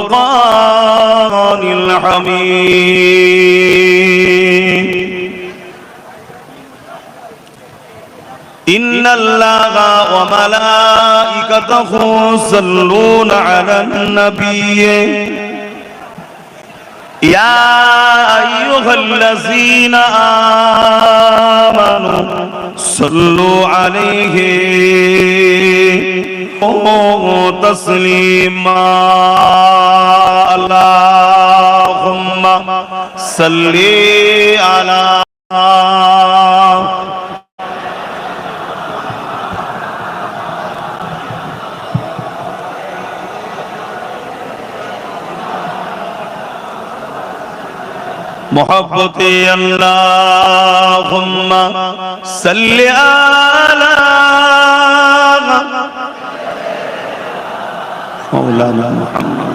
والفرقان الحميد إن الله وملائكته يصلون على النبي يا أيها الذين آمنوا صلوا عليه تسليما اللهم صل على محبتي اللهم صل على مولانا محمد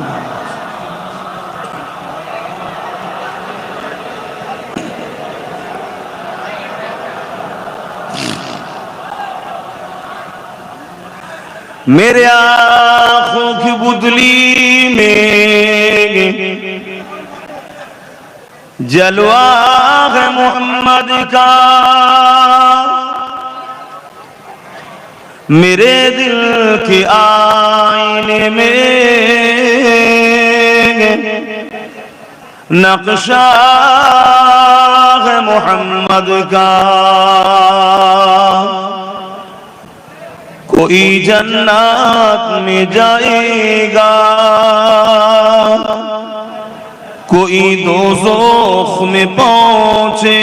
मेरे आँखों की बुदली में जलवा है मोहम्मद का, मेरे दिल के आईने में नक्शा है मोहम्मद का। कोई जन्नत में जाएगा, कोई दोज़ख में पहुंचे,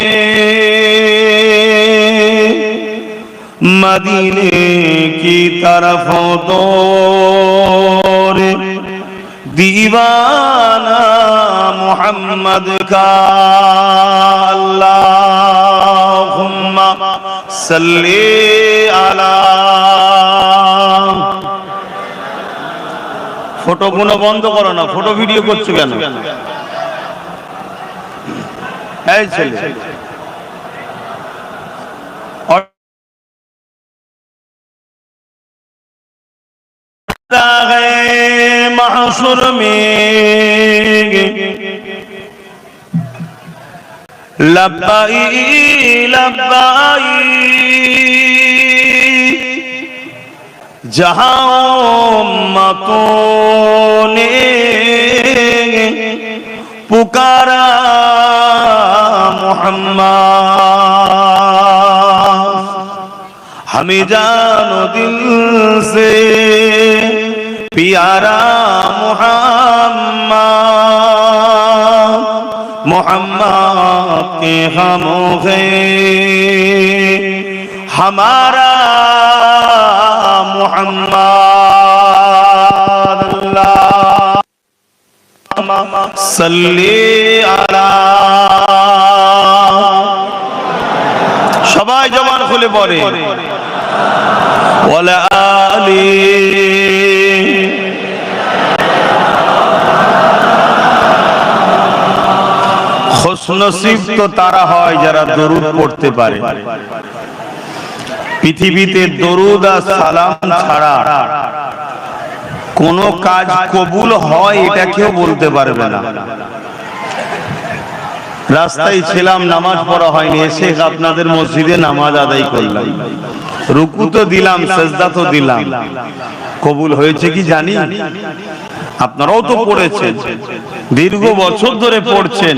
मदीने की तरफ दौड़ दीवाना मोहम्मद का। अल्लाहुम्मा सल्ली अला। फोटो गुनो बंद करो ना, फोटो वीडियो করছো কেন? এই ছেলে महशुर में लब्बाई लब्बाई जहां उम्मतों ने पुकारा मोहम्मद, हमें जानो दिल से प्यारा मोहम्मद, मोहम्मद के हम हैं हमारा मोहम्मद। अल्लाह सल्ली अला। সবাই জবান খুলে পড়ে ওয়ালা আলি। খুশনসিব তো তারা হয় যারা দরুদ পড়তে পারে। পৃথিবীতে দরুদ আর সালাম ছাড়া কোনো কাজ কবুল হয় এটা কেউ বলতে পারবে না। রাস্তায় ছিলাম, নামাজ পড়া হয়নি, এসে আপনাদের মসজিদে নামাজ আদায় করলাম, রুকু তো দিলাম, সেজদা তো দিলাম, কবুল হয়েছে কি জানি? আপনারাও তো পড়েছেন, দীর্ঘ বছর ধরে পড়ছেন।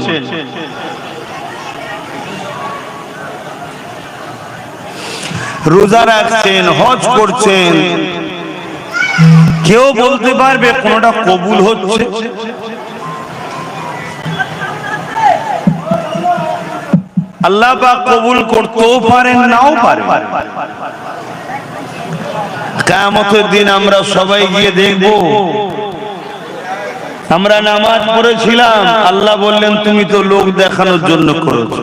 রোজা রাখছেন, হজ করছেন, কেউ বলতে পারবে কোনটা কবুল হচ্ছে? আল্লাহ পাক কবুল করতেও পারেন, নাও পারেন। কিয়ামতের দিন আমরা সবাই গিয়ে দেখব, আমরা নামাজ পড়েছিলাম, আল্লাহ বললেন তুমি তো লোক দেখানোর জন্য করেছো।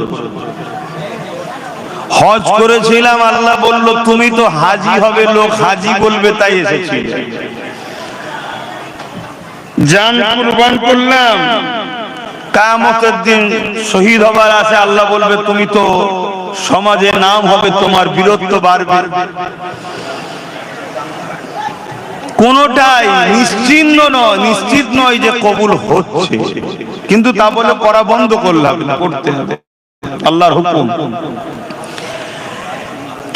হজ করেছিলাম, আল্লাহ বলল তুমি তো হাজি হবে, লোক হাজি বলবে তাই এসেছি। জান কুরবান করলাম, কিয়ামতের দিন শহীদ হবার আছে, আল্লাহ বলবে তুমি তো সমাজে নাম হবে, তোমার বীরত্ব বাড়বে। কোনটাই নিশ্চিত নয় যে কবুল হচ্ছে, কিন্তু তা বলে করা বন্ধ করলাম না, করতে হবে, আল্লাহর হুকুম।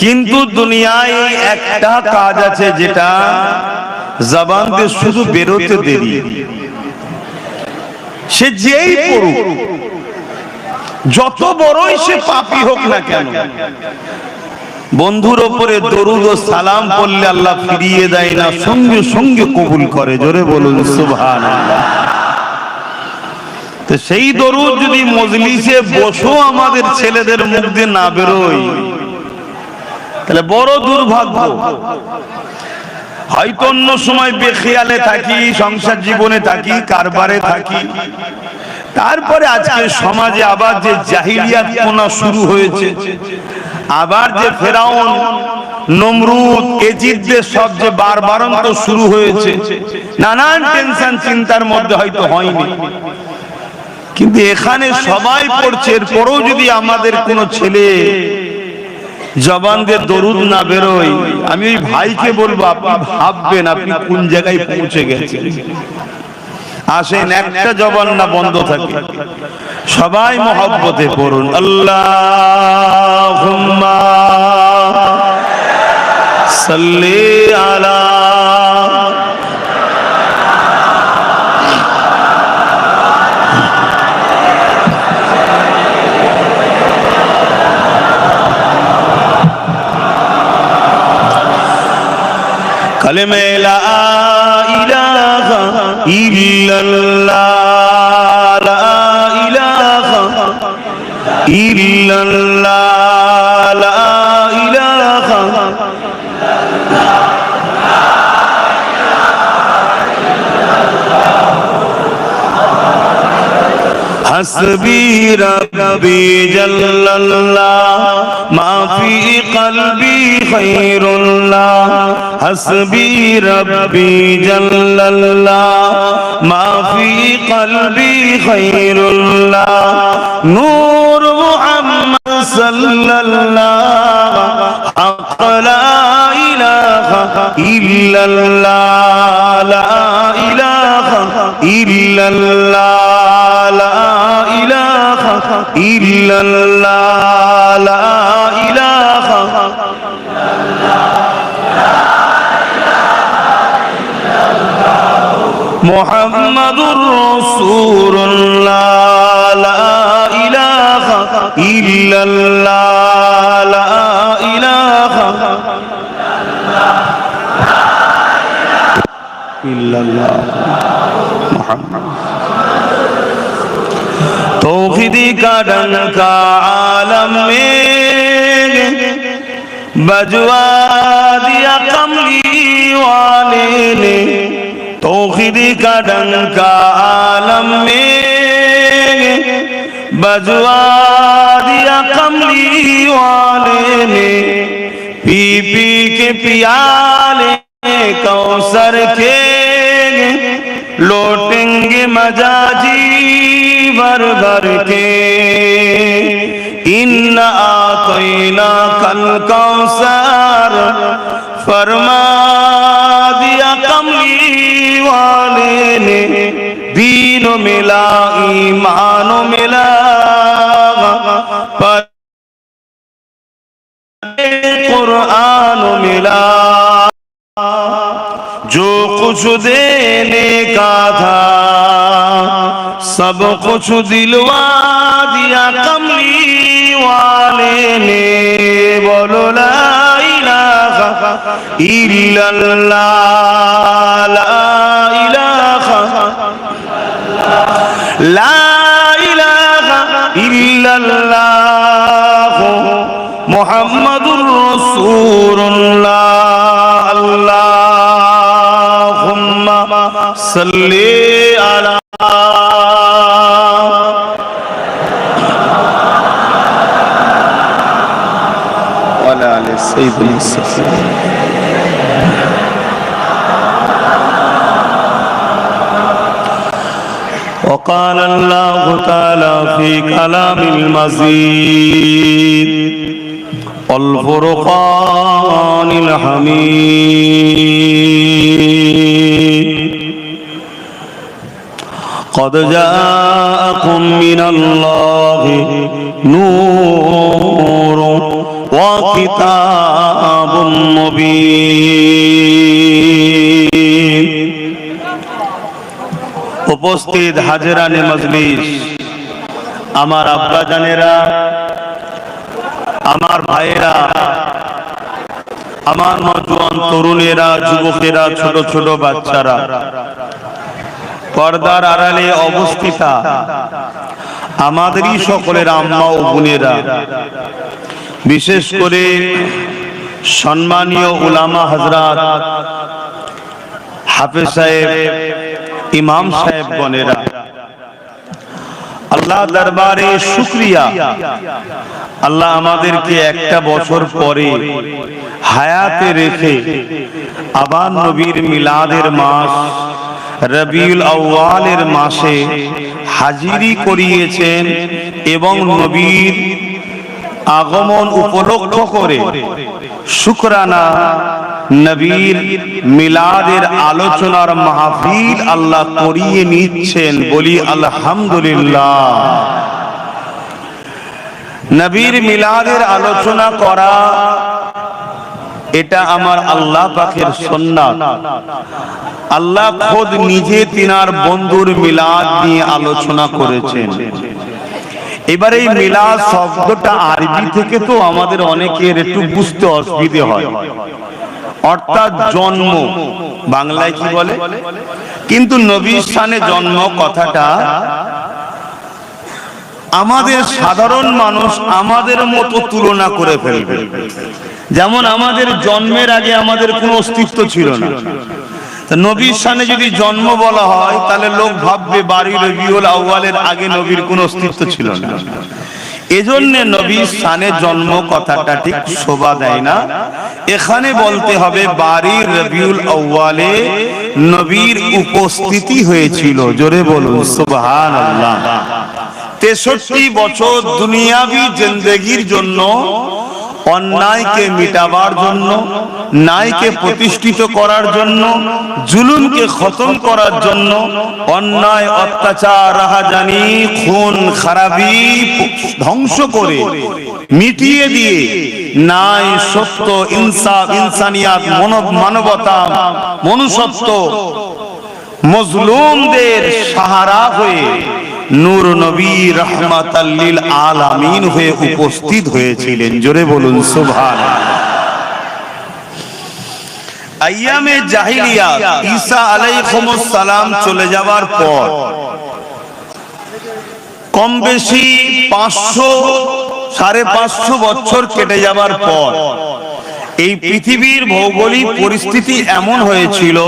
কিন্তু দুনিয়ায় একটা কাজ আছে যেটা জবান দিয়ে শুধু বেরোতে দেরি, সে যেই করুক, যত বড়ই সে পাপী হোক না কেন, বন্ধুর ওপরে দরুদ ও সালাম পড়লে আল্লাহ ফিরিয়ে দেয় না, সঙ্গে সঙ্গে কবুল করে। জোরে বলুন সুবহানাল্লাহ। তো সেই দরুদ যদি মজলিসে বসো আমাদের ছেলেদের মুখ দিয়ে না বেরোয়, তাহলে বড় দুর্ভাগ্য। হয়তো অন্য সময় বেখেয়ালে থাকি, সংসার জীবনে থাকি, কারবারে থাকি, তারপরে আজকে সমাজে আবার যে জাহিলিয়াত কোনা শুরু হয়েছে, আবার যে ফেরাউন, নমরুদ, এজিদদের সব যে বারবারন্ত শুরু হয়েছে, নানান টেনশন চিন্তার মধ্যে হয়তো হয়নি, কিন্তু এখানে সবাই পড়ছে। এরপরেও যদি আমাদের কোনো ছেলে জবান দিয়ে দরুদ না বেরোয়, আমি ওই ভাইকে বলবো, আপনি ভাববেন আপনি কোন জায়গায় পৌঁছে গেছেন। আসেন একটা জবান না বন্ধ থাকে, সবাই মহব্বতে পড়ুন আল্লাহুম্মা সাল্লি আলা কালেমে লা ইলাহা ইল্লাল্লাহ, লা ইলাহা ইল্লাল্লাহ, লা ইলাহা হাসবি রাব্বি জাল্লাল্লাহ মা ফি কলবি খায়রুল্লাহ, হাসবি রাব্বি জাল্লাল্লাহ মা ফি কলবি খায়রুল্লাহ, নূর মুহাম্মদ সাল্লাল্লাহ হক লা ইলাহা ইল্লাল্লাহ, লা ইলাহা ইল্লাল্লাহ, লা ইলাহা ইল্লাল্লাহ, লা ইলাহা মুহাম্মাদুর রাসূলুল্লাহ, লা ইলাহা ইল্লাল্লাহ, লা ইলাহা ইল্লাল্লাহ মুহাম্মদ। तौहीदी का डंका आलम में बजवा दिया कमली वाले ने, तौहीदी का डंका आलम में बजवा दिया कमली वाले ने, पी पी के पियाले कौसर के लौटेंगे मजाजी भर भर के, इन्ना आतैना कल कौसर फरमा दिया कमली वाले ने, दीनो मिला ईमानो मिला पर कुरान मिला, जो कुछ देने का था सब कुछ दिलवा दिया कमली वाले ने, बोलो ला इलाहा इल्लल्लाह, ला इलाहा इल्लल्लाह मुहम्मदुर रसूलुल्लाह, अल्लाहुम्मा सल्ली अला वअला आलि सय्यिदिना وقال الله تعالى في كلام المزيد والفرقان الحميد قد جاءكم من الله نور وكتاب مبين উপস্থিত হাজিরানে মজলিস, আমার আব্বা জানেরা, আমার ভাইয়েরা, আমার নওজোয়ান তরুণেরা, যুবকেরা, ছোট ছোট বাচ্চারা, পর্দার আড়ালে অবস্থিতা আমাদেরই সকলের আম্মা ও বোনেরা, বিশেষ করে সম্মানীয় উলামা হযরত, হাফেজ সাহেব, ইমাম সাহেব গণেরা, আল্লাহ দরবারে শুকরিয়া, আল্লাহ আমাদেরকে একটা বছর পরে হায়াতে রেখে আবার নবীর মিলাদের মাস রবিউল আউয়ালের মাসে হাজিরি করিয়েছেন এবং নবীর আগমন উপলক্ষ করে শুকরানা নবীর মিলাদের আলোচনার মাহফিল আল্লাহ করিয়ে নিচ্ছেন। বলি আলহামদুলিল্লাহ। নবীর মিলাদের আলোচনা করা এটা আমার আল্লাহ পাকের সুন্নাত। আল্লাহ খোদ নিজে তিনার বন্ধুর মিলাদ নিয়ে আলোচনা করেছেন। এবারে এই মিলাদ শব্দটা আরবি থেকে তো আমাদের অনেকের একটু বুঝতে অসুবিধা হয়, অর্থাৎ জন্ম, বাংলায় কি বলে, কিন্তু নবীর শানে জন্ম কথাটা আমাদের সাধারণ মানুষ আমাদের মতো তুলনা করে ফেলবে। যেমন আমাদের জন্মের আগে আমাদের কোনো অস্তিত্ব ছিল না, নবীর শানে যদি জন্ম বলা হয় তাহলে লোক ভাববে বাড়ি রবিউল আউয়ালের আগে নবীর কোনো অস্তিত্ব ছিল না। এজন্য নবীর শানে জন্ম কথাটা ঠিক শোভা দেয় না। এখানে বলতে হবে বাড়ি রবিউল আউয়ালে নবীর উপস্থিতি হয়েছিল। জোরে বলুন সুবহানাল্লাহ। 63 বছর দুনিয়াবি জিন্দেগির জন্য, অন্যায়কে মিটাবার জন্য, ন্যায়কে প্রতিষ্ঠিত করার জন্য, জুলুমকে খতম করার জন্য, অন্যায়, অত্যাচার, রাহাজানি, খুন খারাপি ধ্বংস করে মিটিয়ে দিয়ে ন্যায়, সত্য, ইনসাফ, ইনসানিয়াত, মানবতা, মনুষ্যত্ব, মজলুমদের সাহারা হয়ে নূর নবী রাহমাতাল লিল আলামিন হয়ে উপস্থিত হয়েছিলেন। জোরে বলুন সুবহানাল্লাহ। আইয়ামে জাহিলিয়াত, ঈসা আলাইহিস সালাম চলে যাওয়ার পর কম বেশি 500 সাড়ে 500 বছর কেটে যাবার পর এই পৃথিবীর ভৌগোলিক পরিস্থিতি এমন হয়েছিল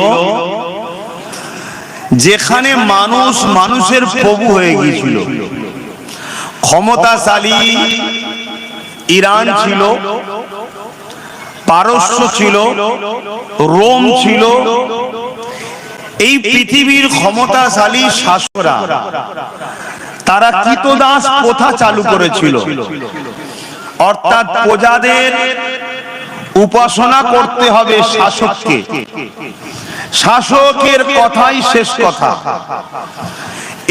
যেখানে মানুষ মানুষের প্রভু হয়ে গিয়েছিল। ক্ষমতাশালী ইরান ছিল, পারস্য ছিল, রোম ছিল। এই পৃথিবীর ক্ষমতাশালী শাসকরা তারা কৃতদাস প্রথা চালু করেছিল, অর্থাৎ প্রজাদের উপাসনা করতে হবে শাসককে, শাসকের কথাই শেষ কথা।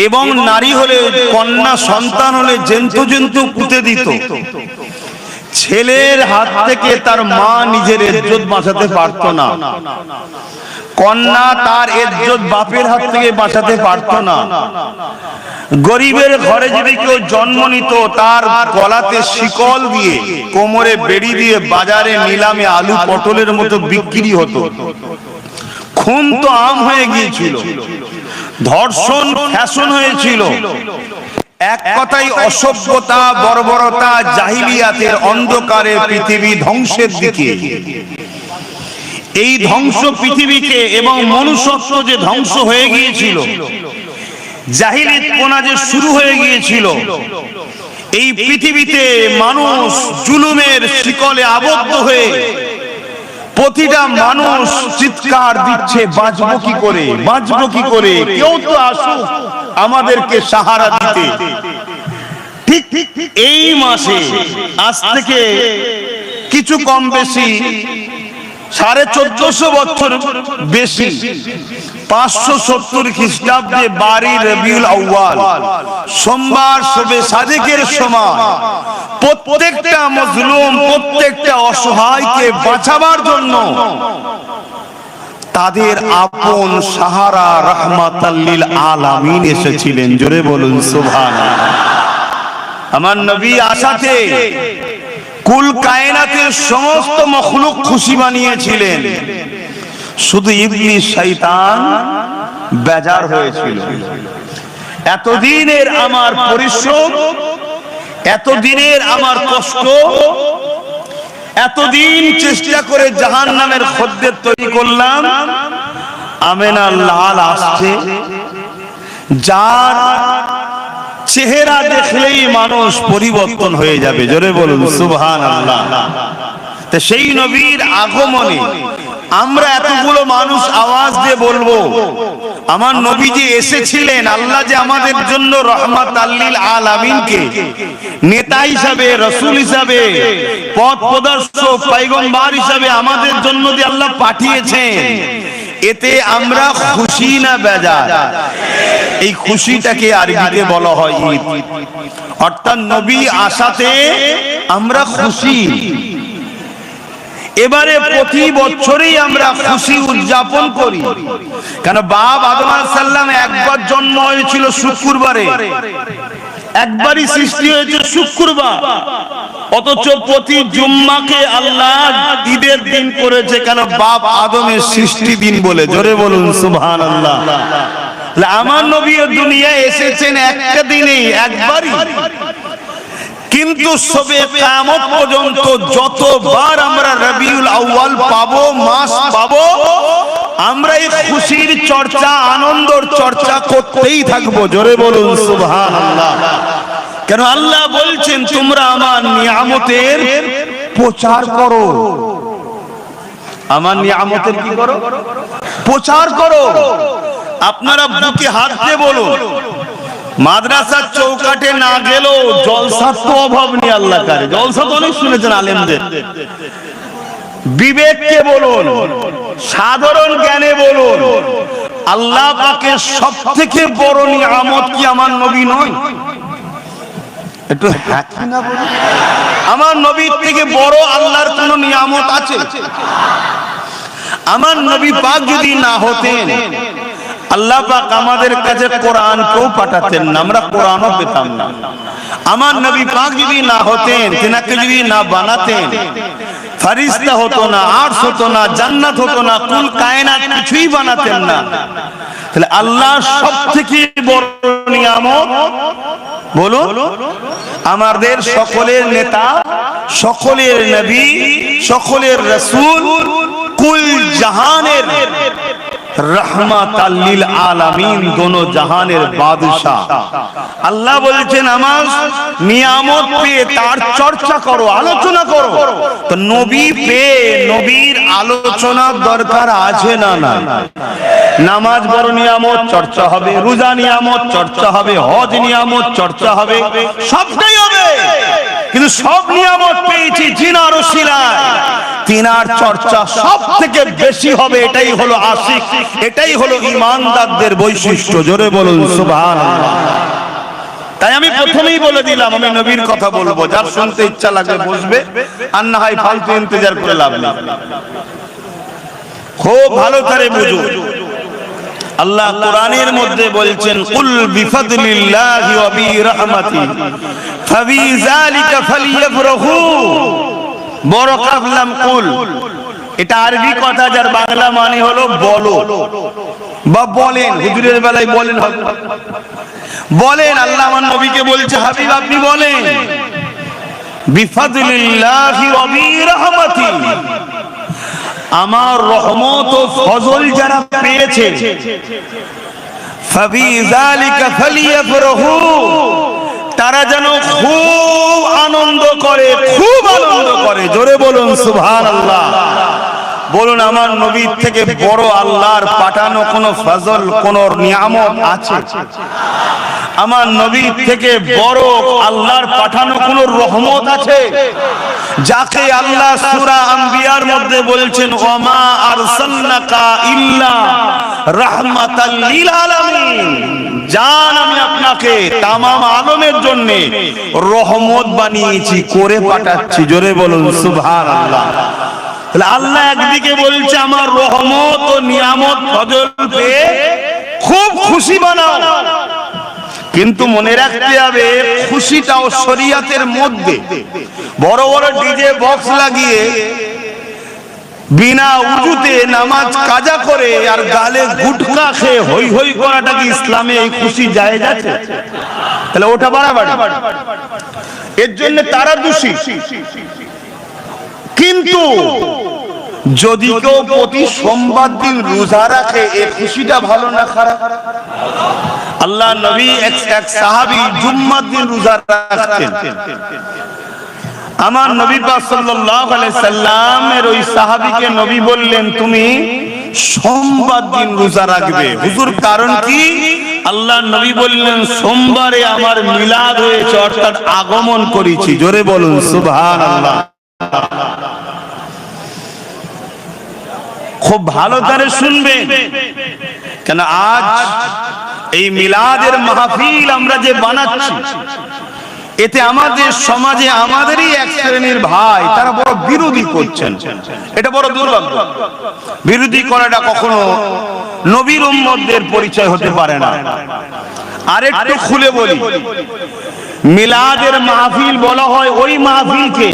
এবং নারী হলে, কন্যা সন্তান হলে জন্তু জন্তু পুঁতে দিত। ছেলের হাত থেকে তার মা নিজের ইজ্জত বাঁচাতে পারত না, কন্যা তার ইজ্জত বাপের হাত থেকে বাঁচাতে পারত না। গরিবের ঘরে যদি কেউ জন্ম নিত তার গলাতে শিকল দিয়ে, কোমরে বেড়ি দিয়ে বাজারে নিলামে আলু পটলের মতো বিক্রি হতো। খুন তো আম হয়ে গিয়েছিল, ধর্ষণ ফ্যাশন হয়েছিল। এক কথাই অসভ্যতা, বর্বরতা, জাহিলিয়াতের অন্ধকারে পৃথিবী ধ্বংসের দিকে। এই ধ্বংস পৃথিবীকে এবং মনুষ্যত্ব যে ধ্বংস হয়ে গিয়েছিল, জাহিলিয়াতপনা যে শুরু হয়ে গিয়েছিল, এই পৃথিবীতে মানুষ জুলুমের শিকলে আবদ্ধ হয়ে প্রতিটা মানুষ চিৎকার দিচ্ছে, বাঁচবো কি করে, বাঁচবো কি করে, কেউ তো আসুক আমাদেরকে সাহারা দিতে। ঠিক এই মাসে আজ থেকে কিছু কম বেশি 1450 বছর বেশি 570 খ্রিস্টাব্দে 12 রবিউল আউয়াল সোমবার শবে সাদেকের সময় প্রত্যেকটা মজলুম, প্রত্যেকটা অসহায়কে বাঁচাবার জন্য তাদের আপন সাহারা রাহমাতাল লিল আলামিন এসেছিলেন। জোরে বলুন সুবহানাল্লাহ। আমার নবী আসাতে কুল কায়নাতের সমস্ত মখলুক খুশি বানিয়েছিলেন, শুধু ইবলিস শয়তান বেজার হয়েছিল। এতদিনের আমার পরিশ্রম, এতদিনের আমার কষ্ট, এতদিন চেষ্টা করে জাহান্নামের খদ্দের তৈরি করলাম, আমেনার লাল আসছে, যার চেহারা দেখলেই মানুষ পরিবর্তন হয়ে যাবে। জোরে বলুন সুবহানাল্লাহ। তো সেই নবীর আগমনে আমরা এতগুলো মানুষ আওয়াজ দিয়ে বলবো, আমার নবী যে এসেছিলেন, আল্লাহ যে আমাদের জন্য রহমাতাল লিল আলামিনকে নেতা হিসাবে, রাসূল হিসাবে, পথ প্রদর্শক, পয়গম্বর হিসাবে আমাদের জন্য যে আল্লাহ পাঠিয়েছেন, এতে আমরা খুশি না বেজার? এই খুশিটাকে আরবিতে বলা হয় ঈদ। অর্থাৎ নবী আসাতে আমরা খুশি। এবারে প্রতি বছরই আমরা খুশি উদযাপন করি, কেন বাপ আদম আলাইহিস সালাম একবার জন্ম হয়েছিল শুক্রবারে, একবারই সৃষ্টি হয়েছে শুক্রবার, অথচ প্রতি জুম্মাকে আল্লাহ ঈদের দিন করেছে, কেন বাপ আদমের সৃষ্টি দিন বলে। জোরে বলুন সুবহানাল্লাহ। আমার নবী দুনিয়ায় এসেছেন একটা দিনেই, একবারই, কিন্তু সবে কিয়ামত পর্যন্ত যতবার আমরা রবিউল আউয়াল পাবো, মাস পাবো, আমরা এই খুশির চর্চা, আনন্দর চর্চা করতেই থাকবো। জোরে বলুন সুবহানাল্লাহ। কেন আল্লাহ বলছেন তোমরা আমার নিয়ামতের প্রচার করো। আমার নিয়ামতের কি করো? প্রচার করো। আপনারা বুকে হাত দিয়ে বলুন, মাদ্রাসার চৌকাঠে না গেলেও জলসার তো অভাব নেই। আল্লাহ কারে জলসা তো অনেক শুনেছেন আলেমদের। বিবেককে বলুন, সাধারণ জ্ঞানে বলুন, আল্লাহ পাকের সবথেকে বড় নিয়ামত কি আমার নবী নয়? একটু হ্যাঁ না বলুন। আমার নবীর থেকে বড় আল্লাহর কোন নিয়ামত আছে? আমার নবী পাক যদি না হতেন, আল্লাহ পাক আমাদের কাছে কোরআন কেউ পাঠাতেন না, আমরা কোরআনও পেতাম না। আমার নবী পাক যদি না হতেন, তিনাকে যদি না বানাতেন, ফেরেশতা হতো না, আরশ হতো না, জান্নাত হতো না, কুল কায়নাত কিছুই বানাতেন না। তাহলে আল্লাহ সবথেকে বড় নিয়ামত বলুন, আমাদের সকলের নেতা, সকলের নবী, সকলের রাসূল, কুল জাহানের রহমাতাল লিল আলামিন, দোনো জাহানের বাদশা। আল্লাহ বলছেন আমার নিয়ামত পেয়ে তার চর্চা করো, আলোচনা করো। তো নবী পেয়ে নবীর আলোচনার দরকার আছে না? না। নামাজ বড় নিয়ামত, চর্চা হবে। রোজা নিয়ামত, চর্চা হবে। হজ নিয়ামত, চর্চা হবে। সবটাই হবে, কিন্তু সব নিয়ামত পেয়েছি জিনার ওসিলায়, তিনার চর্চা সব থেকে বেশি হবে। এটাই হলো আশিক, এটাই হলো ঈমানদারদের বৈশিষ্ট্য। জোরে বলুন সুবহানাল্লাহ। তাই আমি প্রথমেই বলে দিলাম, আমি নবীর কথা বলবো, যার শুনতে ইচ্ছা লাগবে বসবে, আর না হয় ফালতু ইন্তজার করে লাভ নেই। খুব ভালো করে বুঝুন, আল্লাহ কোরআনের মধ্যে বলছেন কুল বিফাদলিল্লাহি ওয়া বিরাহমাতিহি ফাবিযালিকা ফালইফরাহু। বড় কাফলাম কুল, এটা আরবি কথা, যার বাংলা মানে হলো বলো বা বলেন। হুজুরের বেলায় বলেন, বলেন। আল্লাহ আমার নবীকে বলছে, হাবিব আপনি বলেন, বিফাদলিল্লাহি ওয়া বিরাহমাতিহি, আমার রহমত ও ফজল যারা পেয়েছে, ফাবিযালিকা ফালইফরাহু, তারা যেন খুব আনন্দ করে, খুব আনন্দ করে। জোরে বলুন সুবহানাল্লাহ। বলুন, আমার নবীর থেকে বড় আল্লাহর পাঠানো কোন ফজল, কোন নিয়ামত আছে? আমার নবীর থেকে বড় আল্লাহর পাঠানো কোন রহমত আছে? যাকে আল্লাহ সূরা আম্বিয়ার মধ্যে বলছেন ওমা আরসালনাকা ইল্লা রাহমাতাল লিল আলামিন, জান আমি আপনাকে তামাম আলমের জন্য রহমত বানিয়েছি, করে পাঠাচ্ছি। জোরে বলুন সুবহানাল্লাহ। তাহলে আল্লাহ একদিকে বলছে আমার রহমত ও নিয়ামত ফজল পেয়ে খুব খুশি বানাও, কিন্তু মনে রাখতে হবে খুশিটাও শরীয়তের মধ্যে। বড় বড় ডিজে বক্স লাগিয়ে বিনা উজুতে নামাজ কাজা করে আর গালে গুটকা খেয়ে হই হই করাটা কি ইসলামে এই খুশি জায়েজ আছে? তাহলে ওটা বাড়াবাড়ি, এর জন্য তারা দোষী। কিন্তু যদি কেউ প্রতি সোমবার দিন রোজা রাখে, এই খুশিটা ভালো না খারাপ? আল্লাহ নবী এক সাহাবী জুম্মার দিন রোজা রাখতেন। আমার নবী পাক সাল্লাল্লাহু আলাইহি সাল্লামের ওই সাহাবীকে নবী বললেন তুমি সোমবার দিন রোজা রাখবে। হুজুর কারণ কি? আল্লাহ নবী বললেন সোমবারে আমার মিলাদ হয়েছে, অর্থাৎ আগমন করেছি। জোরে বলুন সুবহানাল্লাহ। খুব ভালো করে শুনবেন, কেন আজ এই মিলাদের মাহফিল আমরা যে বানাচ্ছি, এতে আমাদের সমাজে আমাদেরই এক শ্রেণীর ভাই তারা বড় বিরোধী করছেন। এটা বড় দুর্ভাগ্য। বিরোধী করাটা কখনো নবীর উম্মতদের পরিচয় হতে পারে না। আরেকটু খুলে বলি, মিলাদের মাহফিল বলা হয় ওই মাহফিলকে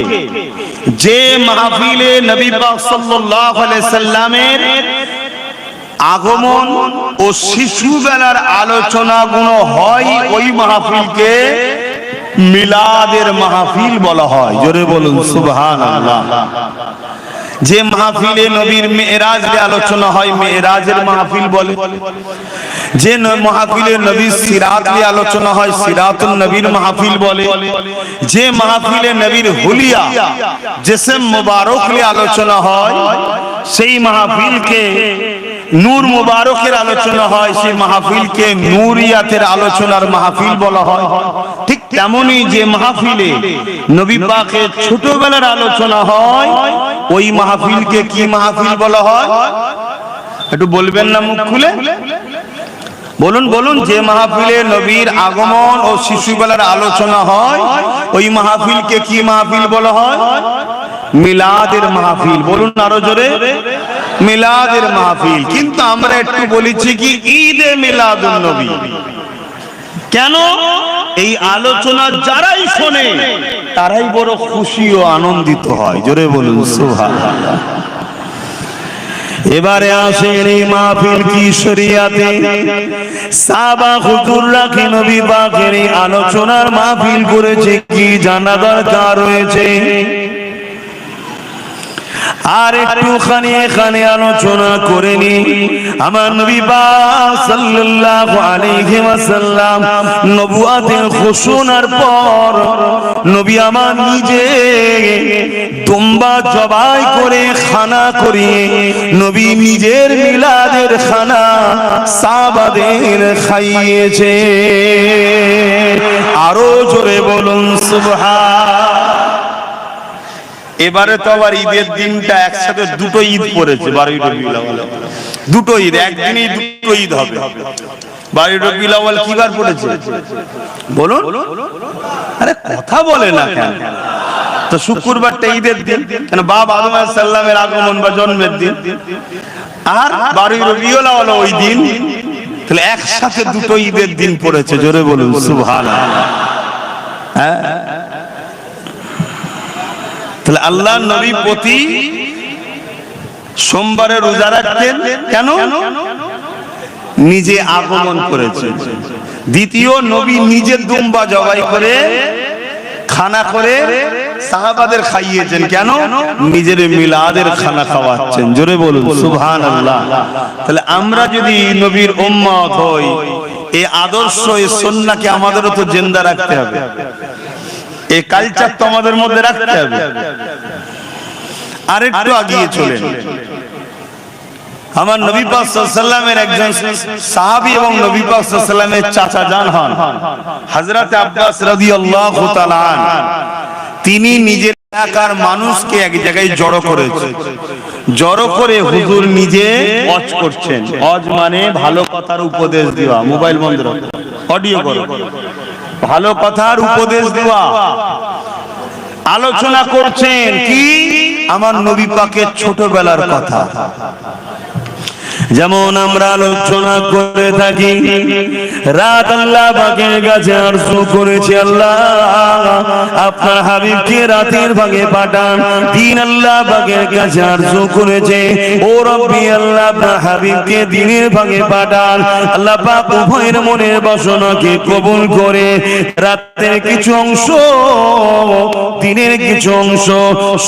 যে মাহফিলে নবী পাক সাল্লাল্লাহু আলাইহি সাল্লামের আগমন ও শিশুবেলার আলোচনাগুলো হয়, ওই মাহফিলকে মিলাদের মাহফিল বলা হয়। জোরে বলুন সুবহানাল্লাহ। যে মাহফিলে নবীর মেরাজের আলোচনা হয় মেরাজের মাহফিল বলে, যে মাহফিলে নবীর সিরাত নিয়ে আলোচনা হয় সিরাতুন নবীর মাহফিল বলে, যে মাহফিলে নবীর হুলিয়া জিসম মুবারক নিয়ে আলোচনা হয় সেই মাহফিলকে নূর মুবারকের আলোচনা হয়, সেই মাহফিলকে নূরিয়াতের আলোচনার মাহফিল বলা হয়। ঠিক তেমনি যে মাহফিলে নবী পাকের ছোটবেলার আলোচনা হয় ওই মাহফিলকে কি মাহফিল বলা হয়? একটু বলবেন না মুখ খুলে? বলুন বলুন। যে মাহফিলে নবীর আগমন ও শিশুবেলার আলোচনা হয় ওই মাহফিলকে কি মাহফিল বলা হয়? মিলাদের মাহফিল। বলুন আরো জোরে, মিলাদের মাহফিল। কিন্তু আমরা একটু বলেছি কি ঈদে মিলাদুন নবী। কেন? এই আলোচনা যারাই শোনে তারাই বড় খুশি ও আনন্দিত হয়। জোরে বলুন সুবহানাল্লাহ। এবারে আসেন এই মাহফিল কি শরিয়াতে সাহাবা হুজুররা কি নবী পাকের এই আলোচনার মাহফিল করেছে কি জানা দরকার রয়েছে। আর একটুখানি এখানে আলোচনা করে নি। আমার নবী পাক সাল্লাল্লাহু আলাইহি ওয়াসাল্লাম নবুয়াতের ঘোষণার পর নবী আমার নিজে দুম্বা জবাই করে খানা করিয়ে নবী নিজের মিলাদের খানা সাহাবাদের খাইয়েছে। আরো জোরে বলুন সুবহান। এবারে তো আবার ঈদের দিনটা একসাথে দুটো ঈদ পড়েছে। 12 রবিউল আউয়াল, দুটো ঈদ একদিনেই দুটো ঈদ হবে। 12 রবিউল আউয়াল কি বার পড়েছে বলুন? আরে কথা বলে না কেন? তো শুক্রবারটা ঈদের দিন, কেন বাবা আদম আলাইহিস সালামের আগমন বা জন্মের দিন, আর 12 রবিউল আউয়াল ওই দিন। তাহলে একসাথে দুটো ঈদের দিন পড়েছে। জোরে বলুন সুবহানাল্লাহ। হ্যাঁ, তাহলে আল্লাহ নবী প্রতি সোমবারে রোজা রাখতেন। কেন? নিজে আগমন করেছেন। দ্বিতীয়, নবী নিজে দুম্বা জবাই করে খানা করে সাহাবাদের খাইয়েছেন। কেন? নিজের মিলাদের খানা খাওয়াচ্ছেন। জোরে বলুন সুবহানাল্লাহ। তাহলে আমরা যদি নবীর উম্মত হই, এই আদর্শ এই সুন্নাহকে আমাদেরও তো জিন্দা রাখতে হবে। এই কালচার তো আমাদের মধ্যে রাখতে হবে। আরেকটু আগিয়ে চলেন। আমার নবী পাক সাল্লাল্লাহু আলাইহি ওয়াসাল্লামের একজন সাহাবী এবং নবী পাক সাল্লাল্লাহু আলাইহি ওয়াসাল্লামের চাচা জান হন হযরত আব্বাস রাদিয়াল্লাহু তাআলা আনহু। তিনি নিজের এলাকার মানুষকে এক জায়গায় জড়ো করেছে, জড়ো করে হুজুর নিজে ওয়াজ করছেন। ওয়াজ মানে ভালো কথার উপদেশ দেওয়া। মোবাইল বন্ধ রাখো, অডিও করো। ভালো কথার উপদেশ দেওয়া, আলোচনা করছেন কি আমার নবী পাকের ছোটবেলার কথা। যেমন আমরা আলোচনা করে থাকি, রাত আল্লাহ পাকের কাছে আরজু করেছি, আল্লাহ আপনার হাবিবকে রাতের ভাগে পাঠান। দিন আল্লাহ পাকের কাছে আরজু করেছে, ও রব্বি আল্লাহ আপনার হাবিবকে দিনের ভাগে পাঠান। আল্লাহ পাক উভয়ের মনের বাসনাকে কবুল করে রাতের কিছু অংশ, দিনের কিছু অংশ,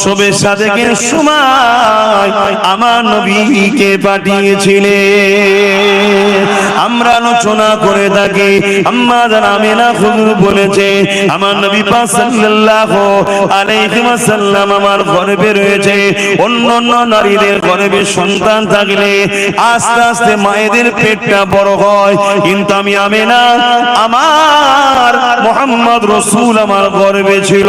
সবে সাদেকের সময় আমার নবীকে পাঠিয়েছে। আমরা আলোচনা করে থাকি, আম্মা জান আমিনা হুজুর বলেছে আমার নবী পাক সাল্লাল্লাহু আলাইহি ওয়াসাল্লাম আমার গর্ভে রয়েছে। অন্যান্য নারীদের গর্ভে সন্তান থাকলে আস্তে আস্তে মায়েদের পেটটা বড় হয়, কিন্তু আমি আমিনা, আমার মুহাম্মদ রাসূল আমার গর্ভে ছিল,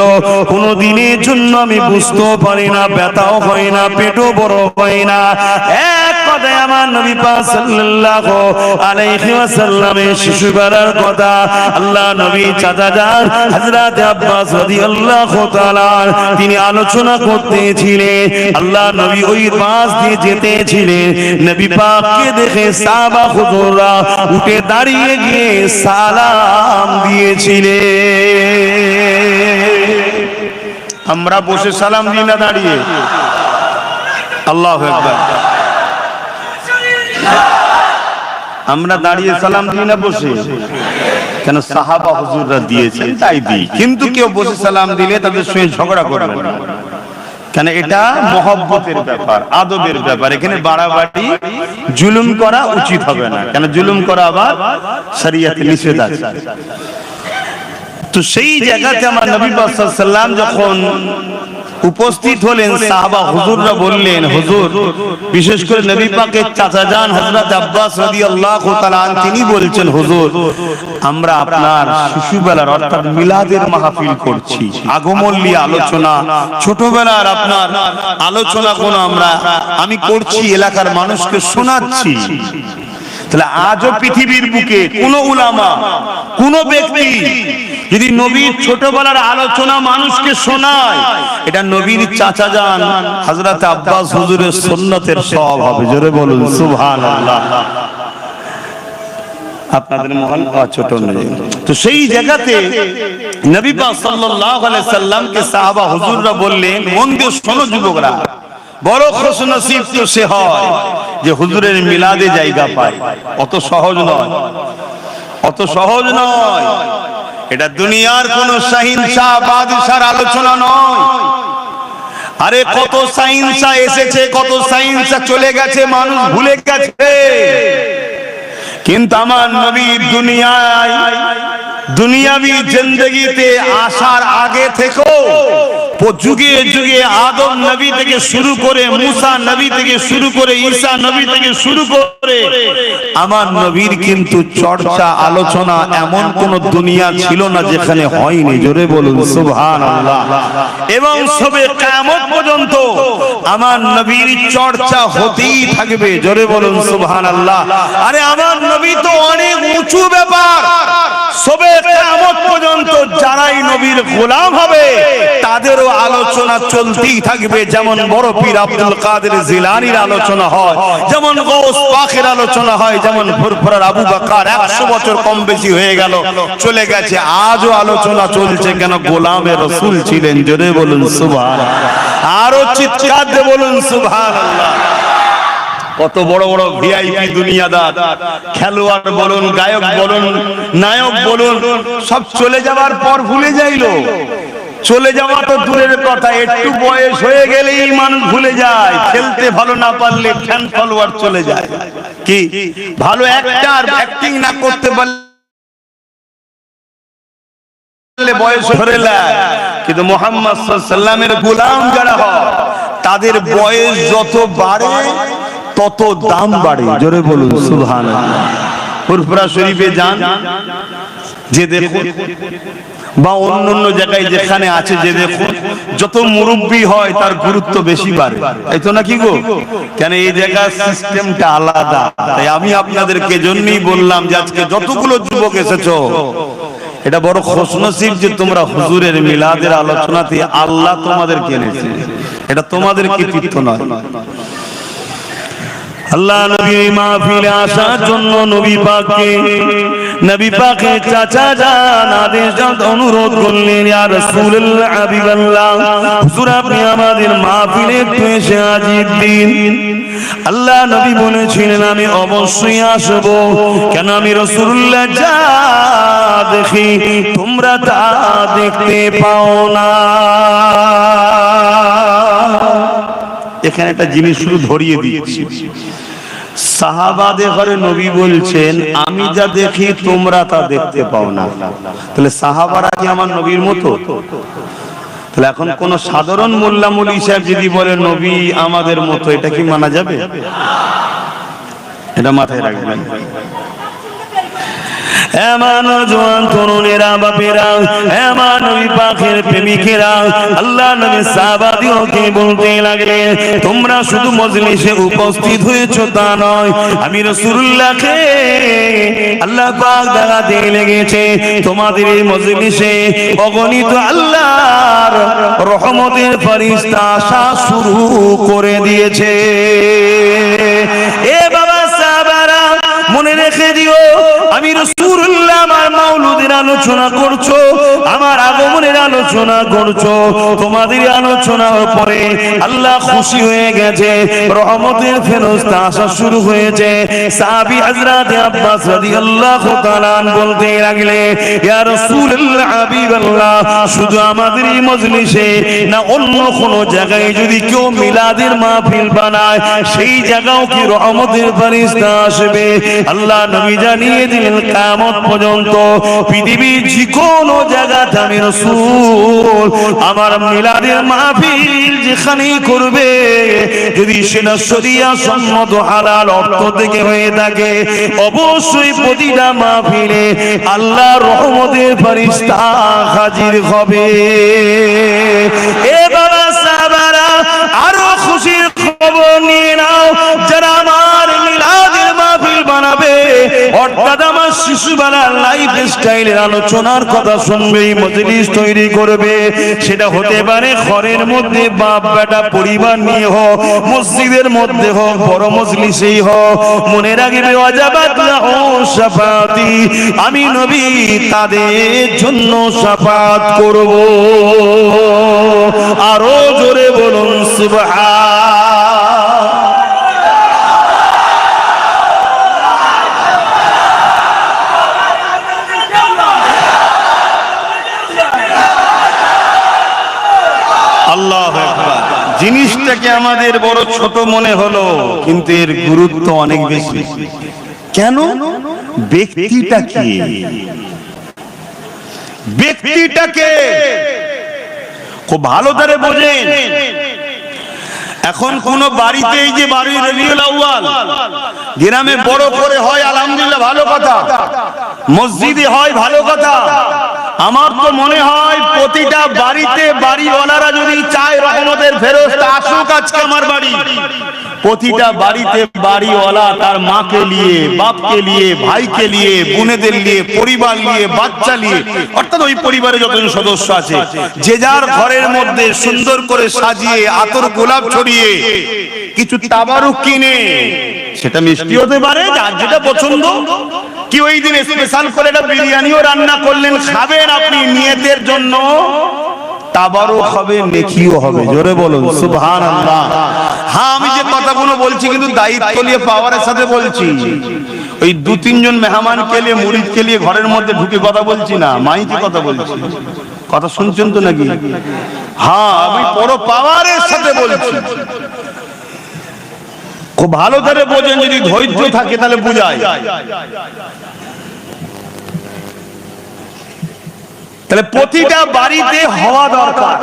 কোন দিনের জন্য আমি বুঝতেও পারি না, ব্যথাও হয় না, পেটও বড় হয় না। এক কথায় আমার নবী পাক সাল্লাল্লাহু আলাইহি ওয়াসাল্লামের শিশুবেলার কথা আল্লাহ নবী চাচা যান হযরত আব্বাস রাদিয়াল্লাহু তাআলা তিনি আলোচনা করতেছিলেন। আল্লাহ নবী ওই পাশ দিয়ে যেতেছিলেন, নবী পাককে দেখে সাহাবা হুজুররা উঠে দাঁড়িয়ে গিয়ে সালাম দিয়েছিলেন। আমরা বসে সালাম দিই না, দাঁড়িয়ে? আল্লাহু আকবার। আমরা দাঁড়িয়ে সালাম দিই না, বসে? কেন? সাহাবা হুজুররা দিয়েছেন তাই দিই। কিন্তু কেউ বসে সালাম দিলে তাদের সঙ্গে ঝগড়া করবেন না, কেন? এটা মহব্বতের ব্যাপার, আদবের ব্যাপার। এখানে বাড়াবাড়ি জুলুম করা উচিত হবে না, কেন? জুলুম করা আবার শরীয়তে নিষেধ আছে। তো সেই জায়গাতে আমার নবী পাক সাল্লাল্লাহু আলাইহি ওয়াসাল্লাম যখন উপস্থিত হলেন, সাহাবা হুজুররা বললেন, হুজুর, বিশেষ করে নবী পাকের চাচা যান হযরত আব্বাস রাদিয়াল্লাহু তাআলা তিনি বলছেন, হুজুর, আমরা আপনার শিশুবেলার অর্থাৎ মিলাদের মাহফিল করছি, আগমন নিয়ে আলোচনা, ছোটবেলার আপনার আলোচনা কোন আমি করছি, এলাকার মানুষকে শোনাচ্ছি। তাহলে আজও পৃথিবীর বুকে কোন উলামা, কোন ব্যক্তি যদি নবীর ছোটবেলার আলোচনা মানুষকে শোনায়, এটা নবীর চাচা যান হযরত আব্বাস হুজুরের সুন্নতের সওয়াব হবে। জোরে বলুন সুবহানাল্লাহ। আপনাদের মহল ছোট নয়। তো সেই জায়গাতে নবী পাক সাল্লাল্লাহু আলাইহি সাল্লামকে সাহাবা হুজুররা বললেন, মন দিয়ে শোনো যুবকরা, বড় খুশনসিব তো সে হয় যে হুজুরের মিলাদে জায়গা পায়। অত সহজ নয়, অত সহজ নয়। এটা দুনিয়ার কোন শাহিনশাহ বাদশার আলোচনা নয়। আরে কত শাহিনশাহ এসেছে, কত শাহিনশাহ চলে গেছে, মানুষ ভুলে গেছে। কিন্তু আমার নবী দুনিয়াবি জিন্দেগিতে আসার আগে থেকেও যুগে যুগে আদম নবী থেকে শুরু করে, মুসা নবী থেকে শুরু করে, ঈসা নবী থেকে শুরু করে আমার নবীর কিন্তু চর্চা, আলোচনা এমন কোন দুনিয়া ছিল না যেখানে হয়নি। জোরে বলুন সুবহানাল্লাহ। এবং সবে কিয়ামত পর্যন্ত আমার নবীর চর্চা হতেই থাকবে। জোরে বলুন সুবহানাল্লাহ। আরে আমার নবী তো অনেক উঁচু ব্যাপার। সবে কিয়ামত পর্যন্ত যারাই নবীর গোলাম হবে তাদেরও আলোচনা চলতেই থাকবে। যেমন বড় পীর আব্দুল কাদের জিলানীর আলোচনা হয়, যেমন গৌস পাকের আলোচনা হয়, যেমন ফুরফুরার আবু বকর 100 বছর কম বেশি হয়ে গেল, চলে গেছে, আজও আলোচনা চলছে। কেন? গোলামে রাসূল ছিলেন। জোরে বলুন সুবহানাল্লাহ। আরো চিৎকার দিয়ে বলুন সুবহানাল্লাহ। কত বড় বড় ভিআইপি দুনিয়াদার, খেলোয়াড় বলুন, গায়ক বলুন, নায়ক বলুন, সব চলে যাওয়ার পর ভুলে যাইলো। চলে যাওয়া তো দূরের কথা, একটু বয়স হয়ে গেলেই মানুষ ভুলে যায়। খেলতে ভালো না পারলে ফ্যান ফলোয়ার চলে যায়। কি ভালো অ্যাক্টর, অ্যাক্টিং না করতে পারলে বয়স ধরে যায়। কিন্তু মুহাম্মদ সাল্লাল্লাহু আলাইহি ওয়াসাল্লামের গোলাম যারা হয় তাদের বয়স যত বাড়ে তত দাম বাড়ে। জোরে বলুন সুবহানাল্লাহ। ফুরফুরা শরীফে যান, যে দেখুন বা অন্য অন্য জায়গায় যেখানে আছে, যে দেখুন যত মুরব্বী হয় তার গুরুত্ব বেশি বাড়ে, তাই তো নাকি গো? কেন এই জায়গার সিস্টেমটা আলাদা। তাই আমি আপনাদেরকে জন্যই বললাম যে আজকে যতগুলো যুবক এসেছো, এটা বড় খুশনসিব যে তোমরা হুজুরের মিলাদের আলোচনাতে আল্লাহ তোমাদেরকে এনেছে, এটা তোমাদের কৃতিত্ব নয়। আল্লাহ নবীর মাহফিলে আসার জন্য নবী পাকের চাচা জান আদেশ অনুরোধ করলেন, ইয়া রাসূলুল্লাহ হাবিবাল্লাহ, হুজুর আপনি আমাদের মাহফিলে একটু এসে হাজির দিন। আল্লাহ নবী বলেছিলেন আমি অবশ্যই আসব, কেন আমি রাসূলুল্লাহ যা দেখি তোমরা তা দেখতে পাও না। এখানে একটা জিনিস শুধু ধরিয়ে দিচ্ছি, সাহাবাদের ঘরে নবী বলছেন আমি যা দেখি তোমরা তা দেখতে পাও না। তাহলে সাহাবারা কি আমার নবীর মতো? তাহলে এখন কোন সাধারণ মোল্লা মুলি সাহেব যদি বলে নবী আমাদের মতো, এটা কি মানা যাবে? এটা মাথায় রাখবেন। এমন জওয়ান তরুণেরা, বাপেরা, এমন নবী পাকের প্রেমিকেরা, আল্লাহ নবী সাহাবাদিওকে বলতে লাগলেন তোমরা শুধু মজলিসে উপস্থিত হয়েছো তা নয়, আমি রাসূলুল্লাহকে আল্লাহ পাক দেখাতে লেগেছে তোমাদের এই মজলিসে অগণিত আল্লাহর রহমতের ফেরেশতা আসা শুরু করে দিয়েছে। এ বাবা সাহাবারা মনে রেখে দিও, আমি রাসূলুল্লাহ আমার মাওলুদের আলোচনা করছো, আমার আগমনের আলোচনা করছো, তোমাদের আলোচনার পরে আল্লাহ খুশি হয়ে গেছে, রহমতের ফেরেশতা আসা শুরু হয়েছে। সাহাবী হযরত আব্বাস রাদিয়াল্লাহু তাআলা বলতে লাগলেন, ইয়া রাসূলুল্লাহ হাবিবাল্লাহ, শুধু আমাদের এই মজলিসে না অন্য কোন জায়গায় যদি কেউ মিলাদের মাহফিল বানায় সেই জায়গাও কি রহমতের ফেরেশতা আসবে? আল্লাহ নবী জানিয়ে দিলেন কিয়ামত পর্যন্ত পৃথিবীর যে কোনো জায়গাতে আমি রাসূল আমার মিলাদের মাহফিল যেখানেই করবে, যদি সেটা শরিয়া সম্মত হালাল অর্থ থেকে হয়ে থাকে, অবশ্যই প্রতিটা মাহফিলে আল্লাহর রহমতের ফেরেশতা হাজির হবে। এ বাবা সাহাবারা আরো খুশির খবর নিয়ে নাও, যারা আমার মিলাদের মাহফিল বানাবে, অর্থাৎ আমার শিশুবেলার লাইফ স্টাইলের আলোচনার কথা শুনবে, মজলিস তৈরি করবে, সেটা হতে পারে ঘরের মধ্যে বাপ বেটা পরিবার নিয়ে হোক, মসজিদের মধ্যে হোক, বড় মজলিসেই হোক, মনে রাখবে ওয়াজাবাত লাহু শাফাআতি, আমি নবী তাদের জন্য শাফাআত করব। আরো জোরে বলুন সুবহান। আল্লাহু আকবার। জিনিসটাকে আমাদের বড় ছোট মনে হলো, কিন্তু এর গুরুত্ব অনেক বেশি। কেন? ব্যক্তিটাকে খুব ভালো করে বোঝেন। এখন কোন বাড়িতে এই যে বাড়ি রবিউল আউয়াল গ্রামে বড় করে হয়, আলহামদুলিল্লাহ ভালো কথা, মসজিদে হয় ভালো কথা। আমার তো মনে হয় প্রতিটা বাড়িতে বাড়িওয়ালারা যদি চায় রহমতের ফেরেশতা আসুক আজকে আমার বাড়ি, প্রতিটা বাড়িতে বাড়িওয়ালা তার মাকে নিয়ে, বাপকে নিয়ে, ভাইকে নিয়ে, বোনেদের নিয়ে, পরিবার নিয়ে, বাচ্চা নিয়ে, অর্থাৎ ওই পরিবারে যতজন সদস্য আছে যে যার ঘরের মধ্যে সুন্দর করে সাজিয়ে আতর গোলাপ ছড়িয়ে কিছু তাবারুক কিনে, সেটা মিষ্টি হতে পারে যার যেটা পছন্দ, কি ওই দিন স্পেশাল করে একটা বিরিয়ানিও রান্না করলেন, খাবেন আপনি নিয়তের জন্য, তাবারুক হবে, নেকিও হবে। জোরে বলুন সুবহানাল্লাহ। হ্যাঁ, আমি যে কথাগুলো বলছি কিন্তু দায়িত্ব নিয়ে পাওয়ারের সাথে বলছি। ওই দু তিনজন মেহমানকে নিয়ে, মুরিদকে নিয়ে ঘরের মধ্যে ঢুকে কথা বলছি না, মাইকে কথা বলছি। কথা শুনছেন তো নাকি? হ্যাঁ, আমি বড় পাওয়ারের সাথে বলছি। খুব ভালো করে বোঝেন, যদি ধৈর্য থাকে তাহলে বুঝায়। তাহলে প্রতিটা বাড়িতে হওয়া দরকার।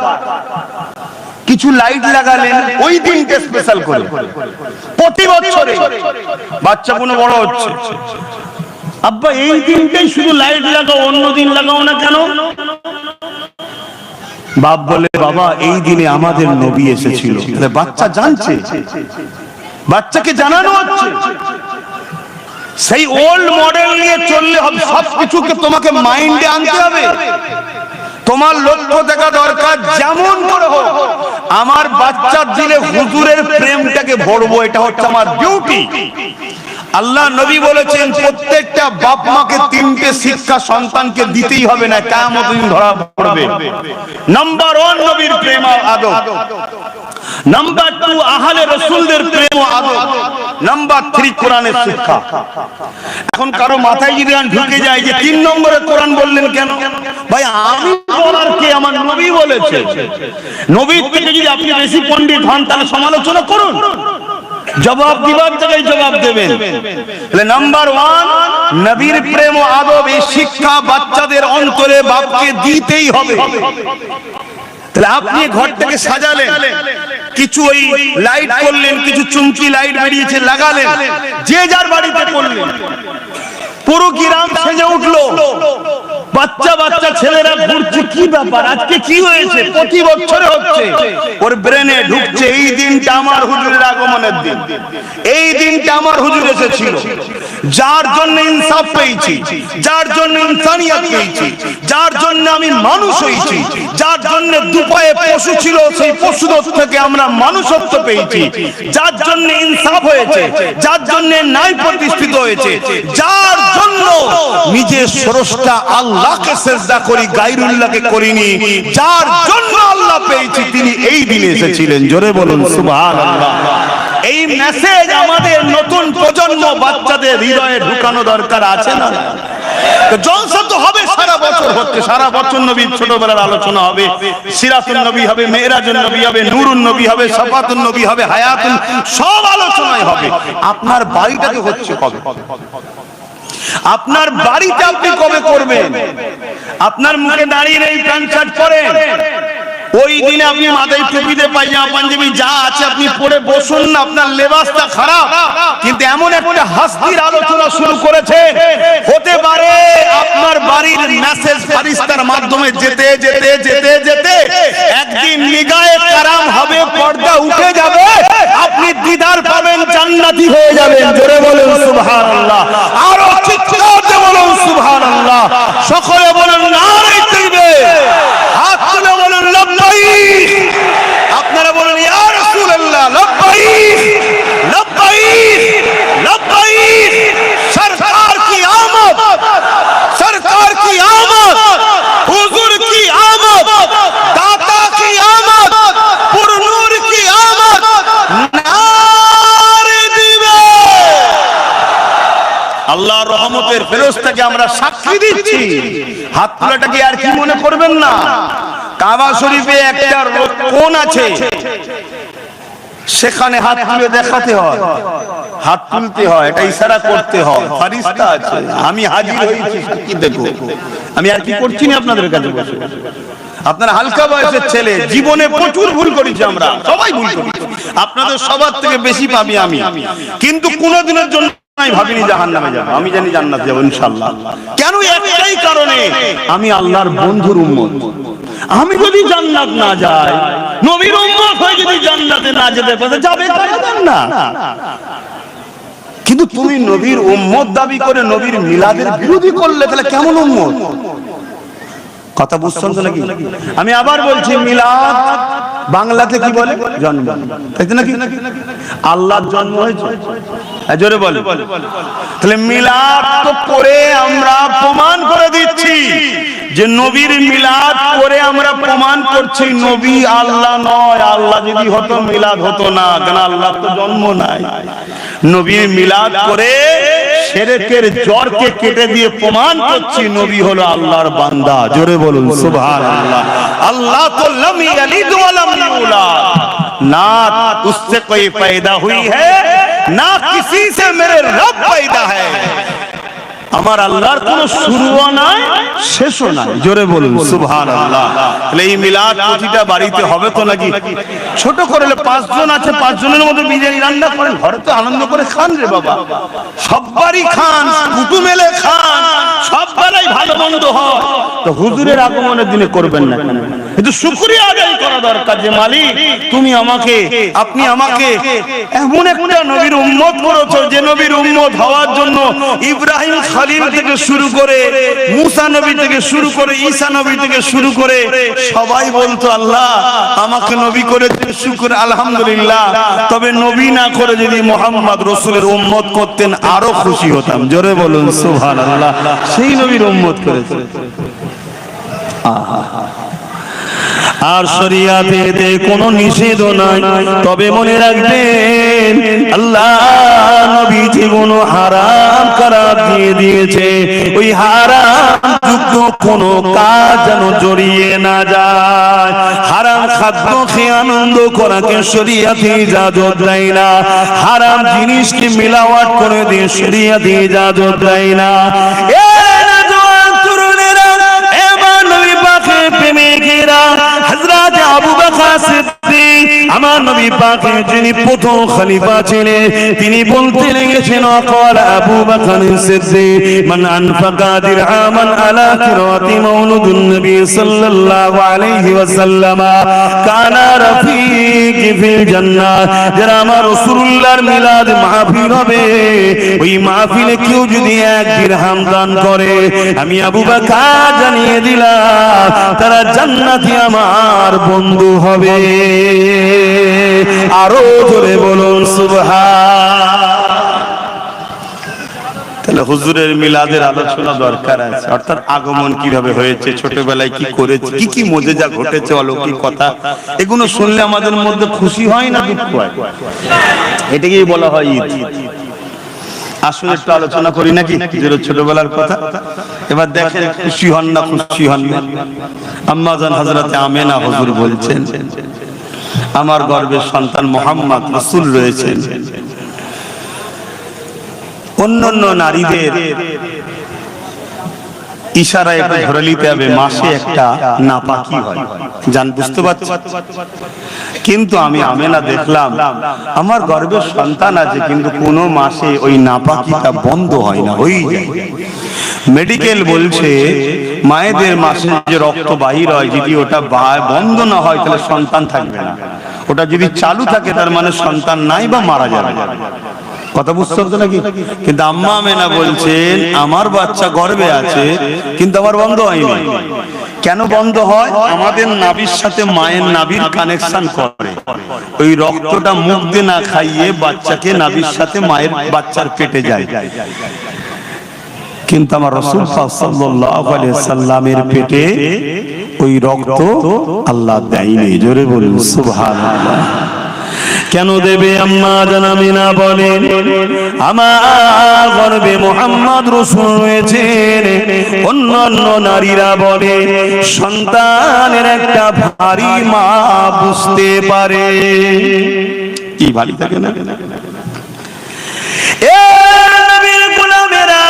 কিছু লাইট লাগালেন ওই দিনকে স্পেশাল করে, প্রতি বছরে বাচ্চা কোনো বড় হচ্ছে, আব্বা এই দিনটাই শুধু লাইট লাগাও, অন্য দিন লাগাও না কেন? বাপ বলে বাবা এই দিনে আমাদের নবী এসেছিল। তাহলে বাচ্চা জানছে, বাচ্চাকে জানানো হচ্ছে। সেই ওল্ড মডেল নিয়ে চললে হবে, সবকিছুকে তোমাকে মাইন্ডে আনতে হবে। তোমার লক্ষ্য দেখা দরকার যেমন করে হোক আমার বাচ্চার দিলে হুজুরের প্রেমটাকে ভরবো, এটা হচ্ছে আমার ডিউটি। আল্লাহ নবী বলেছেন প্রত্যেকটা বাপ মাকে তিনটে শিক্ষা সন্তানকে দিতেই হবে, না কিয়ামত দিন ধরা পড়বে। নাম্বার 1 নবীর প্রেম ও আদব, নাম্বার 2 আহলে রাসূলদের প্রেম ও আদব, নাম্বার 3 কোরআনের শিক্ষা। এখন কারো মাথায় যদি ঢুকে যায় যে 3 নম্বরে কোরআন বললেন কেন? ভাই আমি বলার কে? আমার নবী বলেছে। নবীর থেকে যদি আপনি বেশি পণ্ডিত হন তাহলে সমালোচনা করুন, জবাব দিবার জায়গায় জবাব দেবেন। তাহলে নাম্বার 1 নবীর প্রেম ও আদব, এই শিক্ষা বাচ্চাদের অন্তরে বাপকে দিতেই হবে। তাহলে আপনি ঘরটাকে সাজালেন, কিছু ওই লাইট করলেন, কিছু চুমকি লাইট বেরিয়েছে লাগালেন, যে যার বাড়িতে করলেন, পুরো গ্রাম সেজে উঠলো, বাচ্চা বাচ্চা ছেলেরা ঘুরছে, কি ব্যাপার আজকে কি হয়েছে? প্রতি বছরে হচ্ছে, ওর ব্রেনে ঢুকছে এই দিনটা আমার হুজুরের আগমনের দিন, এই দিনটা আমার হুজুর এসেছিল, যার জন্য ইনসাফ পেয়েছি, যার জন্য ইনসানিয়ত পেয়েছি, যার জন্য আমি মানুষ হয়েছি, যার জন্য দুপায়ে পশু ছিল সেই পশুদের থেকে আমরা মানুষত্ব পেয়েছি, যার জন্য ইনসাফ হয়েছে, যার জন্য ন্যায় প্রতিষ্ঠিত হয়েছে, যার জন্য নিজের স্রষ্টা আল্লাহকে সিজদা করি, গায়রুল্লাহকে করিনি, যার জন্য আল্লাহ পেয়েছি, তিনি এই দিনে এসেছিলেন। জোরে বলুন সুবহানাল্লাহ। এই মেসেজ আমাদের নতুন প্রজন্ম বাচ্চাদের হৃদয়ে ঢুকানো দরকার আছে না? জলসা তো হবে, সারা বছর হচ্ছে, সারা বছর নবীর ছোটবেলার আলোচনা হবে, সিরাতুন নবী হবে, মেরাজুন নবী হবে, নূরুন নবী হবে, শাফাতুন নবী হবে, হায়াতুন, সব আলোচনায় হবে। আপনার বাড়িটাকে হচ্ছে কবে? আপনার বাড়িতে আপনি কবে করবেন? আপনার মুখে দাঁড়িয়ে এই প্যান্ট শার্ট পরেন, ওই দিনে আপনি মাথায় টুপিতে পায়জামা পাঞ্জাবি যা আছে আপনি পরে বসুন না, আপনার লেবাসটা খারাপ। কিন্তু এমন একটা হাসির আলোচনা শুরু করেছে, হতে পারে আপনার বাড়ির মেসেজ ফারিস্তার মাধ্যমে যেতে যেতে যেতে যেতে একদিন নিগায়ে কারাম হবে, পর্দা উঠে যাবে, আপনি দিদার পাবেন, জান্নাতি হয়ে যাবেন। জোরে বলুন সুবহানাল্লাহ, আরো চিৎকার দিয়ে বলুন সুবহানাল্লাহ, সকলে বলুন নারে তাকবীর, হাত তুলে বলুন লব্বাইক, আপনারা বলুন ইয়া রাসূলুল্লাহ লব্বাইক লব্বাইক লব্বাইক। সরকার কি আমদ, সরকার কি আমদ, হুজুর কি আমদ, দাতা কি আমদ, পুরনূর কি আমদ, নারে দিবে। আল্লাহর রহমতের ফেরেশতাকে আমরা সাক্ষী দিচ্ছি। হাত তোলাটাকে আর কি মনে করবেন না, কাবা শরীফে একটা কোণ আছে, সেখানে হাত তুলে দেখাতে হয়, হাত তুলতে হয়, এটা ইশারা করতে হয়, ফারিস্তা আছে, আমি হাজির হয়েছি, কি দেখো, আমি আর কি করছি না আপনাদের কাছে বসে। আপনার হালকা বয়সের ছেলে, জীবনে প্রচুর ভুল করেছি আমরা, সবাই ভুল করেছি, আপনাদের সবার থেকে বেশি পাবি আমি, কিন্তু কোনোদিনের জন্য আমি ভাবিনি জাহান্নামে যাব, আমি জানি জান্নাতে যাব ইনশাআল্লাহ। কেন? একটাই কারণে, আমি আল্লাহর বন্ধুর উম্মত। আমি যদি জান্নাত না যাই, নবীর উম্মত হয়ে যদি জান্নাতে না যেতে পারে, যাবে না। কিন্তু তুমি নবীর উম্মত দাবি করে নবীর মিলাদের বিরোধী করলে, তাহলে কেমন উম্মত? কথা বুঝছেন তো নাকি? আমি আবার বলছি, মিলাদ বাংলাতে কি বলে? জন্ম, তাই তো নাকি? আল্লাহর জন্ম হয়েছে, জোরে বলে। তাহলে মিলাদ তো করে আমরা প্রমাণ করে দিচ্ছি যে নবীর মিলাদ করে আমরা প্রমাণ করছি নবী আল্লাহ নয়। আল্লাহ যদি হতো মিলাদ হতো না, কেন? আল্লাহ তো জন্ম নাই। নবীর মিলাদ করে শিরকের জড়কে কেটে দিয়ে প্রমাণ করছি নবী হলো আল্লাহর বান্দা। জোরে বলুন সুবহানাল্লাহ। আল্লাহ তো লাম ইয়ালিদ ওয়া লাম ইউলাদ, না उससे कोई पैदा हुई है না किसी से मेरे रब पैदा है। আমার আল্লাহর কোনো শুরুও নাই শেষও নাই। জোরে বলুন সুবহানাল্লাহ। তাহলে এই মিলাদ প্রতিটা বাড়িতে হবে তো নাকি? ছোট করলে 5 জন আছে, 5 জনের মধ্যে বিরিয়ানি রান্না করেন, ঘরে তো আনন্দ করে খান রে বাবা, সববারই খান, কুটুম এলে খান, সব বেলায় ভালো মন্দ হয়, তো হুজুরের আগমনের দিনে করবেন না কেন? কিন্তু শুকরিয়া আদায় করা দরকার যে মালিক তুমি আমাকে, আপনি আমাকে এমন একটা নবীর উম্মত করেছো যে নবীর উম্মত হওয়ার জন্য ইব্রাহিম খলিল থেকে শুরু করে মুসা নবী থেকে শুরু করে ঈসা নবী থেকে শুরু করে সবাই বলতো আল্লাহ আমাকে নবী করে দিলে শুকর আলহামদুলিল্লাহ, তবে নবী না করে যদি মুহাম্মদ রাসূলের উম্মত করতেন আরো খুশি হতাম। জোরে বলুন সুবহানাল্লাহ। সেই নবীর উম্মত করেছে। আর শরিয়াতে কোনো নিষেধ নাই, তবে মনে রাখবেন আল্লাহ নবী যে কোনো হারাম করার দিয়ে দিয়েছে, ওই হারাম যুক্ত কোনো কাজ যেন জড়িয়ে না যায়। হারাম খাদ্য খেয়ে আনন্দ করাকে শরিয়াতে ইজাজত দেয় না, হারাম জিনিসকে মিলাওয়াট করে দিয়ে শরিয়াতে ইজাজত দেয় না। হযরত আবু বকর সিদ্দিক আমার নবী পাকের যিনি প্রথম খলিফা ছিলেন, তিনি বলতে লেগেছেন ওয়াকাল আবু বকর সিদ্দিক মান আনফাকা দিরহামান আলা কিরাতি মাউলুদুন নবী সাল্লাল্লাহু আলাইহি ওয়াসাল্লাম কানা রাফিকি ফিল জান্নাহ। যারা আমার রাসূলুল্লাহর মিলাদ মাহফিল হবে, ওই মাহফিলে কেউ যদি 1 দিরহাম দান করে, আমি আবু বকর জানিয়ে দিলাম তারা জান্নাতি আমার বন্ধু হবে। আরো জোরে বলুন সুবহান। তাহলে হুজুরের মিলাদের আলোচনা দরকার আছে, অর্থাৎ আগমন কিভাবে হয়েছে, ছোটবেলায় কি করেছে, কি কি মুজিজা ঘটেছে, অলৌকিক কথা, এগুলো শুনলে আমাদের মধ্যে খুশি হয় না দুঃখ হয়? এটাকেই বলা হয় ঈদ। আসলে একটু আলোচনা করি নাকি ছোটবেলার কথা। এবার দেখেন খুশি হন না খুশি হন না। আম্মা জান হযরতে আমেনা হুজুর বলছেন আমার গর্ভের সন্তান মুহাম্মদ রাসূল রয়েছেন। অন্যান্য নারীদের ইশারায় একটু ধরে নিতে হবে মাসে একটা নাপাকি হয়, জান বুঝতে পারছেন? কিন্তু আমি আমেনা দেখলাম আমার গর্ভের সন্তান আছে, কিন্তু কোনো মাসে ওই নাপাকিটা বন্ধ হয় না, হয়ে যায়। মেডিকেল বলছে মায়েদের মাসে যে রক্ত বাহির হয় যদি ওটা বন্ধ না হয় তাহলে সন্তান থাকবে না, ওটা যদি চালু থাকে তার মানে সন্তান নাই বা মারা যাবে। কথা বুঝতে হতো নাকি? কিন্তু আম্মা আমেনা বলছেন আমার বাচ্চা গর্ভে আছে কিন্তু আমার বন্ধ হয়নি। কেন বন্ধ হয়? আমাদের নাভির সাথে মায়ের নাভির কানেকশন করে, ওই রক্তটা মুখ দিয়ে না খাইয়ে বাচ্চাকে নাভির সাথে মায়ের বাচ্চার পেটে যায়। কিন্তু আমার রাসূল সাল্লাল্লাহু আলাইহি সাল্লামের পেটে ওই রক্ত আল্লাহ দেয়নি। জোরে বলুন সুবহানাল্লাহ। কেন দেবে? আম্মা জান আমিনা বলেন আমার গর্ভে মুহাম্মদ রাসূল রয়েছেন। অন্যান্য নারীরা বলে সন্তানের একটা ভারী মা বুঝতে পারে। কি ভারী থাকে না? এ নবীর গোলামেরা,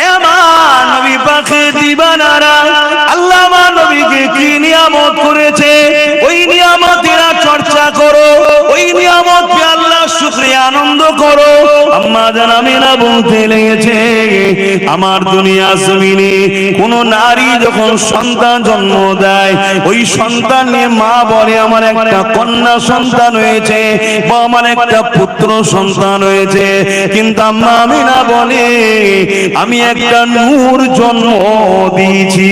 এ আমার নবী পাকের দিবানারা, আল্লাহ আমার নবীকে কি নিয়ামত করেছে ওই নিয়ামতের চর্চা করো, ওই নিয়ামতকে আল্লাহ শুকরিয়া আনন্দ করো। আম্মা জান আমিনা বলতে লেগেছে আমার দুনিয়া জমিনে কোন নারী যখন সন্তান জন্ম দেয়, ওই সন্তান নিয়ে মা বলে আমার একটা কন্যা সন্তান হয়েছে বা আমার একটা পুত্র সন্তান হয়েছে, কিন্তু আম্মা আমিনা বলে আমি একটা নূর জন্ম দিয়েছি,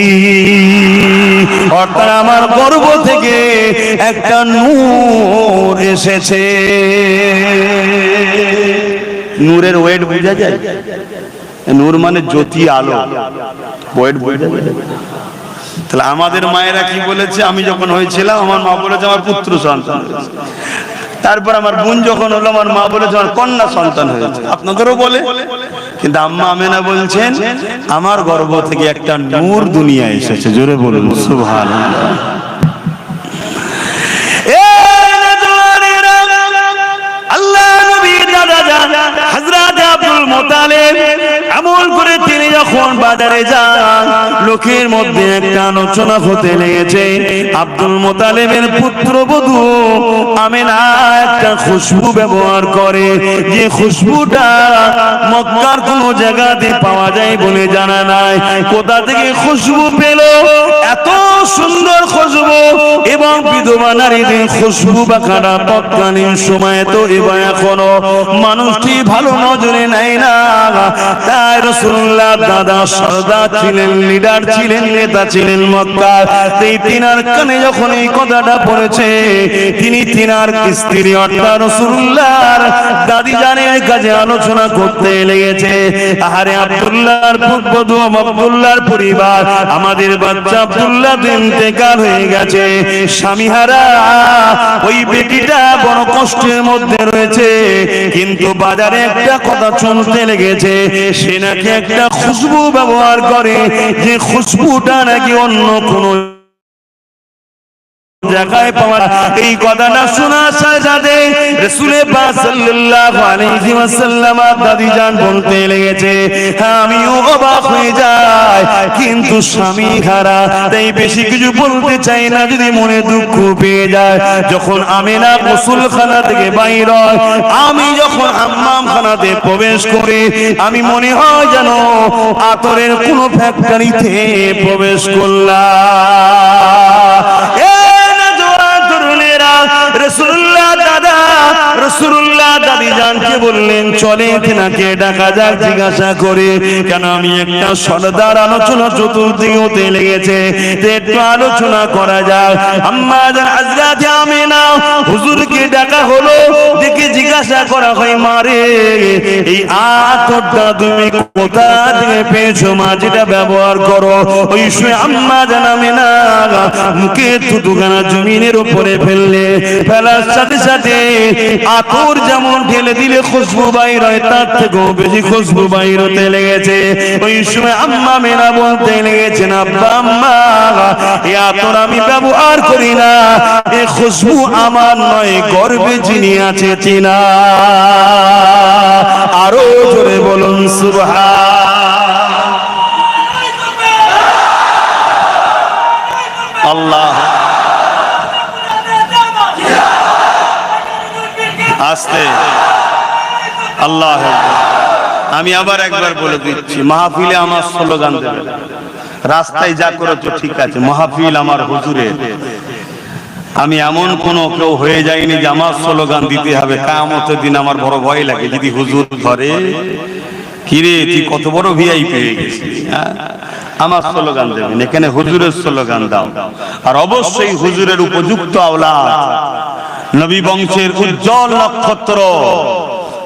অর্থাৎ আমার গর্ভ থেকে একটা নূর এসেছে। নূরের ওয়েট বোঝা যায়? নূর মানে জ্যোতি, আলো, ওয়েট বোঝা যায়? তাহলে আমাদের মায়েরা কি বলেছে? আমি যখন হয়েছিলাম আমার মা বলেছে আমার পুত্র সন্তান হয়েছে, তারপর আমার বোন যখন হলো আমার মা বলেছে আমার কন্যা সন্তান হয়েছে। আপনাদেরও বলে, কিন্তু আম্মা আমেনা বলছেন আমার গর্ভ থেকে একটা নূর দুনিয়া এসেছে। জোরে বলুন সুবহানাল্লাহ। হযরত আব্দুল মুত্তালিব আমল করে তিনি যখন বাজারে যান, লোকের মধ্যে একটা আলোচনা হতে লেগেছে। আব্দুল মুতালিবের পুত্রবধূ আমিনা একটা খুশবু ব্যবহার করে, যে খুশবুটা মক্কার কোন জায়গাতে পাওয়া যায় বলে জানা নাই। কোথা থেকে খুশবু পেল? এত সুন্দর খুশবু, এবং বিধবা নারীদের খুশবু বা কাটা তৎকালীন সময়ে তো এবং এখনো মানুষটি ভালো নজরে নেয় না। তাই রাসূলুল্লাহ দাদা সরদার ছিলেন, লিডার ছিলেন, নেতা ছিলেন মক্কার। এই তিনার কানে যখন এই কথাটা পড়েছে, তিনি তিনার স্ত্রী অর্থাৎ রাসূলুল্লাহর দাদি জানের কাছে আলোচনা করতে লেগেছে। আহারে আব্দুল্লাহর পুত্রবধূ, আব্দুল্লাহর পরিবার, আমাদের বাচ্চা আব্দুল্লাহ ইন্তেকাল হয়ে গেছে, স্বামীহারা ওই বেটিটা বড় কষ্টের মধ্যে রয়েছে। কিন্তু বাজারে একটা কথা শুনতে লেগেছে, সে নাকি একটা খুশবু ব্যবহার করে, যে খুশবুটা নাকি অন্য কোনো জায়গায় পাওয়া। এই কথাটা শোনার সাথে রাসূল পাক সাল্লাল্লাহু আলাইহি ওয়াসাল্লাম দাদি জান বলতে লেগেছে, আমিও অবাক হয়ে যাই, কিন্তু স্বামী হারা তাই বেশি কিছু বলতে চাই না, যদি মনে দুঃখ পেয়ে যায়। যখন আমিনা গোসলখানা থেকে বাইর হয়, আমি যখন হাম্মামখানাতে প্রবেশ করি, আমি মনে হয় যেন আতরের কোনো ফ্যাক্টরিতে প্রবেশ করলাম। রাসূলুল্লাহ দাদা, রাসূলুল্লাহ দাদি জানকে বললেন, চলে তিনাকে ডাকা যাক, জিজ্ঞাসা করে। কেন? আমি একটা সরদার আলোচনা চতুর্দিকে হতে লেগেছে, একটু আলোচনা করা যাক। আম্মা জান হযরত আমিনা হুজুরকে ডাকা হলো, দেখে জিজ্ঞাসা করা হয়, মারে এই আতরটা তুমি কোথা থেকে পেয়েছো মা, যেটা ব্যবহার করো? ওই সময় আম্মা জান আমিনা মুখে থুতুখানা জমিনের উপরে ফেললে, ফেলার সাথে সাথে আতর যেমন ঢেলে দিলে খুশবু বাইর হয়, তার থেকেও বেশি খুশবু বাইর হতে লেগেছে। ওই সময় আম্মা মেনা বলতে লেগেছেন, আব্বা আম্মা এই আতর আমি ব্যবহার করি না, এই খুশবু আমার নয়, গর্বে যিনি আছে চিনা। আরো জোরে বলুন সুবহানাল্লাহ। আস্তে আল্লাহ। আমি আবার একবার বলে দিচ্ছি, মাহফিলে আমার স্লোগান দেবে, রাস্তায় যা করেছো ঠিক আছে, মাহফিল আমার হুজুরের। আমি এমন কোনো কেউ হয়ে যায়নি যে আমার স্লোগান দিতে হবে। কিয়ামতের দিন আমার বড় ভয় লাগে, যদি হুজুর ধরে, কিরে তুই কত বড় ভিআইপি পেয়ে গেছিস, আমার স্লোগান দেবেন, এখানে হুজুরের স্লোগান দাও। আর অবশ্যই হুজুরের উপযুক্ত আওলাদ, নবী বংশের উজ্জ্বল নক্ষত্র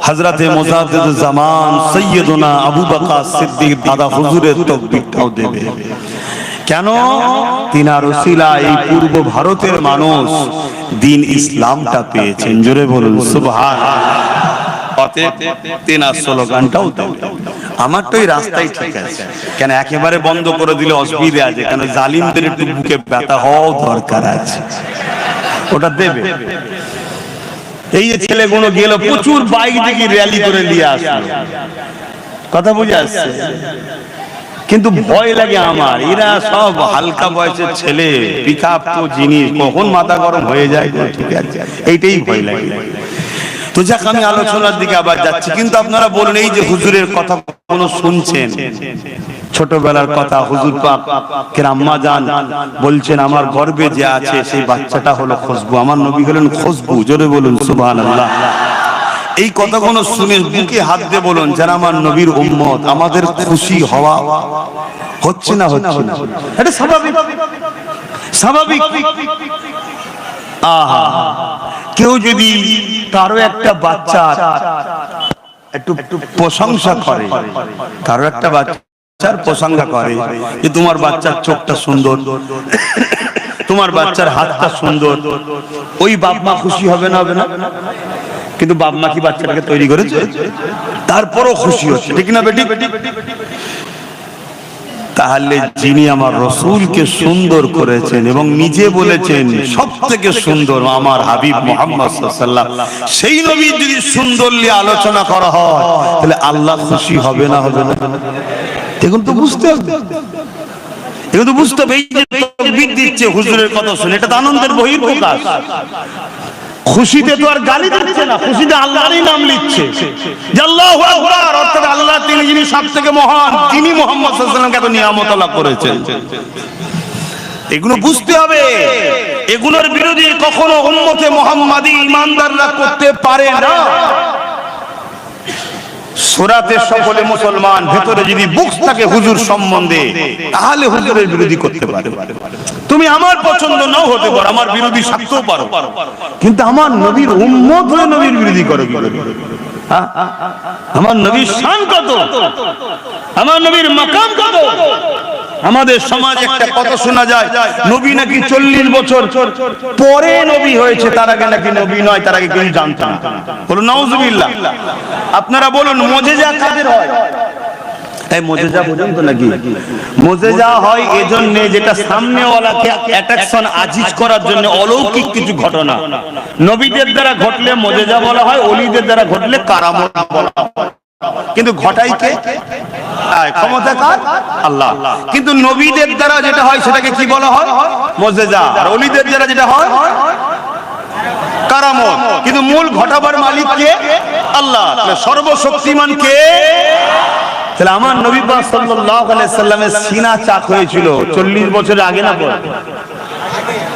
হযরতে মুজাদ্দিদুজ জামান সৈয়দনা আবু বকর সিদ্দিক দাদা হুজুরের তাকবীরটাও দেবে। কেন? তিনার ওসিলায় এই পূর্ব ভারতের মানুষ দ্বীন ইসলামটা পেয়েছেন। জোরে বলুন সুবহানাল্লাহ। অতএব তিনার স্লোগানটাও দেবে। আমার তো এই রাস্তায় ঠিক আছে, কেন একেবারে বন্ধ করে দিলে অসুবিধা আছে, কেন জালিমদের একটু বুকে ব্যথা হওয়া দরকার আছে, ওটা দেবে। এই যে ছেলেগুলো গেল, প্রচুর বাইক থেকে র্যালি করে নিয়ে আসলো, কথা বুঝে আসছে, কিন্তু ভয় লাগে আমার, এরা সব হালকা বয়সের ছেলে, পিকআপ জিনিস, কখন মাথা গরম হয়ে যায়, ঠিক আছে, এইটাই ভয় লাগে। তো যাক, আমি আলোচনার দিকে আবার যাচ্ছি। কিন্তু আপনারা বলুন, এই যে হুজুরের কথা কোনো শুনছেন, ছোটবেলার কথা, হুজুর পাক কেন আম্মা জান বলছেন, আমার গর্বে যে আছে সেই বাচ্চাটা হলো খুশবু, আমার নবী হলেন খুশবু। জোরে বলুন সুবহানাল্লাহ। এই কথাগুলো শুনে বুকে হাত দিয়ে বলুন, যারা আমার নবীর উম্মত, আমাদের খুশি হওয়া হচ্ছে না, হচ্ছে না, এটা স্বাভাবিক, স্বাভাবিক। আহা, কেউ যদি কারো একটা বাচ্চা একটু প্রশংসা করে, কারো একটা বাচ্চার প্রশংসা করে যে তোমার বাচ্চার চোখটা সুন্দর, তোমার বাচ্চার হাতটা সুন্দর, ওই বাপ মা খুশি হবে না? হবে না? কিন্তু বাপ মা কি বাচ্চাটাকে তৈরি করেছে? তারপরও খুশি হচ্ছে, ঠিক না বেটি? তাহলে যিনি আমার রাসূলকে সুন্দর করেছেন এবং নিজে বলেছেন সবথেকে সুন্দর আমার হাবিব মুহাম্মদ সাল্লাল্লাহু আলাইহি ওয়াসাল্লাম, সেই নবী যদি সুন্দর নিয়ে আলোচনা করা হয়, তাহলে আল্লাহ খুশি হবে না? হবে না? দেখুন তো, বুঝতে হবে। কিন্তু বুঝতে হবে এই যে তাকবীর দিচ্ছে হুজুরের কথা শুনে, এটা তো আনন্দের বহিঃপ্রকাশ। খুশিতে তো আর গালি দিচ্ছে না, খুশিতে আল্লাহরই নাম লিখছে যে আল্লাহু আকবার, অর্থাৎ আল্লাহ তিনি যিনি সবথেকে মহান, তিনি মুহাম্মদ সাল্লাল্লাহু আলাইহি ওয়াসাল্লামকে এত নিয়ামত আল্লাহ করেছেন। এগুলো বুঝতে হবে। এগুলোর বিরোধী কখনো উম্মতে মুহাম্মাদি ঈমানদাররা করতে পারে না। সূরাতে সকলে মুসলমান, ভেতরে যদি বুকস থাকে হুজুর সম্বন্ধে, তাহলে হুজুরের বিরোধী করতে পারে। তুমি আমার পছন্দ নাও হতে পারো, আমার বিরোধী থাকতেও পারো, কিন্তু আমার নবীর উম্মত হয়ে নবীর বিরোধী করো কি করে? আমার নবীর শান কত, আমার নবীর মাকাম কত। আমাদের সমাজে একটা কথা শোনা যায়, নবী নাকি 40 বছর পরে নবী হয়েছে, তার আগে নাকি নবী নয়, তার আগে কেউ জানতো না। বলুন নাউজুবিল্লাহ। আপনারা বলুন মুজিজা কাদের হয়? এই মুজিজা বুঝুন তো নাকি? মুজিজা হয় এজন্য যেটা সামনেওয়ালাকে অ্যাট্রাকশন আজিজ করার জন্য, অলৌকিক কিছু ঘটনা নবীদের দ্বারা ঘটলে মুজিজা বলা হয়, ওলিদের দ্বারা ঘটলে কারামত বলা হয়। কিন্তু ঘটাই কে? ক্ষমতা কার? আল্লাহ। কিন্তু নবীদের দ্বারা যেটা হয় সেটাকে কি বলা হয়? মুজিজা। আর ওলিদের দ্বারা যেটা হয় কারামত। কিন্তু মূল ঘটাবার মালিক কে? আল্লাহ। সর্বশক্তিমান কে? তাহলে আমার নবী পাক সাল্লাল্লাহু আলাইহি সাল্লামের সিনা চাক হয়েছিল 40 বছরের আগে না পরে?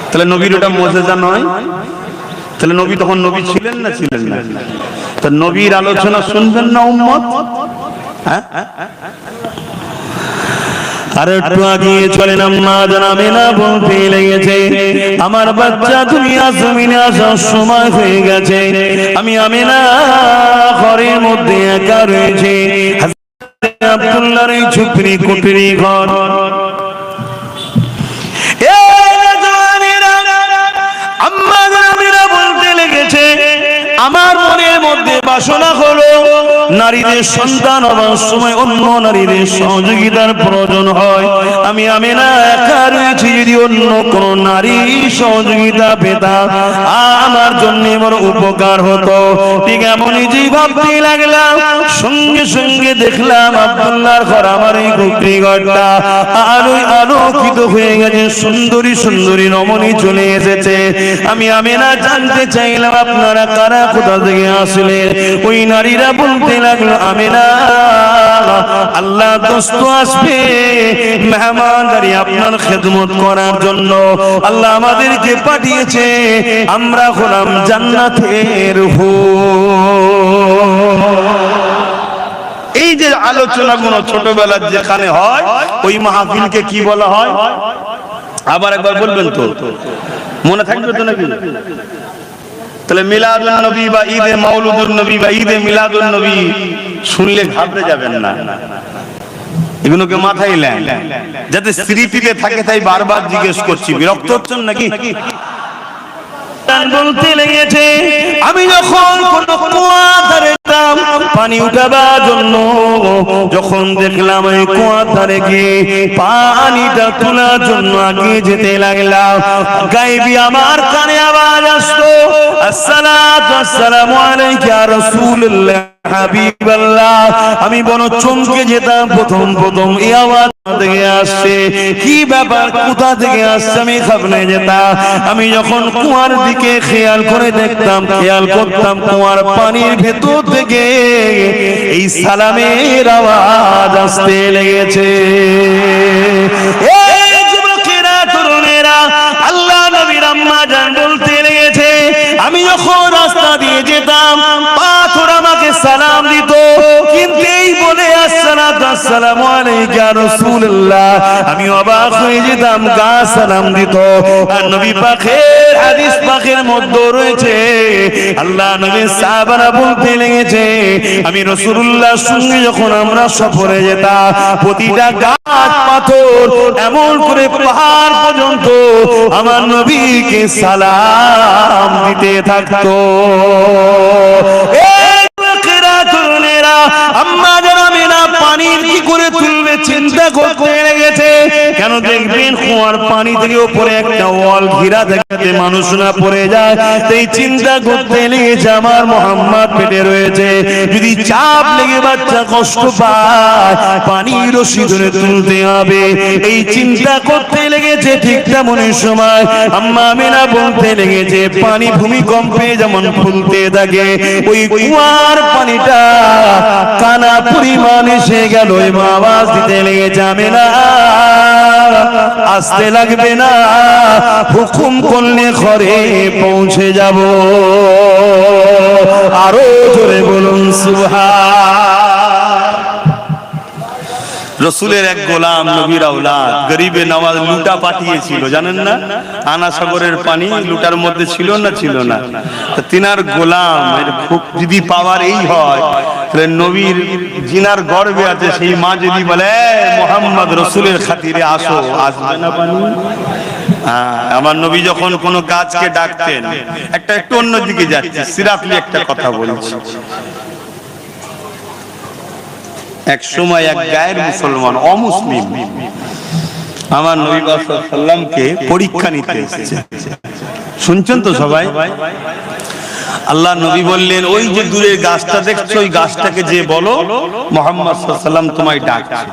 তাহলে নবীর ওটা মুজিজা নয়? তাহলে নবী তখন নবী ছিলেন না ছিলেন না? তো নবীর আলোচনা শুনবেন না উম্মত? হ্যাঁ, আর একটু আগিয়ে চলেন, আম্মা জানামিনা বলতে লেগেছে, আমার বাচ্চা তুমি জমিনে আসার সময় হয়ে গেছে। আমি আমিনা ঘরের মধ্যে একা রয়েছে, আব্দুল্লাহর এই ঝুপড়ি কুটিরি ঘর। আম্মা জানামিনা বলতে লেগেছে, আমার মনের মধ্যে বাসনা হলো নারীদের সন্তান হবার সময় অন্য নারীদের সহযোগিতার প্রয়োজন হয়। আমি আমিনা একা রয়েছি, যদি অন্য কোন নারী সহযোগিতা পেতাম আমার জন্য বড় উপকার হতো। ঠিক এমনই যে ভাবতে লাগলাম, সঙ্গে সঙ্গে দেখলাম আব্দুল্লাহর ঘর, আমার এই কুটির ঘরটা আলোয় আলোকিত হয়ে গেছে, সুন্দরী সুন্দরী রমণী চলে এসেছে। আমি আমিনা জানতে চাইলাম আপনারা কারা, কোথা থেকে আসলে? ওই নারীরা বলতে লাগলো, আমিনা আল্লাহ দোস্ত আসবে মেহমানদারি আপনার খেদমত করার জন্য, আল্লাহ আমাদেরকে পাঠিয়েছে, আমরা হলাম জান্নাতের এই যে আলোচনাগুলো ছোটবেলার যেখানে হয়, ওই মাহফিলকে কি বলা হয়? আবার একবার বলবেন তো, মনে থাকবে তো নাকি? তাহলে মিলাদুন নবী বা ঈদে মাউলুদুন নবী বা ঈদে মিলাদুন নবী শুনলে ঘাবড়ে যাবেন না, এগুলোকে মাথায় নেন যাতে স্মৃতিতে থাকে। তাই বারবার জিজ্ঞেস করছি, বিরক্ত হচ্ছেন নাকি? বলতে লেগেছে, আমি যখন কোন কুয়া ধারে পানি উঠাবার জন্য যখন দেখলাম ওই কুয়া ধারে গিয়ে পানিটা তোলার জন্য আগে যেতে লাগলাম, গায়েবী আমার কানে আওয়াজ আসতো, আসসালাতু আসসালামু আলাইকা ইয়া রাসূলুল্লাহ হাবিবাল্লাহ। আমি বড় চমকে যেতাম, প্রথম এই আওয়াজ থেকে আসছে, কি ব্যাপার, কোথা থেকে আসছে আমি ঘাবড়ে যেতাম। আমি যখন কুয়ার দিকে খেয়াল করে দেখতাম, খেয়াল করতাম কুয়ার পানির ভেতর থেকে এই সালামের আওয়াজ আসতে লেগেছে। এই যুবকেরা, তরুণেরা, আল্লাহ নবীর আম্মা জান বলতে লেগেছে, আমি যখন রাস্তা দিয়ে যেতাম পাথর আমাকে সালাম দিত, কিন্তু এই বলে আসসালামু আলাইকা ইয়া রাসূলুল্লাহ আমি অবাক হয়ে যেতাম, গা সালাম দিত। আর নবী পাকের হাদিস পাকের মধ্যে রয়েছে, আল্লাহ নবীর সাহাবারা বলতে লেগেছে, আমি রাসূলুল্লাহর সঙ্গে যখন আমরা সফরে যেতাম, প্রতিটা গাছ পাথর এমন করে পাহাড় পর্যন্ত আমার নবীকে সালাম দিতে থাকতো। আম্মা জান আমিনা পানি কি করে তুলবে চিন্তা করতে লেগেছে। কেন দেখবে দেখবেন কুয়ার পানি থেকে উপরে একটা ওয়াল ঘিরা দেখাতে মানুষ না পড়ে যায়, তাই চিন্তা করতে লেগেছে আমার মোহাম্মদ পেটে রয়েছে, যদি চাপ লেগে বাচ্চা কষ্ট পায় পানির রশি ধরে তুলতে হবে। এই চিন্তা করতে লেগেছে, ঠিক তেমনই সময় আম্মা আমিনা বলতে লেগেছে পানি ভূমিকম্পে যেমন ফুলতে থাকে ওই কুয়ার পানিটা কানা পরিমাণ এসে গেল। আওয়াজ দিতে লেগেছে আমিনা আসতে লাগবে না, হুকুম করলে ঘরে পৌঁছে যাব। আরো জোরে বলুন সুবহান। রসুলের এক গোলাম নবীর আওলাদ গরিবে নওয়াজ লুটা পাঠিয়েছিল, জানেন না? আনা সাগরের পানি লুটার মধ্যে ছিল না, ছিল না। তিনার গোলাম খুব যদি পাওয়ার এই হয় তাহলে নবীর জিনার গর্বে আছে সেই মা যদি বলে মোহাম্মদ রসুলের খাতিরে আসো, আসবে না পানি? আমার নবী যখন কোনো গাছকে ডাকতেন, একটু অন্যদিকে যাচ্ছে, সিরাফলি একটা কথা বলছি। এক সময় এক গায়ের মুসলমান অমুসলিম আমার নবী সাল্লামকে পরীক্ষা নিতে এসেছে। শুনছেন তো সবাই? আল্লাহ নবী বললেন ওই যে দূরে গাছটা দেখছো, ওই গাছটাকে যে বলো মুহাম্মদ সাল্লাল্লাহু আলাইহি ওয়াসাল্লাম তোমায় ডাকছে।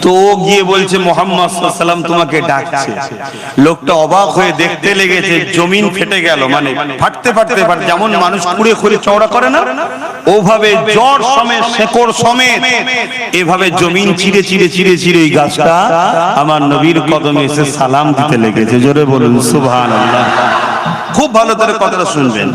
তো গিয়ে বলছে মুহাম্মদ সাল্লাল্লাহু আলাইহি ওয়াসাল্লাম তোমাকে ডাকছে। লোকটা অবাক হয়ে দেখতে লেগেছে, জমিন ফেটে গেল, মানে ফাটতে ফাটতে ফাটতে যেমন মানুষ কুড়ে খুঁড়ে চওড়া করে না, ওভাবে জড় সমেত শেকড় সমেত এভাবে জমিন চিরে চিরে চিরে চিরে এই গাছটা আমার নবীর কদমে এসে সালাম দিতে লেগেছে। জোরে বলুন সুবহানাল্লাহ। খুব ভালো করে কথাটা শুনবেন।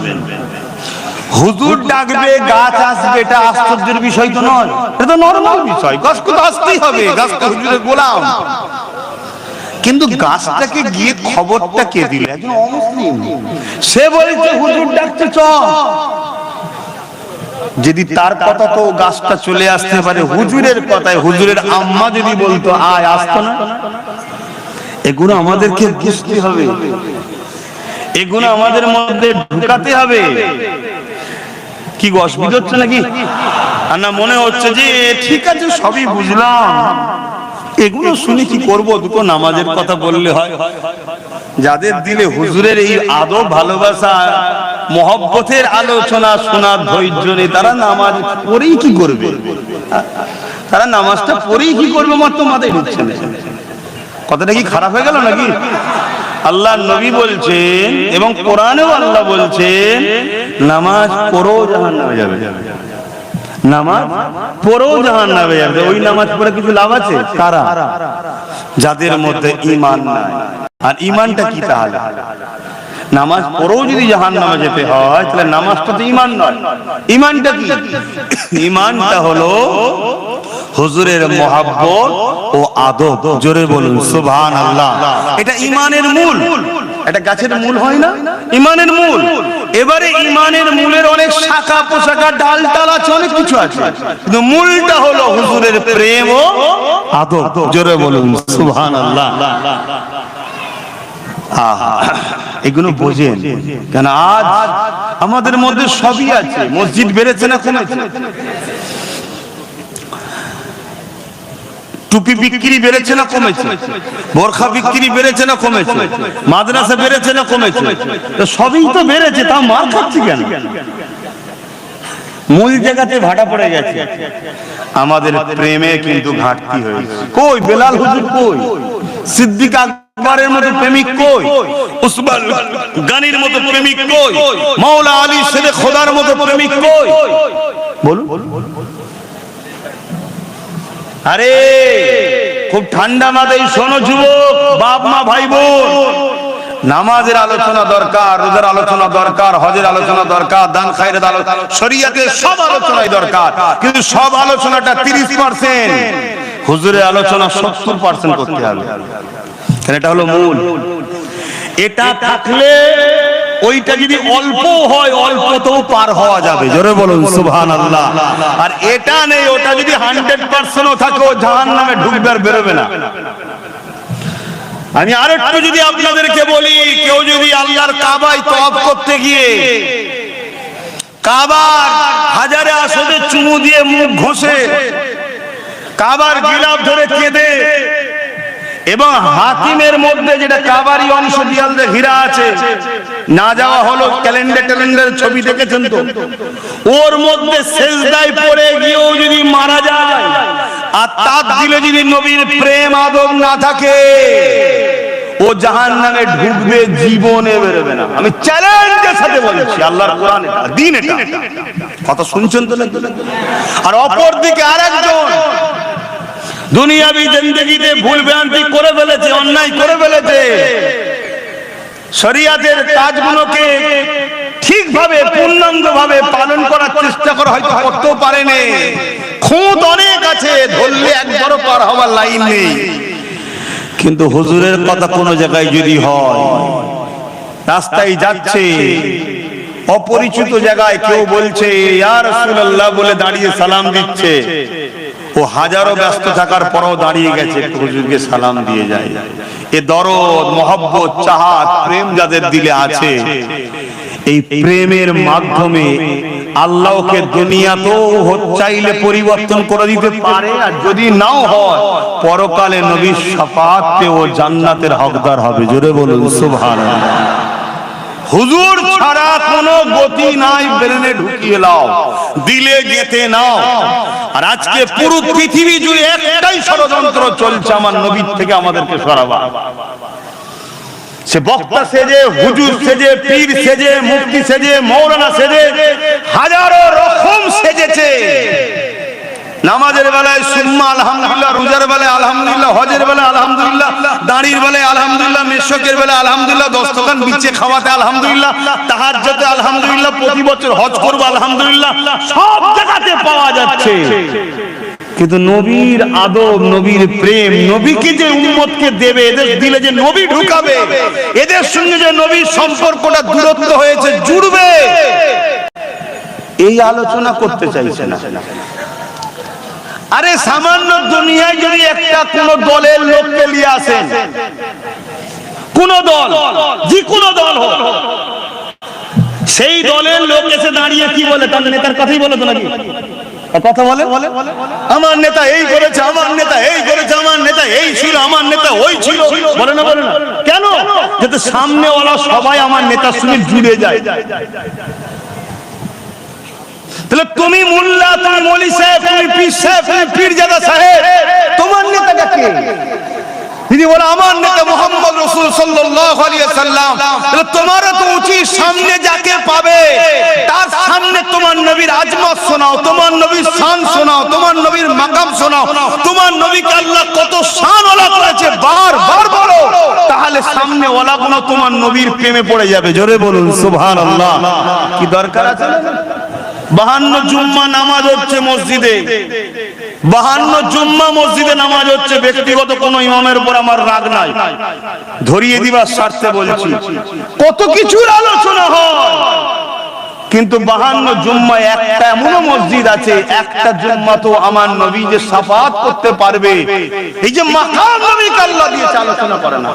হুজুর ডাকবে, গাছ আসবে, এটা আশ্চর্যের বিষয় তো নয়, এটা তো নরমাল বিষয়। গাছকে তো আসতেই হবে, গাছ তো হুজুরের গোলাম। কিন্তু গাছটাকে গিয়ে খবরটা কে দিল? একজন অমুসলিম। সে বলছে হুজুর ডাকছে চল। যদি তার কথা তো গাছটা চলে আসতে পারে, হুজুরের কথায় হুজুরের আম্মা যদি বলতো আয়, আসতো না? এগুলো আমাদেরকে বুঝতে হবে, এগুলো আমাদের মধ্যে ঢুকাতে হবে। কি অসুবিধা হচ্ছে নাকি? আর না মনে হচ্ছে যে ঠিক আছে সবই বুঝলাম, এগুলো শুনে কি করব? দুটো নামাজের কথা বললে হয়। যাদের দিলে হুজুরের এই আদব ভালোবাসা মহব্বতের আলোচনা শোনার ধৈর্য নেই, তারা নামাজ পড়েই কি করবে? তারা নামাজটা পড়েই কি করবে? মাত্র মাথায় ঢুকছে না। কথাটা কি খারাপ হয়ে গেল নাকি? আল্লাহ নবী বলছেন এবং কোরআনেও আল্লাহ বলছেন নামাজ পড়েও জাহান্নামে যাবে, নামাজ পড়েও জাহান্নামে যাবে। ওই নামাজ পড়ে কিছু লাভ আছে? কারা? যাদের মধ্যে ঈমান নাই। আর ঈমানটা কি তাহলে? নামাজ পড়েও যদি জাহান্নামে যেতে হয় তাহলে নামাজটা তো ঈমান নয়। ঈমানটা কি? ঈমানটা হলো হুজুরের মহব্বত ও আদব। জোরে বলুন সুবহানাল্লাহ। এটা ঈমানের মূল। এটা গাছের মূল হয় না? ঈমানের মূল। এবারে ঈমানের মূলের অনেক শাখা পোশাখা ডাল ডাল আছে, অনেক কিছু আছে, কিন্তু মূলটা হলো হুজুরের প্রেম ও আদব। জোরে বলুন সুবহানাল্লাহ। এগুলো বোঝেন কেন? আজ আমাদের মধ্যে সবই আছে। মসজিদ বেড়েছে না কমেছে? টুপি বিক্রি বেড়েছে না কমেছে? বোরখা বিক্রি বেড়েছে না কমেছে? মাদ্রাসা বেড়েছে না কমেছে? সবই তো বেড়েছে, তা মার খাচ্ছি কেন? মূল জায়গাতে ভাটা পড়ে গেছে। আমাদের প্রেমে কিন্তু ঘাটতি হয়েছে। কই বেলাল হুজুর? কই সিদ্দিক আকবরের মতো প্রেমিক? কই উসমান গানির মতো প্রেমিক? কই মাওলা আলী শেরে খোদার মতো প্রেমিক? কই বলুন। আরে খুব ঠান্ডা মাথায় শোনো যুবক, বাপ মা ভাই বোন, নামাজের আলোচনা দরকার, রোজার আলোচনা দরকার, হজের আলোচনা দরকার, দান খায়রাত আলোচনা, শরীয়তের সব আলোচনাই দরকার, কিন্তু সব আলোচনাটা 30%, হুজুরের আলোচনা 70% করতে হবে। এটা হলো মূল। এটা থাকলে ওইটা যদি অল্প হয়, অল্পতেও পার হওয়া যাবে। জোরে বলুন সুবহানাল্লাহ। আর এটা নেই, ওটা যদি 100%ও থাকে, ও জাহান্নামে ঢুকবে আর বেরোবে না। আমি আরেকটু যদি আপনাদেরকে বলি, কেউ যদি আল্লাহর কাবায় তওয়াফ করতে গিয়ে কাবার হাজারে আসদে চুমু দিয়ে মুখ ঘষে, কাবার গিলাফ ধরে কেঁদে, এবং হাতিমের মধ্যে যেটা কাবারি অংশ দিয়াল দিয়ে হীরা আছে, না যাওয়া হলো ক্যালেন্ডার ছবি দেখেছেন তো, ওর মধ্যে সেজদায় পড়ে গিয়েও যদি মারা যায় আর তার দিলে যদি নবীর প্রেম আদব না থাকে, ও জাহান্নামে ঢুকবে, জীবনে বেরোবে না। আমি চ্যালেঞ্জের সাথে বলছি, আল্লাহর কোরআন এটা, দিন এটা, কথা শুনছেন তো? আর অপর দিকে আরেকজন দুনিয়াবি জিন্দেগিতে ভুল ভ্রান্তি করে ফেলেছে, অন্যায় করে ফেলেছে, শরিয়াতের কাজগুলোকে ঠিকভাবে পূর্ণাঙ্গভাবে পালন করার চেষ্টা করা হয়তো করতেও পারেনি, খুঁত অনেক আছে, ধরলে একবারও পার হওয়ার লাইন নেই। কিন্তু হুজুরের কথা কোনো জায়গায় যদি হয়, রাস্তায় যাচ্ছে, অপরিচিত জায়গায় কেউ বলছে ইয়া রাসূলুল্লাহ বলে দাঁড়িয়ে সালাম দিচ্ছে, ও হাজারো ব্যস্ত থাকার পরও দাঁড়িয়ে গেছে, হুজুরকে সালাম দিয়ে যায়। এ দরদ, মহব্বত, চাহাত, প্রেম যাদের দিলে আছে, এই প্রেমের মাধ্যমে আল্লাহকে দুনিয়াতেও চাইলে পরিবর্তন করে দিতে পারে, আর যদি নাও হয় পরকালে নবীর শাফাআত পেয়ে ও জান্নাতের হকদার হবে। জোরে বলুন সুবহানাল্লাহ। হুজুর ছাড়া কোনো গতি নাই, ব্রেনে ঢুকিয়ে নাও, দিলে গেঁথে নাও। আর আজকে পুরো পৃথিবী জুড়ে একটাই ষড়যন্ত্র চলছে, আমার নবীর থেকে আমাদেরকে সরাবা। সে বক্তা সেজে, হুজুর সেজে, পীর সেজে, মুফতি সেজে, মৌলানা সেজে, হাজারো রকম সেজেছে। নামাজের বেলায় সুম্মা আলহামদুলিল্লাহ, রোজার বেলায় আলহামদুলিল্লাহ, হজের বেলায় আলহামদুলিল্লাহ, দাঁড়ির বেলায় আলহামদুলিল্লাহ, মেশকের বেলায় আলহামদুলিল্লাহ, দস্তখান বিচ্ছে খাওয়াতে আলহামদুলিল্লাহ, তাহাজ্জুদে আলহামদুলিল্লাহ, প্রতি বছর হজ করব আলহামদুলিল্লাহ, সব জায়গাতে পাওয়া যাচ্ছে। কিন্তু নবীর আদব, নবীর প্রেম, নবীকে যে উম্মতকে দেবে, এদের দিলে যে নবী ঢুকাবে, এদের সঙ্গে যে নবীর সম্পর্কটা দূরত্ব হয়েছে, জুড়বে, এই আলোচনা করতে চাইছে না। আরে সামান্য দুনিয়ায় যদি একটা কোন দলের লোককে নিয়ে আসেন, কোন দল, যে কোন দল হোক, সেই দলের লোক এসে দাঁড়িয়ে কি বলে? তার নেতার কথাই বলে তো নাকি? কথা বলে, আমার নেতা এই করেছে, আমার নেতা এই করেছে, আমার নেতা এই ছিল, আমার নেতা ওই ছিল, বলে না? বলে না কেন? যাতে সামনেওয়ালা সবাই আমার নেতার সঙ্গে জুড়ে যায়। তাহলে তুমি মোল্লা, তুমি মৌলী সাহেব, তুমি পীর সাহেব, তুমি পীরজাদা সাহেব, তোমার নেতাটা কে? তিনি বলে আমার নেতা মুহাম্মদ রাসূল সাল্লাল্লাহু আলাইহি ওয়াসাল্লাম। তাহলে তোমারও তো উচিত সামনে যাকে পাবে তার সামনে তোমার নবীর আজমত শোনাও, তোমার নবীর শান শোনাও, তোমার নবীর মাকাম শোনাও, তোমার নবীকে আল্লাহ কত শানওয়ালা করেছে বারবার বলো, তাহলে সামনে ওয়ালাগুলো তোমার নবীর প্রেমে পড়ে যাবে। জোরে বলুন সুবহানাল্লাহ। কি দরকার আছে? 52 জুম্মা নামাজ হচ্ছে মসজিদে, 52 জুম্মা মসজিদে নামাজ হচ্ছে। ব্যক্তিগত কোন ইমামের উপর আমার রাগ নাই, ধরিয়ে দিবার স্বার্থে বলছি। কত কিছুর আলোচনা হয়, কিন্তু 52 জুম্মা একটা এমন মসজিদ আছে, একটা জুম্মা তো আমার নবী যে শাফাআত করতে পারবে, এই যে মাকাম নবীকে আল্লাহ দিয়েছে, আলোচনা করে না।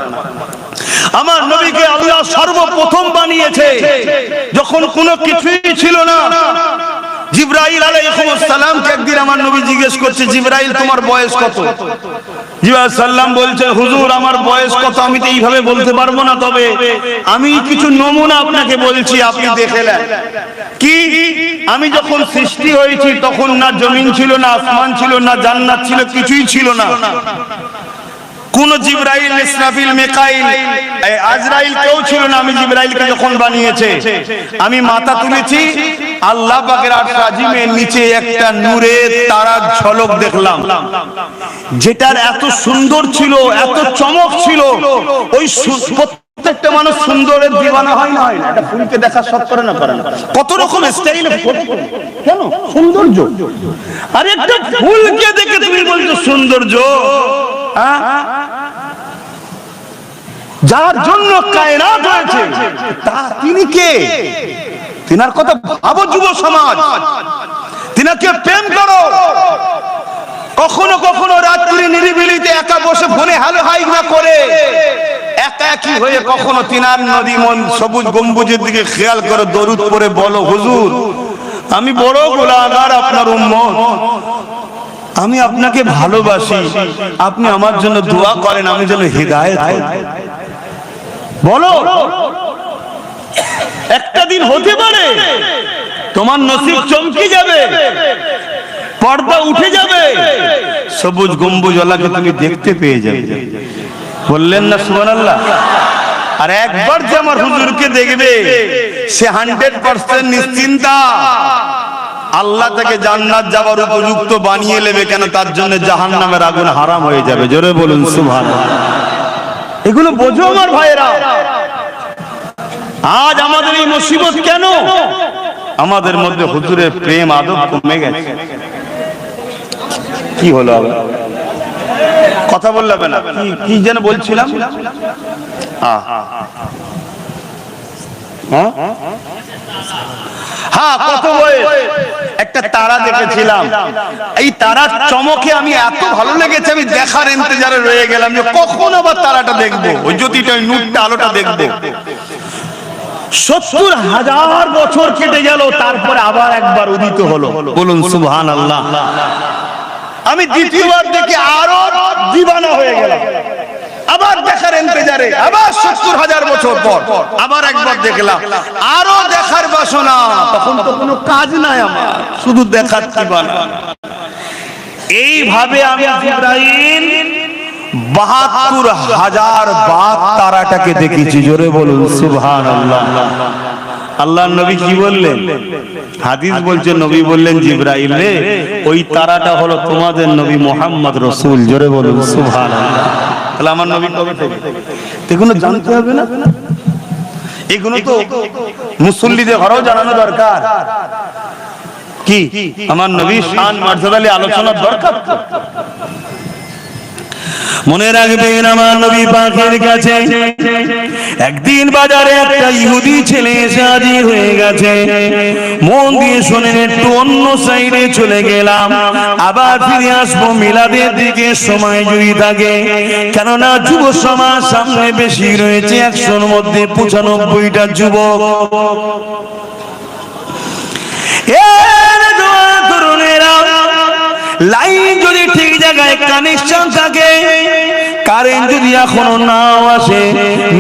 আমার নবীকে আল্লাহ সর্বপ্রথম বানিয়েছে যখন কোনো কিছুই ছিল না। জিবরাইল আলাইহিস সালামকে একদিন আমার নবী জিজ্ঞেস করছে, জিবরাইল তোমার বয়স কত? জিবরাইল সাল্লাম বলছে, হুজুর আমার বয়স কত আমি তো এইভাবে বলতে পারবো না, তবে আমি কিছু নমুনা আপনাকে বলছি, আপনি দেখে নেন। কি? আমি যখন সৃষ্টি হয়েছি তখন না জমিন ছিল, না আসমান ছিল, না জান্নাত ছিল, কিছুই ছিল না। কোন জিবরাইল, ইসরাফিল, মিকাইল, আজরাইল কেউ ছিল না। আমি জিবরাইলকে যখন বানিয়েছে, আমি মাথা তুলেছি, আল্লাহ পাকের আরশ আজিমের নিচে একটা নূরের তারার ঝলক দেখলাম, যেটার এত সুন্দর ছিল, এত চমক ছিল। ওই প্রত্যেকটা মানুষ সুন্দরের দিওয়ানা হয় না? এটা ফুলকে দেখার শখ করে না? করে না? কত রকম স্টাইলে কেন সৌন্দর্য? আরে একটা ফুলকে দেখে তুমি বলছো সৌন্দর্য? যার জন্য কায়নাত হয়েছে তিনি কে? তিনার কথা ভাবো যুব সমাজ, তিনাকে প্রেম করো। কখনো কখনো রাত্রি নিরিবিলিতে একা বসে ফোনে হ্যালো হাই না করে একা একই হয়ে কখনো তিনার নদী মন সবুজ গম্বুজের দিকে খেয়াল করে দরুদ পড়ে বলো, হুজুর আমি বড় গুনাহগার, আপনার উম্মত, আমি আপনাকে ভালোবাসি, আপনি আমার জন্য দোয়া করেন আমি যেন হিদায়াত হই। বলো, একটা দিন হতে পারে তোমার নসিব চমকে যাবে, পর্দা উঠে যাবে, সবুজ গম্বুজওয়ালাকে তুমি দেখতে পেয়ে যাবে। বললেন না সুবহানাল্লাহ? আর একবার যে আমার হুজুরকে দেখবে সে 100% নিশ্চিন্তা, আল্লাহ তাকে জান্নাত যাবার উপযুক্ত বানিয়ে নেবে। কেন? তার জন্য জাহান্নামের আগুন হারাম হয়ে যাবে। জোরে বলুন সুবহানাল্লাহ। এগুলো বোঝো আমার ভাইয়েরা। আজ আমাদের এই মুসিবত কেন? আমাদের মধ্যে হুজুরের প্রেম আদব কমে গেছে। কি হলো আবার? কথা বললে না, কি যেন বলছিলাম? হ্যাঁ, কত বয়স একটা তারা দেখেছিলাম। এই তারার চমকে আমি এত ভালো লেগেছে, আমি দেখার ইন্তজারে রয়ে গেলাম যে কখন আবার তারাটা দেখবো, ওই জ্যোতিটা, ওই নূরটা, আলোটা দেখবো। 70,000 বছর কেটে গেল, তারপরে আবার একবার উদিত হলো। বলুন সুবহানাল্লাহ। আমি দ্বিতীয়বার দেখে আরো দিবানা হয়ে গেলাম, আবার দেখার ইন্তজারে, আবার 70,000 বছর পর আবার একবার দেখলাম, আরো দেখার বাসনা। তখন তো কোনো কাজ নাই আমার, শুধু দেখার দিবানা। এইভাবে আমি জিবরাইল 72,000 বার তারাটাকে দেখেছি। জোরে বলুন সুবহানাল্লাহ। আল্লাহর নবী কি বললেন? হাদিস বলছে, নবী বললেন, জিবরাইল রে, ওই তারাটা হলো তোমাদের নবী মুহাম্মদ রাসূল। জোরে বলুন সুবহানাল্লাহ। তাহলে আমার নবী কবে থেকে? এগুলো জানতে হবে না? এগুলো তো মুসল্লিদের ঘরেও জানানো দরকার। কি আমার নবীর শান মর্যাদা নিয়ে আলোচনার দরকার। মনে রাখবেন, আমার নবী পাকের কাছে একদিন বাজারে একটা ইহুদি ছেলে এসে হাজির হয়ে গেছে। মন দিয়ে শোনেন, একটু অন্য সাইডে চলে গেলাম, আবার ফিরে আসবো মিলাদের দিকে সময় যদি থাকে। কেননা যুব সমাজ সামনে বেশি রয়েছে, 100-র মধ্যে 95টা যুবক। লাইন যদি ঠিক জায়গায় কানেকশন থাকে, কারেন্ট যদি এখনো নাও আসে,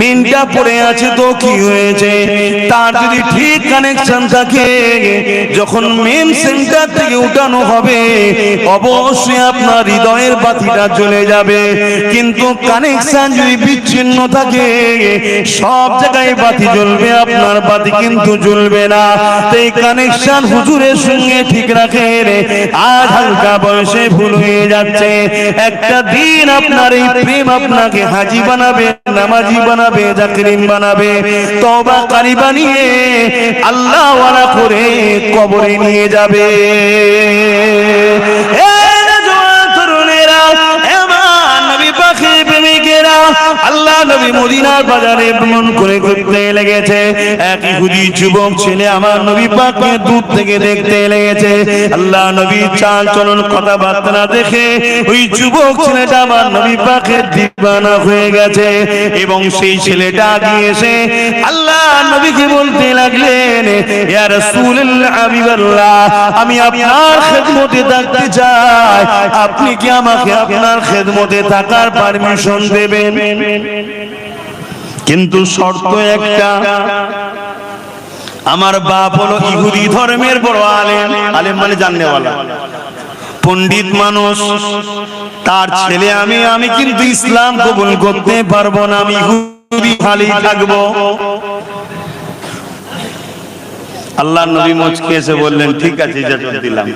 মিনটা পড়ে আছে তো কি হয়েছে, তার যদি ঠিক কানেকশন থাকে, যখন মেন সেন্টার থেকে উঠানো হবে অবশ্যই আপনার হৃদয়ের বাতিটা জ্বলে যাবে। কিন্তু কানেকশন যদি বিচ্ছিন্ন থাকে, সব জায়গায় বাতি জ্বলবে, আপনার বাতি কিন্তু জ্বলবে না। এই কানেকশন হুজুরের সঙ্গে ঠিক রাখেন। আজ হালকা বয়সে ভুল হয়ে যাচ্ছে, একটা দিন আপনার এই প্রেম আপনাকে হাজি বানাবে, নামাজি বানাবে, জাকিরিন বানাবে, তওবাকারী বানিয়ে আল্লাহ ওয়ালা করে কবরে নিয়ে যাবে। আল্লাহ নবী মদিনার বাজারে ভ্রমণ করে ঘুরতে লেগেছে। এক ইহুদি যুবক ছেলে আমার নবী পাককে দূর থেকে দেখতে লেগেছে। আল্লাহ নবী চাল চলন কথাবার্তা দেখে ওই যুবক ছেলেটা আমার নবী পাকের দিওয়ানা হয়ে গেছে। এবং সেই ছেলেটা গিয়ে এসে আল্লাহ নবীকে বলতে লাগলেন, ইয়া রাসূলুল্লাহ, হাবিবাল্লাহ, আমি আপনার খেদমতে থাকতে চাই, আপনি কি আমাকে আপনার খেদমতে থাকার পারমিশন দেবেন? কিন্তু শর্ত একটা, আমার বাপ হলো ইহুদি ধর্মের বড় আলেম। আলেম মানে জাননেওয়ালা, পণ্ডিত মানুষ। তার ছেলে আমি কিন্তু ইসলাম কবুল করতে পারবো না, আমি ইহুদি খালি থাকবো। আল্লাহর নবী মুচকে এসে বললেন, ঠিক আছে, ইজাজত দিলাম।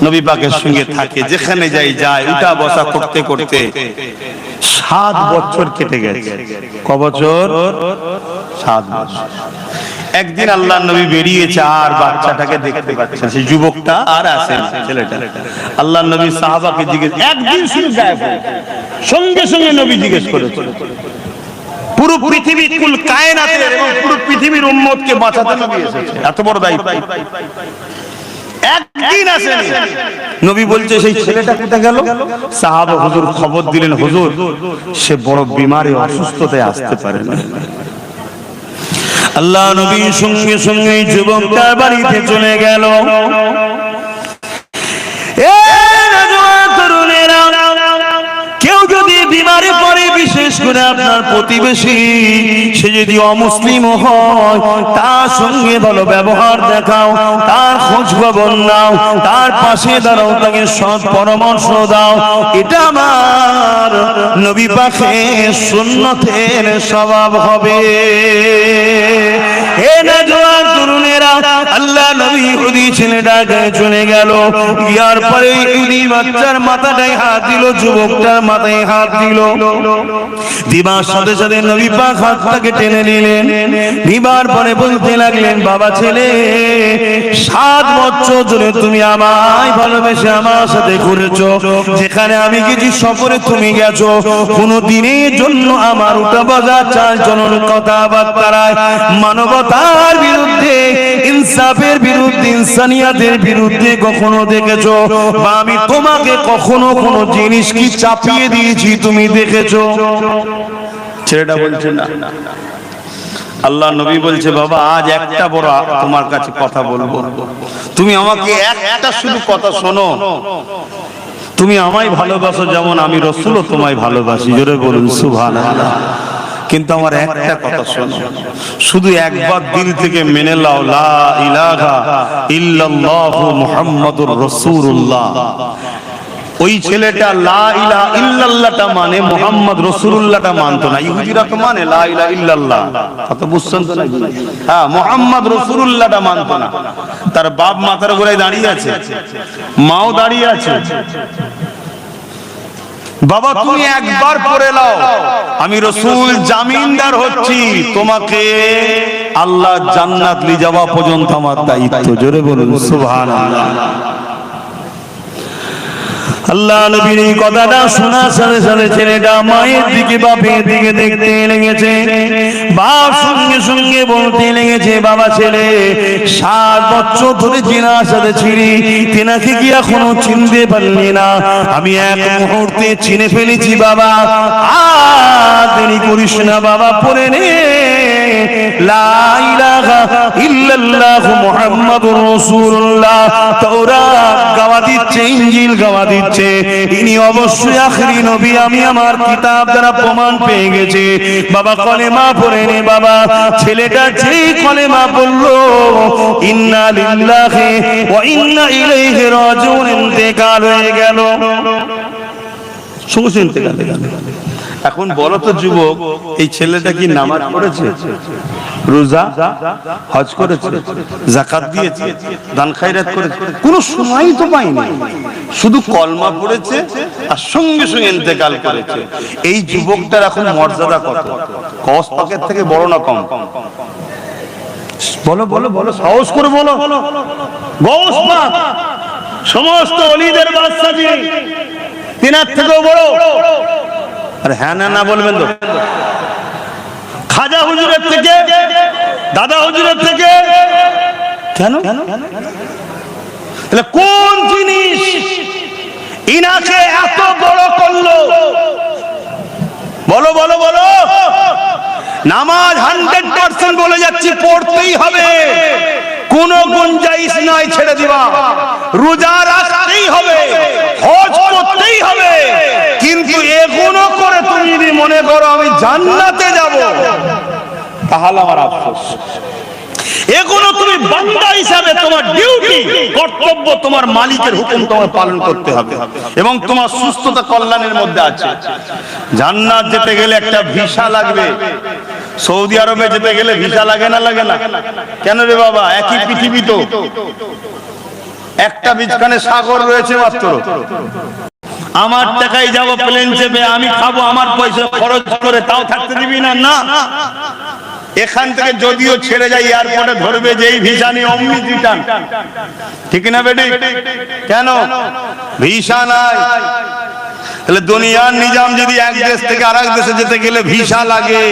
নবী পাকের সঙ্গে থাকে, যেখানে যায়, উঠা বসা করতে করতে 7 বছর কেটে গেছে। ক বছর? 7 বছর। একদিন আল্লাহর নবী বেরিয়েছে, আর বাচ্চাটাকে দেখতে পাচ্ছেন, সেই যুবকটা আর আসে না, ছেলেটা। আল্লাহর নবী সাহাবাকে জিজ্ঞেস, একদিন শুধু গায়েব হয়ে, সঙ্গে সঙ্গে নবী জিজ্ঞেস করেছেন, পুরো পৃথিবী, কুল কায়নাতের এবং পুরো পৃথিবীর উম্মতকে বাঁচাতে নবী এসেছে, এত বড় দায়িত্ব। একদিন আসেনি। নবী বলছে, সেই ছেলেটা কোথায় গেল? সাহাবা হুজুর খবর দিলেন, হুজুর সে বড় বিমারে, অসুস্থতায় আসতে পারে না। আল্লাহ নবী সঙ্গে সঙ্গে যুবকটার বাড়িতে চলে গেল। বিমারে পড়ে, বিশেষ করে আপনার প্রতিবেশী সে যদি অমুসলিম হয় তার সঙ্গে ভালো ব্যবহার দেখাও, তার খোঁজ খবর নাও, তার পাশে দাঁড়াও, তাকে সৎ পরামর্শ দাও। এটা আমার নবী পাকের সুন্নতের স্বভাব হবে। হে নওজোয়ান তরুণেরা, আল্লাহ নবী ইহুদি ছেলেটাকে চলে গেল, ইয়ার পরে ইহুদি বাচ্চার মাথাটায় হাত দিল, যুবকটার মাথায় হাত দিল। দিবার সাথে সাথে নবী পাক হাতটাকে টেনে নিলেন, দিবার পরে বলতে লাগলেন, বাবা ছেলে, 7 বছর ধরে তুমি আমায় ভালোবেসে আমার সাথে ঘুরেছো, যেখানে আমি গেছি সফরে তুমি গেছো, কোনো দিনের জন্য আমার উঠা বসা চাল চলন কথাবার্তায় মানবতার বিরুদ্ধে, ইনসাফের বিরুদ্ধে, ইনসানিয়াতের বিরুদ্ধে কখনো দেখেছো? বা আমি তোমাকে কখনো কোনো জিনিস কি চাপিয়ে দিয়েছি তুমি দেখেছো? ছেলেটা বলছে না। আল্লাহ নবী বলছে, বাবা আজ একটা বড় তোমার কাছে কথা বলবো, তুমি আমাকে একটা শুধু কথা শোনো। তুমি আমায় ভালোবাসো যেমন আমি রাসূলও তোমায় ভালোবাসি, জোরে বলুন সুবহানাল্লাহ। কিন্তু আমার একটা কথা শোনো, শুধু একবার দিল থেকে মেনে নাও, লা ইলাহা ইল্লাল্লাহু মুহাম্মাদুর রাসূলুল্লাহ। ওই ছেলেটা লা ইলাহা ইল্লাল্লাহটা মানে মুহাম্মদ রাসূলুল্লাহটা মানতো না। ইহুদিরা তো মানে লা ইলাহা ইল্লাল্লাহ, কথা বুঝছেন তো নাকি? হ্যাঁ, মুহাম্মদ রাসূলুল্লাহটা মানতো না। তার বাপ মাথার উপরে দাঁড়িয়ে আছে, মাও দাঁড়িয়ে আছে। বাবা তুমি একবার পড়ে নাও, আমি রাসূল জামিনদার হচ্ছি, তোমাকে আল্লাহ জান্নাত নিয়ে যাওয়া পর্যন্ত আমার দায়িত্ব। জোরে বলুন সুবহানাল্লাহ। আল্লাহ নবীর এই কথাটা শোনার সাথে সাথে ছেলেটা মায়ের দিকে বাপের দিকে দেখতে লেগেছে, বাপ সঙ্গে সঙ্গে বলতে লেগেছে, বাবা ছেলে 7 বছর ধরে জিনার সাথে ছিলি, তেনাকে কি এখনো চিনতে পারলি না? আমি এক মুহূর্তে চিনে ফেলেছি বাবা, আর দেরি করিস না বাবা, পড়ে নে লা ইলাহা ইল্লাল্লাহু মুহাম্মাদুর রাসূলুল্লাহ। তাওরাত গাওয়া দিচ্ছে, ইনজিল গাওয়া দিচ্ছে, ইনি অবশ্যই আখেরি নবী, আমি আমার কিতাব দ্বারা প্রমাণ পেয়ে গেছি। বাবা কলেমা পড়ে নে বাবা। ছেলেটা যেই কলেমা পড়লো, ইন্না লিল্লাহি ওয়া ইন্না ইলাইহি রাজিউন, ইন্তেকাল হয়ে গেল। সঙ্গে ইন্তেকাল হয়ে গেল। এখন বলো তো যুবক, এই ছেলেটা কি নামাজ পড়েছে, রোজা হজ করেছে, যাকাত দিয়েছে, দান খায়রাত করেছে? কোনো সময়ই তো পাইনি, শুধু কলমা পড়েছে আর সঙ্গে সঙ্গে ইন্তেকাল করেছে। এই যুবকটার এখন মর্যাদা কত? কস পাকের থেকে বড় না কম? বলো বলো বলো, সাহস করে বলো। গৌস পাক সমস্ত ওলিদের বাদশা যিনি, তিনার থেকেও বড়। আরে হ্যাঁ না না বলবেন তো? খাজা হুজুরের থেকে, দাদা হুজুরের থেকে, কেন? তাহলে কোন জিনিস ইনাকে এত বড় করলো? বলো বলো বলো। নামাজ 100% বলে যাচ্ছি, পড়তেই হবে, কোনো গুঞ্জাইশ নাই ছেড়ে দিবা। রোজা রাখতেই হবে, হজ করতেই হবে, কিন্তু এগুলো করে তুমি যদি মনে করো আমি জান্নাতে যাব, তাহলে আমার আফসোস। এগুলো তুমি বান্দা হিসাবে তোমার ডিউটি, কর্তব্য, তোমার মালিকের হুকুম তোমার পালন করতে হবে, এবং তোমার সুস্থতা কল্যাণের মধ্যে আছে। জান্নাত যেতে গেলে একটা ভিসা লাগবে। সৌদি আরবে যেতে গেলে ভিসা লাগে না? লাগে না? কেন রে বাবা? একই পৃথিবী তো, একটা বিচখানে সাগর রয়েছে মাত্র। আমার টাকায় যাব প্লেন চেপে, আমি খাবো আমার পয়সা খরচ করে, তাও থাকতে দিবি না? না। এখান থেকে যদিও ছেড়ে যাই, এয়ারপোর্টে ধরবে যেই ভিসা নিয়ে অমনি রিটার্ন, ঠিক না বেটি? কেন? ভিসা নাই। তাহলে দুনিয়ার নিজাম যদি এক দেশ থেকে আরেক দেশে যেতে গেলে ভিসা লাগে,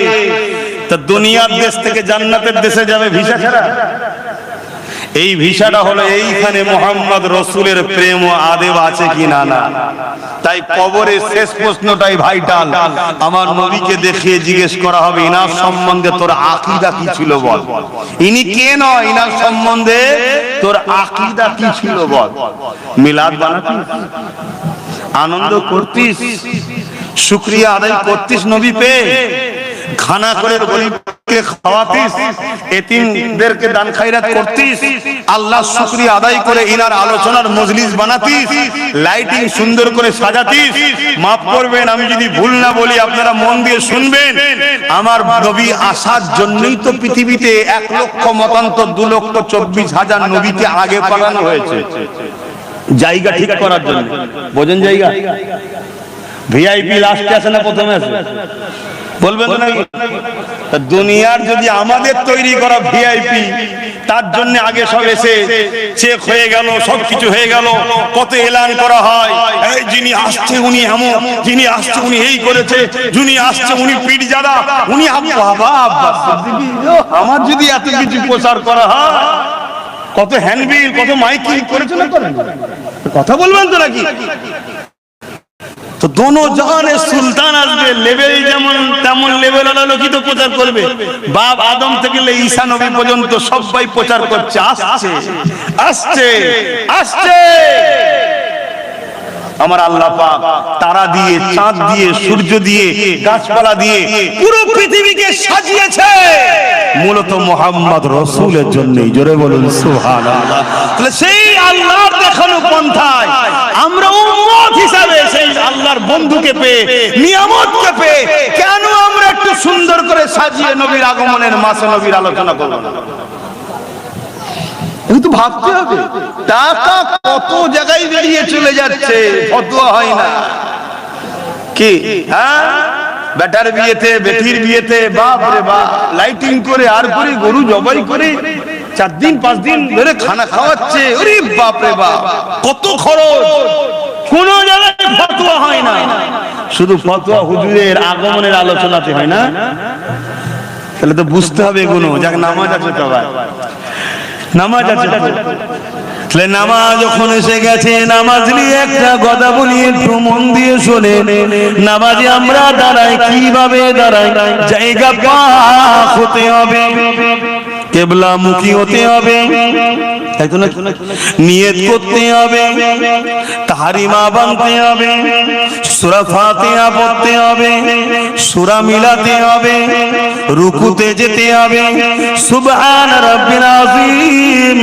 তা দুনিয়ার দেশ থেকে জান্নাতের দেশে যাবে ভিসা ছাড়া? এই ভিসাটা হলো এইখানে মুহাম্মদ রাসূলের প্রেম ও আদেব আছে কি না? না। তাই কবরের শেষ প্রশ্নটাই ভাইটাল, আমার নবীকে দেখিয়ে জিজ্ঞেস করা হবে, ইনার সম্বন্ধে তোর আকীদা কি ছিল বল। ইনি কে নয়, ইনার সম্বন্ধে তোর আকীদা কি ছিল বল। মিলাদ বানাতিস, আনন্দ করতিস, শুকরিয়া আদায় করতিস নবী পেয়ে, খানা করে গরিবকে খাওয়াতিস, এতিমদেরকে দান খায়রাত করতিস, আল্লাহ শুকরিয়া আদায় করে ইনার আলোচনার মজলিস বানাতিস, লাইটিং সুন্দর করে সাজাতিস। মাফ করবেন আমি যদি ভুল না বলি, আপনারা মন দিয়ে শুনবেন। আমার নবী আসার জন্যই তো পৃথিবীতে 1 লক্ষ মতান্তর 2,24,000 নবীকে আগে পাঠানো হয়েছে, জায়গা ঠিক করার জন্য। বোঝেন জায়গা? ভিআইপি লাস্টে আসে না প্রথমে আসে? বলবেন না? দুনিয়ার যদি আমাদের তৈরি করা ভিআইপি, তার জন্য আগে সব এসে চেক হয়ে গেল, সবকিছু হয়ে গেল, কত এলান করা হয়, এই যিনি আসছে উনি এমন, যিনি আসছে উনি এই করেছে, যিনি আসছে উনি পীরজাদা, উনি বাবা আমার যদি এত কিছু প্রচার করা হয়, কত হ্যান্ডবিল, কত মাইকিং করেছে না করেন? কথা বলবেন তো নাকি? তো দোনো জাহানের সুলতান আসবে, লেভেল যেমন তেমন লেভেল আলোকিত প্রচার করবে। বাপ আদম থেকে ঈসা নবী পর্যন্ত সবাই প্রচার করছে আসছে আসছে আসছে। আমার আল্লাহ পাক তারা দিয়ে, চাঁদ দিয়ে, সূর্য দিয়ে, গাছপালা দিয়ে পুরো পৃথিবীকে সাজিয়েছে মূলত মুহাম্মদ রাসূলের জন্যই। জোরে বলুন সুবহানাল্লাহ। তাহলে সেই আল্লাহর দেখানো পন্থায় আমরা উম্মত হিসাবে সেই আল্লাহর বন্ধুকে পেয়ে, নিয়ামতকে পেয়ে, কেন আমরা একটু সুন্দর করে সাজিয়ে নবীর আগমনের মাসে নবীর আলোচনা করব না? কিন্তু ভাবতে হবে, টাকা কত জায়গায় বেরিয়ে চলে যাচ্ছে, ফতোয়া হয় না কি? হ্যাঁ, বেটার বিয়েতে, বেটির বিয়েতে, বাপ রে বাপ, লাইটিং করে আর করে গরু জবাই করে 4 দিন 5 দিন ধরে খানা খাওয়াচ্ছে। ওরে বাপ রে বাপ, কত খরচ, কোন জায়গায় ফতোয়া হয় না। শুধু ফতোয়া হুজুরের আগমনের আলোচনাতে হয় না। তাহলে তো বুঝতে হবে এগুলো। যাক, নামাজ আছে তো ভাই, নামাজ আছে। তাহলে নামাজ যখন এসে গেছে, নামাজ নিয়ে একটা কথা বলি, একটু মন দিয়ে শোনে। নামাজে আমরা দাঁড়াই, কিভাবে দাঁড়াই? জায়গা পাক হতে হবে, কিবলা মুখী হতে হবে, নিয়ত করতে হবে, তাহরিমা বানতে হবে, সূরা ফাতিহা পড়তে হবে, সূরা মিলাতে হবে, রুকুতে যেতে হবে। সুবহান রাব্বিল আযীম,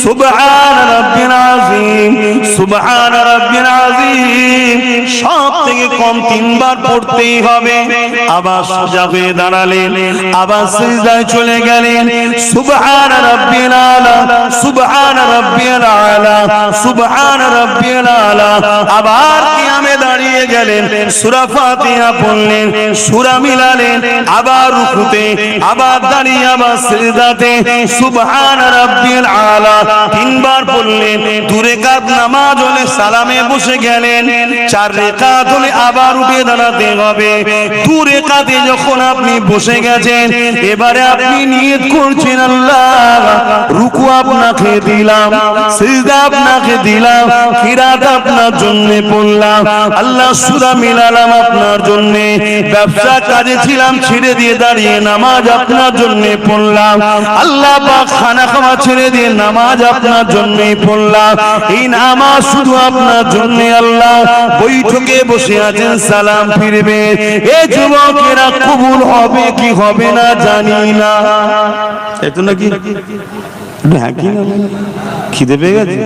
সুবহান রাব্বিল আযীম, সুবহান রাব্বিল আযীম সব থেকে কম 3 বার পড়তেই হবে। আবার সোজা হয়ে দাঁড়ালেন, আবার সিজদায় চলে গেলেন, সুবহান রাব্বিল আলা, সুবহান রাব্বিল আলা, সুবহান রাব্বিল আলা। আবার কিয়ামে দাঁড়িয়ে গেলেন, সূরা ফাতিহা পড়লেন, সূরা মিলালেন, আবার রুকুতে, আবার দাঁড়িয়ে, আবার সিজদাতে, সুবহান রাব্বিল আলা 3 বার পড়লেন। 2 রাকাত নামাজ হলে সালামে বসে গেলেন, 4 রাকাত হলে আবার উঠে দাঁড়াতে হবে। 2 রাকাতে যখন আপনি বসে গেছেন, এবারে আপনি নিয়ত করছেন, আল্লাহ রুকু আপনাকে দিলাম, সিজদা আপনাকে দিলাম, কিরাত আপনার জন্য পড়লাম, আল্লাহ সূরা মিলালাম আপনার জন্য, ব্যবসা কাজে ছিলাম ছেড়ে দিয়ে দাঁড়িয়ে নামাজ আপনার জন্য পড়লাম, আল্লাহ পাক খানা খাওয়া ছেড়ে দিয়ে নামাজ আপনার জন্যই পড়লাম। এই নামাজ শুধু আপনার জন্য। আল্লাহ বৈঠকে বসে আছেন, সালাম ফিরবে। এ যুবকেরা কবুল হবে কি হবে না জানি না। এত নাকি খিদে পেয়ে গেছে।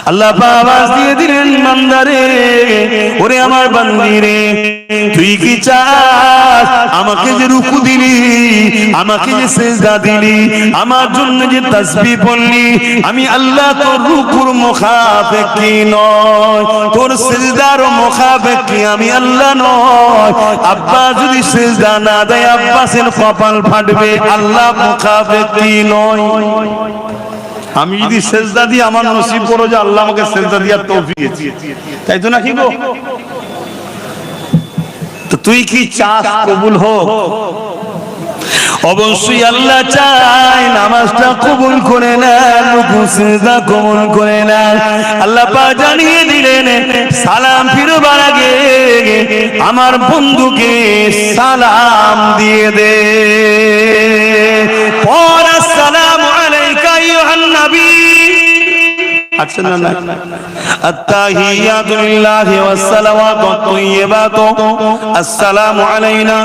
আল্লাহ আওয়াজ দিয়ে দিলেন, বান্দারে, ওরে আমার বান্দি রে, তুই কি চাস? আমাকে যে রুকু দিলি, আমাকে যে সিজদা দিলি, আমার জন্য যে তাসবিহ পড়লি, আমি আল্লাহ তোর রুকুর মুখাপেক্ষী নয়, তোর সিজদার মুখাপেক্ষী আমি আল্লাহ নয়। আব্বা যদি সিজদা না দেয়, আব্বাসের কপাল ফাটবে, আল্লাহ মুখাপেক্ষী নয়। আমি যদি সেজদা দিই, আমার নসিব করো যে আল্লাহ আমাকে সেজদা দেওয়ার তৌফিক দিয়েছে, তাই তো নাকি গো? তো তুই কি চাস কবুল হোক? অবশ্যই আল্লাহ চায় নামাজটা কবুল করে নেন, রুকু সিজদা কবুল করে নেন। আল্লাহ পাক জানিয়ে দিলেন, সালাম ফিরবার আগে আমার বন্ধুকে সালাম দিয়ে দে। পর আসসালামু আলাইকা আইয়ুহান নবী, আছে না না? আত্তাহিয়াতু লিল্লাহি ওয়াস সালাওয়াতু তাইয়্যিবাতু আসসালামু আলাইনা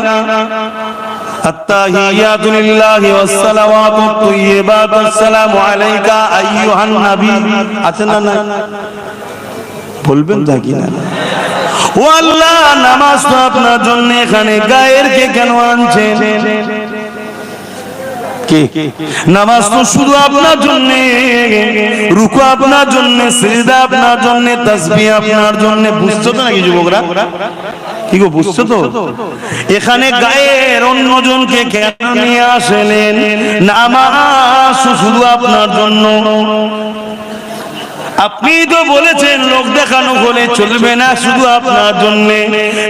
আত্তাহিয়াতু লিল্লাহি ওয়াস সালাওয়াতু তাইয়্যিবাতু আসসালামু আলাইকা আইয়ুহান নবী। আছে না না? বলবেন নাকি না? ও আল্লাহ, নামাজ তো আপনার জন্য, এখানে গায়ের কে কেন আনছেন? নামাজ তো শুধু আপনার জন্য, রুকু আপনার জন্য, সিজদা আপনার জন্য, তাসবিহ আপনার জন্য। বুঝছো তো নাকি যুবকরা? কি গো, বুঝছো তো? এখানে গায়ের অন্যজনকে কেন নিয়ে আসলেন? নামাজ শুধু আপনার জন্য। আপনি তো বলেছেন লোক দেখানো হলে চলবে না, শুধু আপনার জন্য।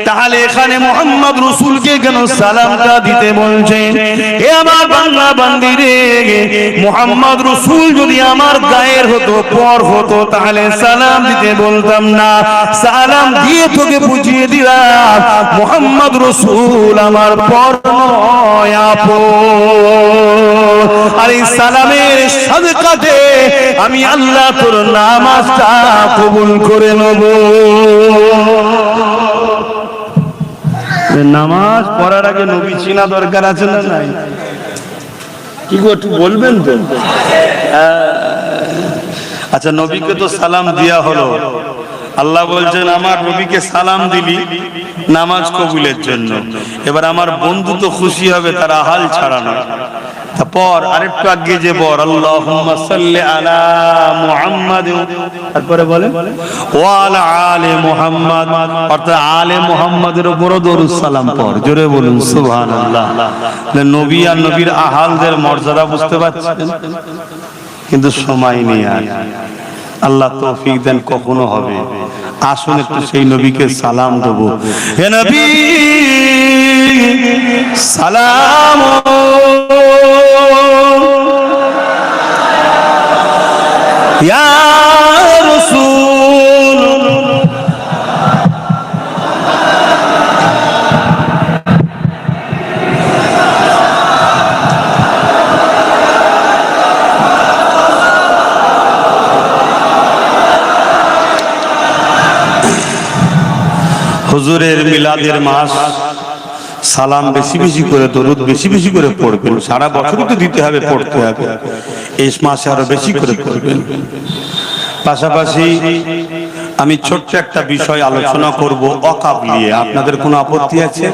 তাহলে এখানে মোহাম্মদ রসুলকে কেন সালামটা দিতে বলছেন? এ আমার বাংলা বান্দিরে, মোহাম্মদ রসুল যদি আমার গায়ের হতো, পর হতো, তাহলে সালাম দিতে বলতাম না। সালাম দিয়ে তোকে বুঝিয়ে দিলাম মোহাম্মদ রসুল আমার পর নয়, আপন। আর এই সালামের সাদকাতে আমি আল্লাহ তোর নামাজটা কবুল করে নেব। নামাজ পড়ার আগে নবী চিনা দরকার আছে না নাই? কি গো, একটু বলবেন তো? আচ্ছা, নবীকে তো সালাম দেয়া হলো। আল্লাহ বলছেন আমার নবীকে সালাম দিলি নামাজ কবুলের জন্য। এবার আমার বন্ধু তো খুশি হবে, তার আহাল ছাড়ানো। তারপর আরেকটু আগে যে বল, আল্লাহুম্মা সাল্লি আলা মুহাম্মাদ, তারপরে বলে ওয়া আলা আলি মুহাম্মাদ, অর্থাৎ আলে মুহাম্মাদের উপর দরুদ সালাম পড়। জোরে বলুন সুবহানাল্লাহ। নবী আর নবীর আহালদের মর্যাদা বুঝতে পারছেন? কিন্তু সময় নেই আর। আল্লাহ তৌফিক দেন, কখনো হবে। আসুন একটু সেই নবীকে সালাম দেব। হে নবী সালাম ইয়া রাসূল, হুজুরের মিলাদের মাস, সালাম বেশি বেশি করে, দরুদ বেশি বেশি করে পড়বেন। সারা বছর তো দিতে হবে, পড়তে হবে, এই মাসে আরো বেশি করে পড়বেন। পাশাপাশি আমি ছোট্ট একটা বিষয় আলোচনা করব, ওয়াকফ নিয়ে। আপনাদের কোনো আপত্তি আছে?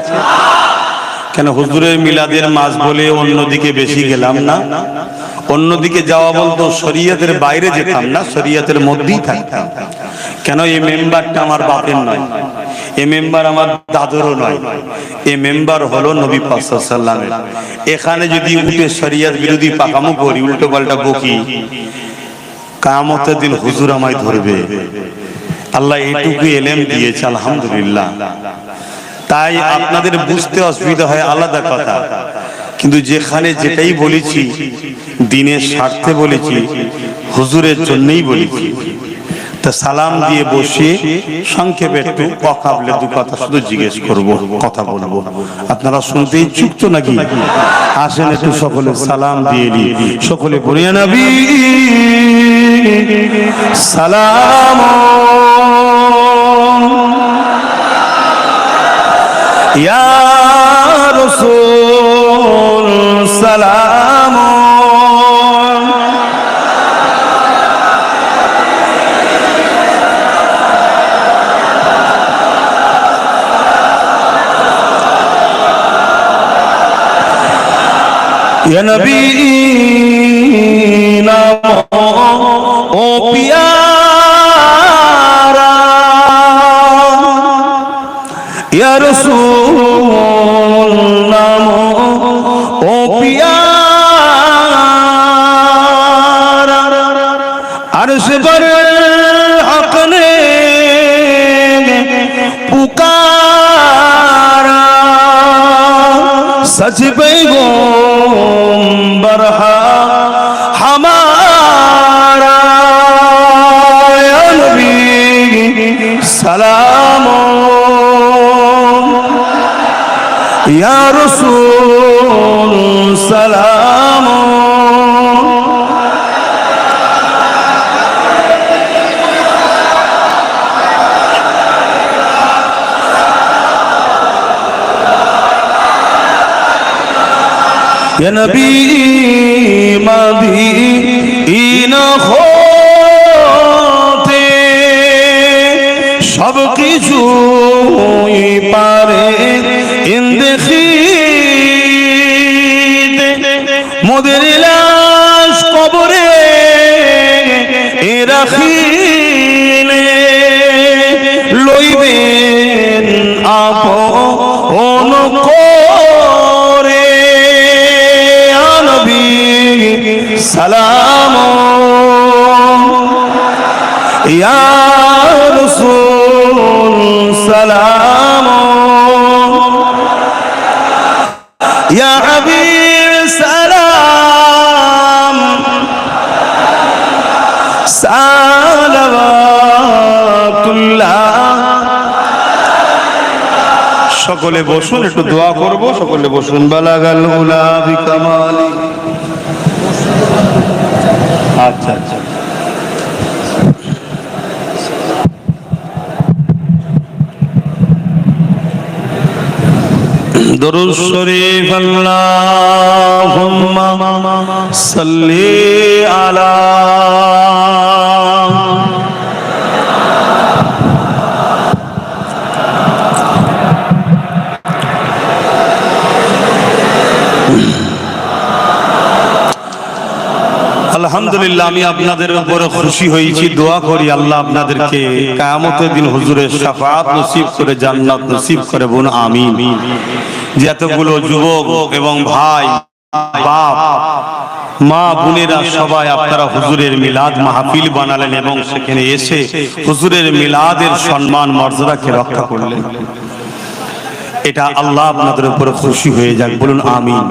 কেন হুজুরের মিলাদের মাস বলে অন্যদিকে বেশি গেলাম না? অন্যদিকে যাওয়া বলতো শরীয়তের বাইরে যেতাম না, শরীয়তের মধ্যেই থাকতাম। কেন? এই মেম্বারটা আমার বাপের নয়, এই মেম্বার আমার দাদুরও নয়, এই মেম্বার হলো নবী পাক সাল্লাল্লাহু আলাইহি ওয়াসাল্লামের। এখানে যদি উঠে শরীয়ত বিরোধী পাকামো করি, উল্টো পাল্টা বকি, কিয়ামতের দিন হুজুর আমায় ধরবে। আল্লাহ এইটুকু ইলম দিয়েছে, আলহামদুলিল্লাহ। তাই আপনাদের বুঝতে অসুবিধা হয় আলাদা কথা, কিন্তু যেখানে যেটাই বলেছি দ্বীনের স্বার্থে বলেছি, হুজুরের জন্যই বলেছি। তা সালাম দিয়ে বসে সংক্ষেপে একটু ওয়াকফে দু কথা শুধু জিজ্ঞেস করব, কথা বলবো। আপনারা শুনতে ইচ্ছুক তো নাকি? আসেন একটু সকলে সালাম দিয়ে নি। সকলে বলিয়া নবী সালাম ইয়া রাসূল সালাম ইয়া নবী নাম ও পিয়ারা, ইয়া রাসূল নাম ও পিয়ারা, আরশ पर हक ने पुकारा, सच पैगंबर हमारा, या नबी सलाम या रसूल सलाम। या नबी मदीना होते सब কিছুই পারে ইন্দেখিতে মোদের লাশ কবরে রাখিলে লইবেন আপন করে নবী সালাম ইয়া রাসূল সালাম ইয়া হাবিব সালাম সালাওয়াতুল্লাহ। সকলে বসুন, একটু দোয়া করব। সকলে বসুন। বালাগাল উলা বিকামালি। আচ্ছা আচ্ছা, দরুদ শরীফ আল্লাহুম্মা সাল্লি আলা আলহামদুলিল্লাহ। আমি আপনাদের উপরে খুশি হয়েছি। দোয়া করি আল্লাহ আপনাদেরকে কিয়ামতের দিন হুজুরের শাফাআত নসিব করে, জান্নাত নসিব করে। বোন আমিন। যে এতগুলো যুবক এবং ভাই, বাপ, মা, বোনেরা সবাই আপনারা হুজুরের মিলাদ মাহফিল বানালেন এবং সেখানে এসে হুজুরের মিলাদের সম্মান মর্যাদাকে রক্ষা করলেন। এটা আল্লাহ আপনাদের উপরে খুশি হয়ে যাক। বলুন আমিন।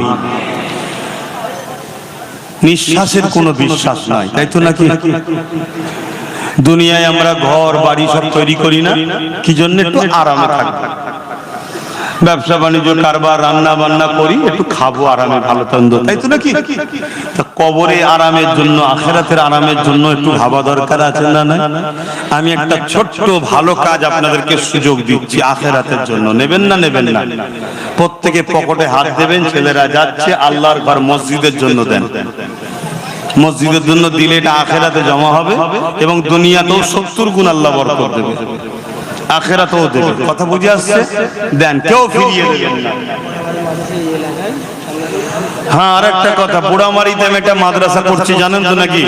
নিঃশ্বাসের কোনো বিশ্বাস নাই, তাই তো নাকি? দুনিয়ায় আমরা ঘর বাড়ি সব তৈরি করি না কি জন্য? একটু আরামে থাকবো। ব্যবসা বাণিজ্য কারবার রান্না বান্না করি, একটু খাবো আরামে, ভালো তন্দ, তাই তো নাকি? কবরে আরামের জন্য, আখিরাতের আরামের জন্য একটু ভাবা দরকার আছে না? না, আমি একটা ছোট্ট ভালো কাজ আপনাদেরকে সুযোগ দিচ্ছি আখিরাতের জন্য। নেবেন না? নেবেন না? প্রত্যেকে পকেটে হাত দেবেন। ছেলেরা যাচ্ছে, আল্লাহর ঘর মসজিদের জন্য দেন। মসজিদের জন্য দিলে এটা আখিরাতে জমা হবে এবং দুনিয়াতেও 70 গুণ আল্লাহ বরকত দেবে, আখিরাতেও দেবে। কথা বুঝে আসছে? দেন, কেউ ফিরিয়ে দেবেন না। হ্যাঁ, আর একটা কথা, বুড়ামারিতে আমি একটা মাদ্রাসা করছি, জানেন তো নাকি?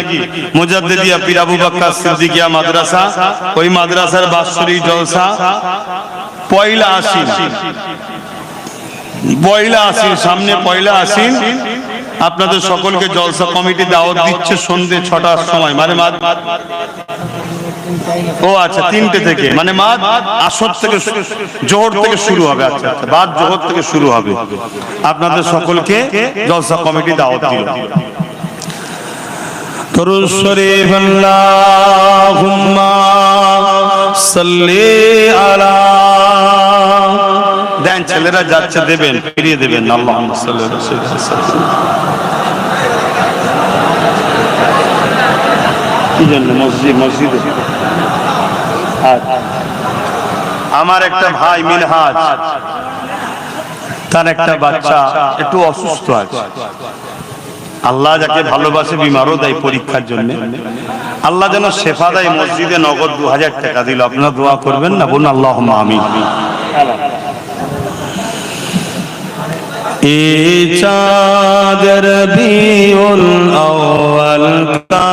মুজাদ্দিদিয়া পীর আবু বকর সিদ্দিকিয়া মাদ্রাসা। ওই মাদ্রাসার বাৎসরিক জলসা পয়লা আশ্বিন, সামনে পয়লা আশ্বিন। আপনাদের সকলকে জলসা কমিটি দাওয়াত দিচ্ছে সন্ধ্যে 6টার সময়, মানে ও আচ্ছা 3টে থেকে, মানে আসর থেকে, জোহর থেকে শুরু হবে। আচ্ছা আচ্ছা, বাদ জোহর থেকে শুরু হবে। আপনাদের সকলকে জলসা কমিটি দাওয়াত দিল। দরুদ শরীফ আল্লাহুম্মা সাল্লি আলা। দেন, ছেলেরা যাচ্ছে, দেবেন, ফিরিয়ে দেবেন। আল্লাহুম্মা সাল্লি আলা সাইয়্যিদিনা। কি জন্য? মসজিদে। আমার একটা ভাই মিনহাজ, তার একটা বাচ্চা একটু অসুস্থ আছে। আল্লাহ যাকে ভালোবাসে বিমারও দেয় পরীক্ষার জন্য। আল্লাহ যেন শেফা দেয়। মসজিদে নগদ 2000 টাকা দিল। আপনারা দোয়া করবেন না? বলুন আল্লাহুম্মা আমিন। এ চাঁদের বিউল আউয়াল কা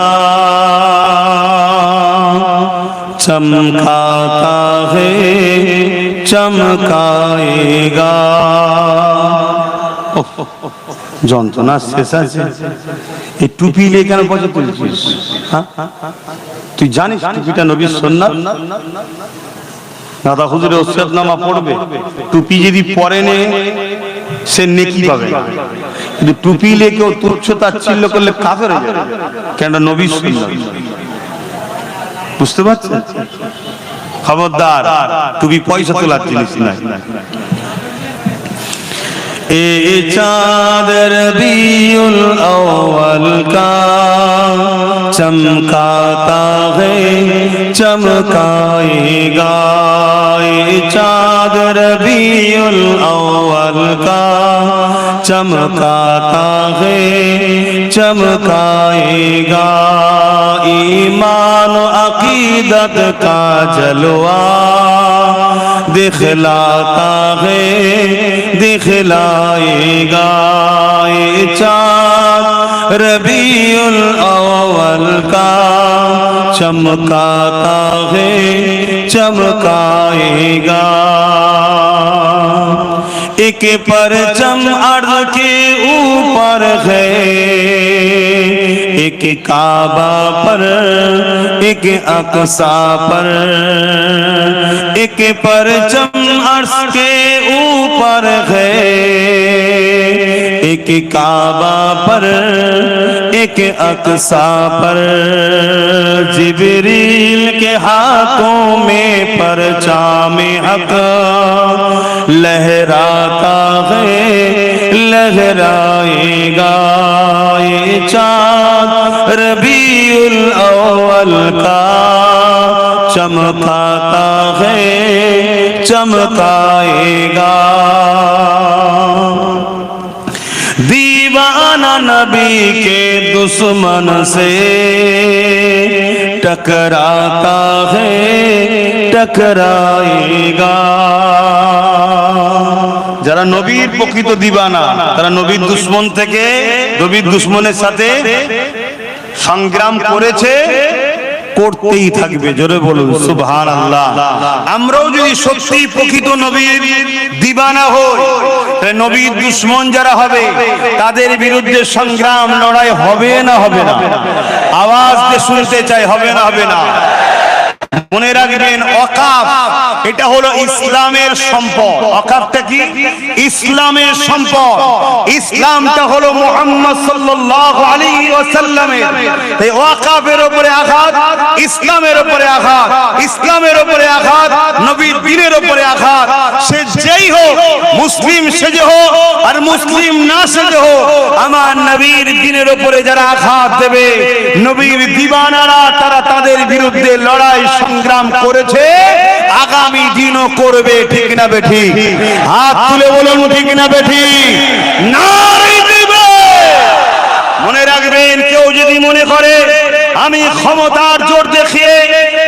चमकाता है चमकाएगा। যন্ত্রণা শেষ আছে? এই টুপি নিয়ে কেন পয়সা তুলছিস? তুই জানিস টুপিটা নবীর সুন্নাত? দাদা হুজুরের ওসিয়তনামা পড়বে, টুপি যদি পরে নে সে নেকি পাবে, কিন্তু টুপি নিয়ে কেউ তুচ্ছ তাচ্ছিল্য করলে কাফের হয়ে যাবে। কেন? নবীর সুন্নাত। বুঝতে পারছেন? খবরদার, টুপি পয়সা তোলার জিনিস নাই। এ চাঁদের বিউল আউয়াল কা চমকাতা है चमकाएगा। ए चाँद रबीउल अव्वल का चमकाता है चमकाएगा ईमान अकीदत का जलवा दिखलाता है दिखलाएगा ये चाँद रबीउल अव्वल का चमकाता है चमकाएगा एक परचम अर्ज़ के ऊपर है एक काबा पर एक अक़सा पर एक परचम अर्श के ऊपर है एक काबा पर एक अक़सा पर जिब्रील के हाथों में परचाम-ए हक़ लहराता है लहराएगा ये चाँद रबीउल अव्वल का चमकाता है चमकाएगा दीवाना नबी के दुश्मन से टकराता है टकराएगा যারা নবীর প্রকৃত দিবানা তারা নবীর দুশমন থেকে নবীর দুশমনের সাথে সংগ্রাম করেছে করতেই থাকবে জোরে বলুন সুবহানাল্লাহ আমরাও যদি সত্যি প্রকৃত নবীর দিবানা হই তাহলে নবীর দুশমন যারা হবে তাদের বিরুদ্ধে সংগ্রাম লড়াই হবে না হবে না আওয়াজ দিয়ে শুনতে চাই হবে না হবে না মনে রাখবেন ওয়াকাফ এটা হলো ইসলামের সম্পদ ওয়াকাফটা কি ইসলামের সম্পদ ইসলামটা হলো মুহাম্মদ সাল্লাল্লাহু আলাইহি ওয়াসাল্লামের তাই ওয়াকাফের উপরে আঘাত ইসলামের উপরে আঘাত ইসলামের উপরে আঘাত নবীর দ্বীনের উপরে আঘাত সে যেই হোক মুসলিম সেজে হোক আর মুসলিম না সেজে হোক আমার নবীর দ্বীনের উপরে যারা আঘাত দেবে নবীর দিবানারা তারা তাদের বিরুদ্ধে লড়াই সংগ্রাম করেছে আগামী দিনও করবে ঠিক না বেঠি হাত তুলে বলুন ঠিক না বেঠি নারে দিবে মনে রাখবেন কেউ যদি মনে করে আমি ক্ষমতার জোর দেখিয়ে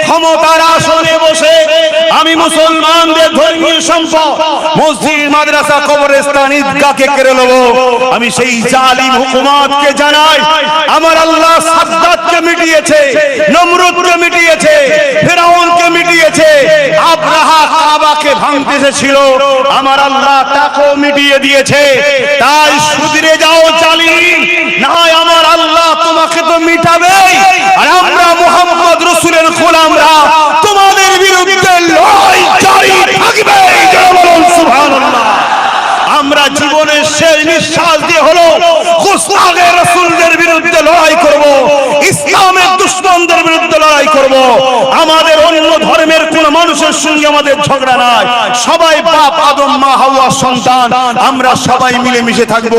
ক্ষমতার আসনে বসে আমি মুসলমানদের ধর্মীয় সম্পদ মসজিদ মাদ্রাসা কবরস্থান ঈদগাহকে কেড়ে নেব আমি সেই জালিম হুকুমতকে জানাই আমার আল্লাহ সাদ্দাতকে মিটিয়েছে নমরুদকে মিটিয়েছে ফিরাউনকে মিটিয়েছে আব্রাহা কাবাকে ভাঙতে এসেছিল আমার আল্লাহ তাকেও মিটিয়ে দিয়েছে তাই সুধরে যাও জালিম না হয় আমার আল্লাহ তোমাকে তো মিটাবেই আর আমরা মুহাম্মদ রাসূলের গোলামরা তোমাদের বিরুদ্ধে লড়াই জারি থাকবে জয় বলুন সুবহানাল্লাহ আমরা জীবনের শেষ নিঃশ্বাস দিয়ে হলো গুস্তাখে রাসূলদের বিরুদ্ধে লড়াই করব ইসলামের দুশমনদের বিরুদ্ধে লড়াই করব আমাদের অন্য ধর্মের কোন মানুষের সঙ্গে আমাদের ঝগড়া নাই সবাই বাপ আদম মা হাওয়া সন্তান আমরা সবাই মিলে মিশে থাকব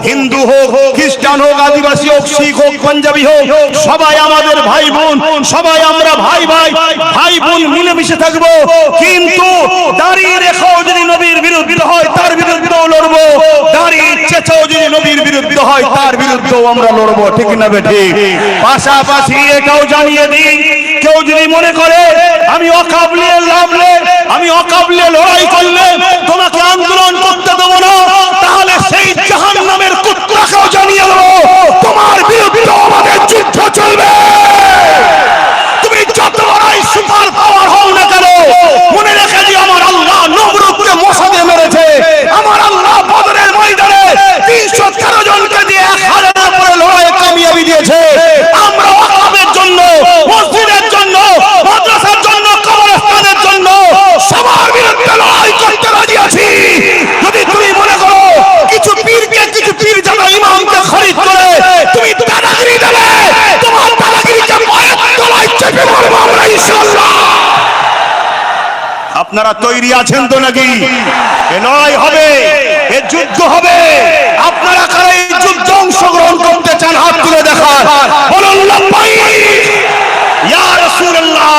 হিন্দু হোক খ্রিস্টান হোক আদিবাসী হোক শিখ হোক পাঞ্জাবি হোক সবাই আমাদের ভাই বোন সবাই আমরা ভাই ভাই ভাই বোন মিলে মিশে থাকব কিন্তু দাঁড়িয়ে রেখাও যদি নবীর বিরুদ্ধে হয় তার বিরুদ্ধেও লড়বো দাঁড়িয়ে চেঁচাও যদি নবীর বিরুদ্ধে হয় তার বিরুদ্ধেও আমরা লড়বো ঠিক না বেঠি পাশাপাশি এটাও জানিয়ে দিই কেউ যদি মনে করে আমি অকাবলে লাভলে আমি অকাবলে লড়াই করলে তোমাকে আন্দোলন করতে দেবো না তাহলে সেই জাহান্নামের কুত্তাকেও জানিয়ে দেবো তোমার বিরুদ্ধে আমাদের যুদ্ধ চলবে তুমি যত বড়ই সুপার পাওয়ার হও না কেন মনে রেখে দিও আমার আল্লাহ নমরুদকে মশা দিয়ে মেরেছে আমার আল্লাহ বদরের ময়দানে 313 জনকে দিয়ে 1000 পরে লড়াইয়ে কামিয়াবি দিয়েছে আমরা ওয়াকাফের জন্য মসজিদের জন্য মাদ্রাসার জন্য কবরস্থানের জন্য সবার বিরুদ্ধে লড়াই করতে রাজি আছি যদি তুমি মনে করো কিছু পীর জানা ইমামকে খরিদ করে তুমি দাদাগিরি দেবে তোমার দাদাগিরিকে পায়ের তলায় চেপে মারবো আমরা ইনশাআল্লাহ আপনারা তৈরি আছেন তো নাকি এ লড়াই হবে এ যুদ্ধ হবে আপনারা কারা এই যুদ্ধে অংশগ্রহণ করতে চান হাত তুলে দেখান বলুন লাব্বাইক ইয়া রাসূলুল্লাহ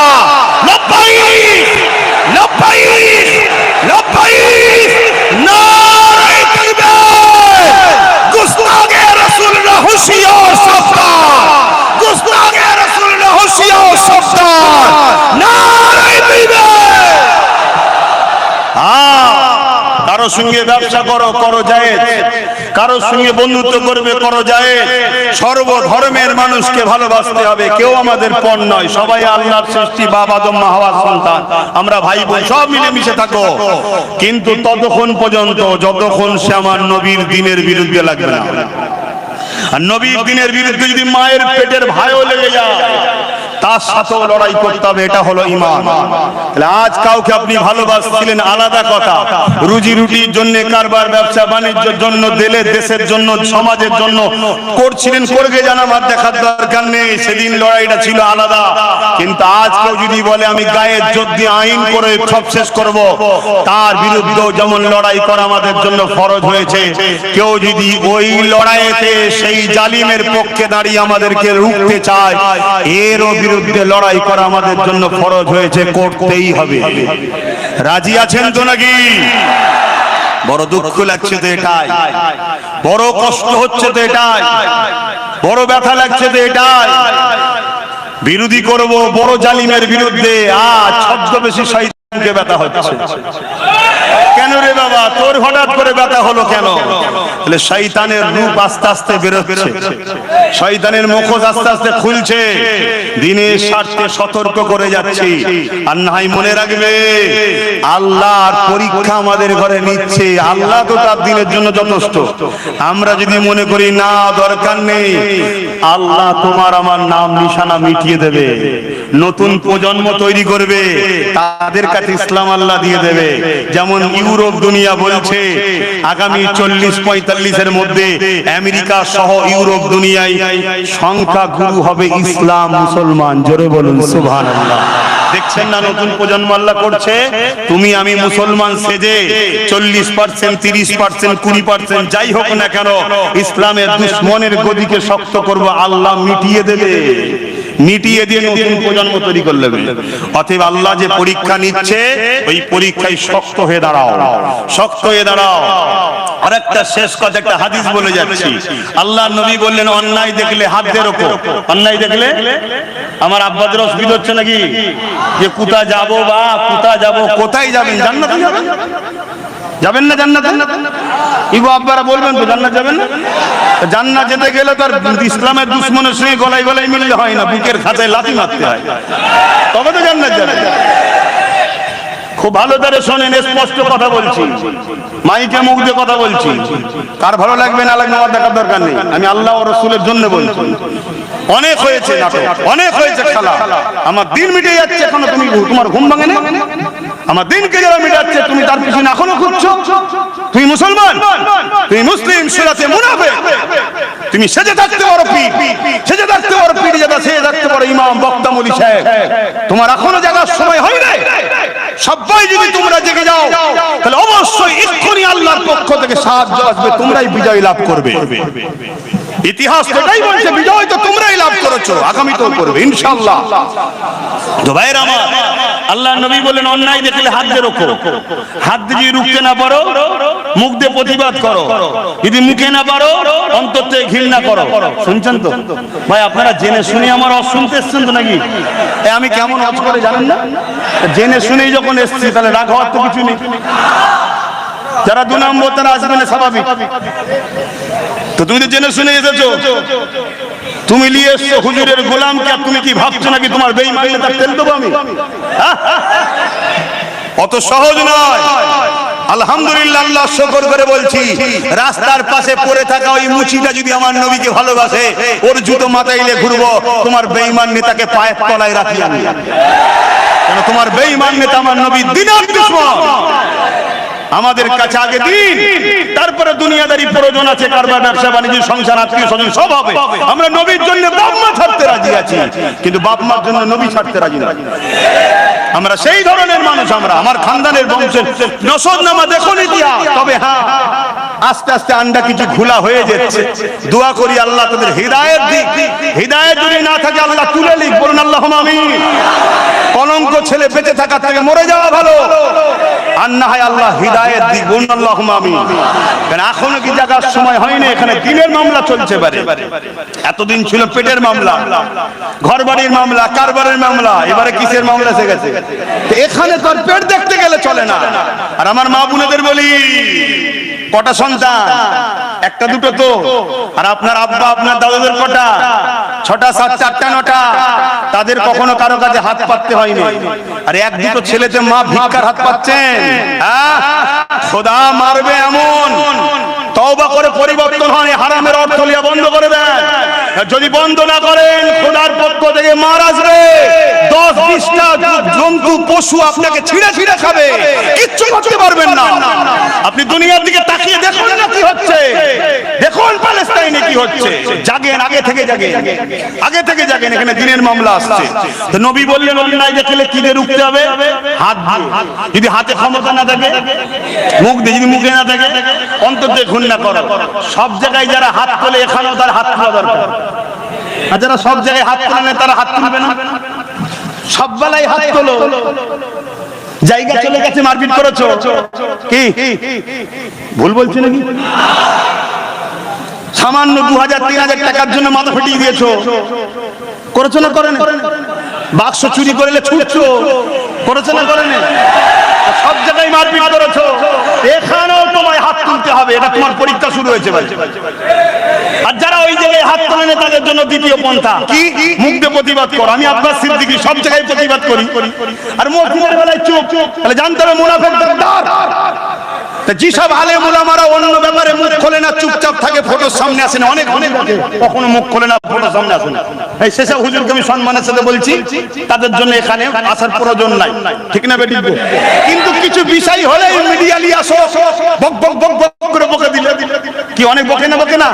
লাব্বাইক লাব্বাইক লাব্বাইক নারে তাকবীর কারো সঙ্গে ব্যবসা করো জায়েজ, কারো সঙ্গে বন্ধুত্ব করবে করো জায়েজ। সর্ব ধর্মের মানুষকে ভালোবাসতে হবে, কেউ আমাদের পর নয়, সবাই আল্লাহর সৃষ্টি, বাপ আদম মা হাওয়ার সন্তান, আমরা ভাই বোন সব মিলে মিশে থাকো, কিন্তু ততক্ষণ পর্যন্ত যতক্ষণ সে আমার নবীর দ্বীনের বিরুদ্ধে লাগবে না। আর নবীর দ্বীনের বিরুদ্ধে যদি মায়ের পেটের ভাইও লেগে যায় তার সাথেও লড়াই করতে হবে, এটা হলো ঈমান। আজ কাউকে আপনি ভালোবাসছিলেন আলাদা কথা, রুজি রুটির জন্য, কারবার ব্যবসা বাণিজ্যের জন্য, দেশের জন্য, সমাজের জন্য করছিলেন, করবে জানা আমার দেখার দরকার নেই, সেদিন লড়াইটা ছিল আলাদা। কিন্তু আজ কেউ যদি বলে আমি গায়ের জোর দিয়ে আইন করে সব শেষ করব, তার বিরুদ্ধেও যেমন লড়াই করা আমাদের জন্য ফরজ হয়েছে। কেউ যদি ওই লড়াইতে সেই জালিমের পক্ষে দাঁড়িয়ে আমাদেরকে রুখতে চায়, এরও বিরুদ্ধে লড়াই করা আমাদের জন্য ফরজ হয়েছে, করতেই হবে। রাজি আছেন তো নাকি? বড় দুঃখ লাগছে তো এটাই, বড় কষ্ট হচ্ছে তো এটাই, বড় ব্যথা লাগছে তো এটাই। বিরোধী করব বড় জালিমের বিরুদ্ধে, আজ ছদ্মবেশী শয়তানকে ব্যথা হচ্ছে। কেন রে বাবা, তোর হঠাৎ করে ব্যথা হলো কেন? তাহলে শয়তানের রূপ আস্তে আস্তে বেরোচ্ছে, শয়তানের মুখোশ আস্তে আস্তে খুলছে। দিনের স্বার্থে সতর্ক করে যাচ্ছি। আর নাই মনে রাখবে, আল্লাহর পরীক্ষা আমাদের ঘরে নিচ্ছে, আল্লাহ তো তার দিনের জন্য যথেষ্ট। আমরা যদি মনে করি না দরকার নেই, আল্লাহ তোমার আমার নাম নিশানা মিটিয়ে দেবে, নতুন প্রজন্ম তৈরি করবে, তাদের কাছে ইসলাম আল্লাহ দিয়ে দেবে। যেমন ইউরোপ দুনিয়া বলছে আগামী 40-45 মধ্যে আমেরিকা সহ ইউরোপ দুনিয়ায় সংখ্যা গুরু হবে ইসলাম, মুসলমান। জোরে বলুন সুবহানাল্লাহ। দেখছেন না নতুন প্রজন্ম আল্লাহ করছে, তুমি আমি মুসলমান সেজে 40%, 30%, 20% যাই হোক না কেন, ইসলামের দুশ্মনের গদিকে শক্ত করব, আল্লাহ মিটিয়ে দেবে, মিটিয়ে দিয়ে নতুন প্রজন্ম তৈরি করে নেবে। অতএব আল্লাহ যে পরীক্ষা নিচ্ছে, ওই পরীক্ষায় শক্ত হয়ে দাঁড়াও, শক্ত হয়ে দাঁড়াও। আর একটা শেষ কথা, একটা হাদিস বলে যাচ্ছি। আল্লাহর নবী বললেন, অন্যায় দেখলে হাত দিয়ে রোখো। অন্যায় দেখলে, আমার আব্বাদের অসুবিধা হচ্ছে নাকি যে কোথা যাব, বা কোথা যাব, কোথায় যাবেন? জান্নাতে যাবেন, যাবেন না জান্নাতে? ইগো আব্বারা বলবেন তো জান্নাত যাবেন না? জান্নাত যেতে গেলে তার ইসলামের দুশমনের সঙ্গে গলায় গলায় মিললে হয় না, বুকের খাঁচায় লাথি মারতে হয়, তবে তো জান্নাত যাবে। খুব ভালো করে শোনেন, স্পষ্ট কথা বলছি, মাইকে মুখ দিয়ে কথা বলছি। কার ভালো লাগবে না লাগবে আমার দেখার দরকার নেই, আমি আল্লাহ ও রাসূলের জন্য বলছি। অনেক হয়েছে নাটক, অনেক হয়েছে খেলা, আমার দিন মিটে যাচ্ছে, এখনো তুমি তোমার ঘুম ভাঙে না? আমার দিনকে যারা মিটাচ্ছে, তুমি তার পিছনে এখনো ঘুরছো? তুমি মুসলমান, তুমি মুসলিম, সুরাতে মুনাফিক, তুমি সেজে থাকতে পারো পীর, সেজে থাকতে পারো পীর, যেটা সেজে থাকতে পারো ইমাম, বক্তা, মুলি সাহেব, তোমার এখনো জাগার সময় হয় নাই। সবাই যদি তোমরা জেগে যাও, তাহলে অবশ্যই এক্ষুনি আল্লাহর পক্ষ থেকে সাহায্য আসবে, তোমরাই বিজয় লাভ করবে। ইতিহাস এটাই বলছে, বিজয় তো তোমরাই লাভ করেছো, আগামীতেও করবে ইনশাআল্লাহ। তো ভাইরা আমার, আল্লাহর নবী বলেন, অন্যায় দেখলে হাত দিয়ে রোখো। হাত দিয়ে রুখতে না পারো, মুখ দিয়ে প্রতিবাদ করো। যদি মুখে না পারো, অন্তর থেকে ঘৃণা করো। শুনছেন তো ভাই? আপনারা জেনে শুনে আমার অজ শুনতে এসছেন তো নাকি? আমি কেমন অজ করে জানেন না? জেনে শুনেই যখন এসছি, তাহলে রাগ হওয়ার তো কিছু নেই। যারা 2 নম্বর তারা আসবে না, স্বাভাবিক। তো তুমি তো জেনে শুনে এসেছো, তুমি নিয়ে এসছো হুজুরের গোলামকে, তুমি কি ভাবছো নাকি তোমার বেঈমানে তার তেল দেবো আমি? অত সহজ নয়। আলহামদুলিল্লাহ, আল্লাহ শুকর করে বলছি, রাস্তার পাশে পড়ে থাকা ওই মুচিটা যদি আমার নবীকে ভালোবাসে, ওর জুতো মাথায় নিয়ে ঘুরবো, তোমার বেঈমান নেতাকে পায়ের তলায় রাখি আমি। কেন? তোমার বেঈমান নেতা আমার নবীর দ্বীনের দুশমন। আমাদের কাছে আগে দিন, তারপরে দুনিয়াদারি প্রয়োজন আছে, কারবার, ব্যবসা বাণিজ্য, সংসার, আত্মীয় স্বজন সব হবে। আমরা নবীর জন্য বাপ মা ছাড়তে রাজি আছি, কিন্তু বাপ মার জন্য নবী ছাড়তে রাজি না। আমরা সেই ধরনের মানুষ, আমরা আমার খানদানের বংশের নসবনামা দেখো দিয়া। তবে হ্যাঁ, আস্তে আস্তে আন্ডা কিছু খোলা হয়ে যাচ্ছে। দোয়া করি আল্লাহ তাদের হিদায়াত দিক। হিদায়াত যদি না থাকে আল্লাহ তুলে লিখ, বলুন আল্লাহুম্মা আমিন। কলঙ্ক ছেলে বেঁচে থাকার থেকে মরে যাওয়া ভালো। আর না হয় আল্লাহ হিদায়াত হিদায়াত দিগুন আল্লাহুম্মা আমিন। কারণ এখনো কি জায়গার সময় হয়নি, এখানে দিনের মামলা চলছে পারে। এতদিন ছিল পেটের মামলা, ঘরবাড়ির মামলা, কারবারের মামলা, এবারে কিসের মামলা এসে গেছে। তো এখানে তো আর পেট দেখতে গেলে চলে না। আর আমার মা বোনেদের বলি, কটা সন্তান? একটা দুটো তো। আর আপনার আব্বা আপনার দাদুদের কটা? 6টা 7টা 8টা 9টা। তাদের কখনো কারো কাছে হাত পাততে হয়নি। আর এক দুটো ছেলেতে মা ভিক্ষার হাত পাচ্ছেন। হ্যাঁ, খোদা মারবে এমন। তওবা করে পরিবর্তন হন, হারামের অর্থ লিয়া বন্ধ করে দেন। যদি বন্ধ না করেন, খোদার পক্ষ থেকে মার আসবে। 10-20টা জন্তু পশু আপনাকে ছিঁড়ে ছিঁড়ে খাবে, কিচ্ছু করতে পারবেন না। আপনি দুনিয়ার দিকে তাকিয়ে দেখুন না কি হচ্ছে। দেখুন প্যালেস্টাইনে কি হচ্ছে। জাগেন, আগে থেকে জাগেন, আগে থেকে জাগেন। এখানে দিনের মামলা আসছে। তো নবী বললেন অন্যায় দেখলে কি দিয়ে রুখতে হবে? হাত দিয়ে। যদি হাতে ক্ষমতা না থাকে, মুখ দিয়ে। যদি মুখে না থাকে, অন্তর দিয়ে ঘৃণা করো। সব জায়গায় যারা হাত তোলে, এখানেও তার হাত তোলা দরকার। আর যারা সব জায়গায় হাত তোলে না, তারা হাত তুলবে না। সব বেলায় হাত তোলো। জায়গা চলে গেছে, মারপিট করেছো, কি ভুল বলছি নাকি? সামান্য 2000-3000 টাকার জন্য মাথা ফেটিয়ে দিয়েছো, করেছো না করেন? বাক্স চুরি করলে ছুটছো, করেছো না করেন? সব জায়গায় মারপিট করেছো, এখানেও তোমায় হাত তুলতে হবে। এটা তোমার পরীক্ষা শুরু হয়েছে ভাই। আর যারা ওই জায়গায় হাত তোলে না, তাদের জন্য দ্বিতীয় পন্থা কি? মুখ দিয়ে প্রতিবাদ করো। আমি আব্বাস সিদ্দিকী সব জায়গায় প্রতিবাদ করি। আর মসজিদের বেলায় চুপ। তাহলে জানতে হবে মুনাফিক গাদ্দার। যেসব আলেম ওলামারা অন্য ব্যাপারে মুখ খোলে না, চুপচাপ থাকে, ফটোর সামনে আসে না, অনেক কখনো মুখ খোলে না, ফটোর সামনে আসে না, এই সেসব হুজুরকে আমি সম্মানের সাথে বলছি, তাদের জন্য এখানে আসার প্রয়োজন নাই। ঠিক না বেটি? কিন্তু কিছু বিষয় হলে মিডিয়া নিয়ে আসো, বক বক বক বক করে বকে দিলে কি অনেক বকে না? বকে না?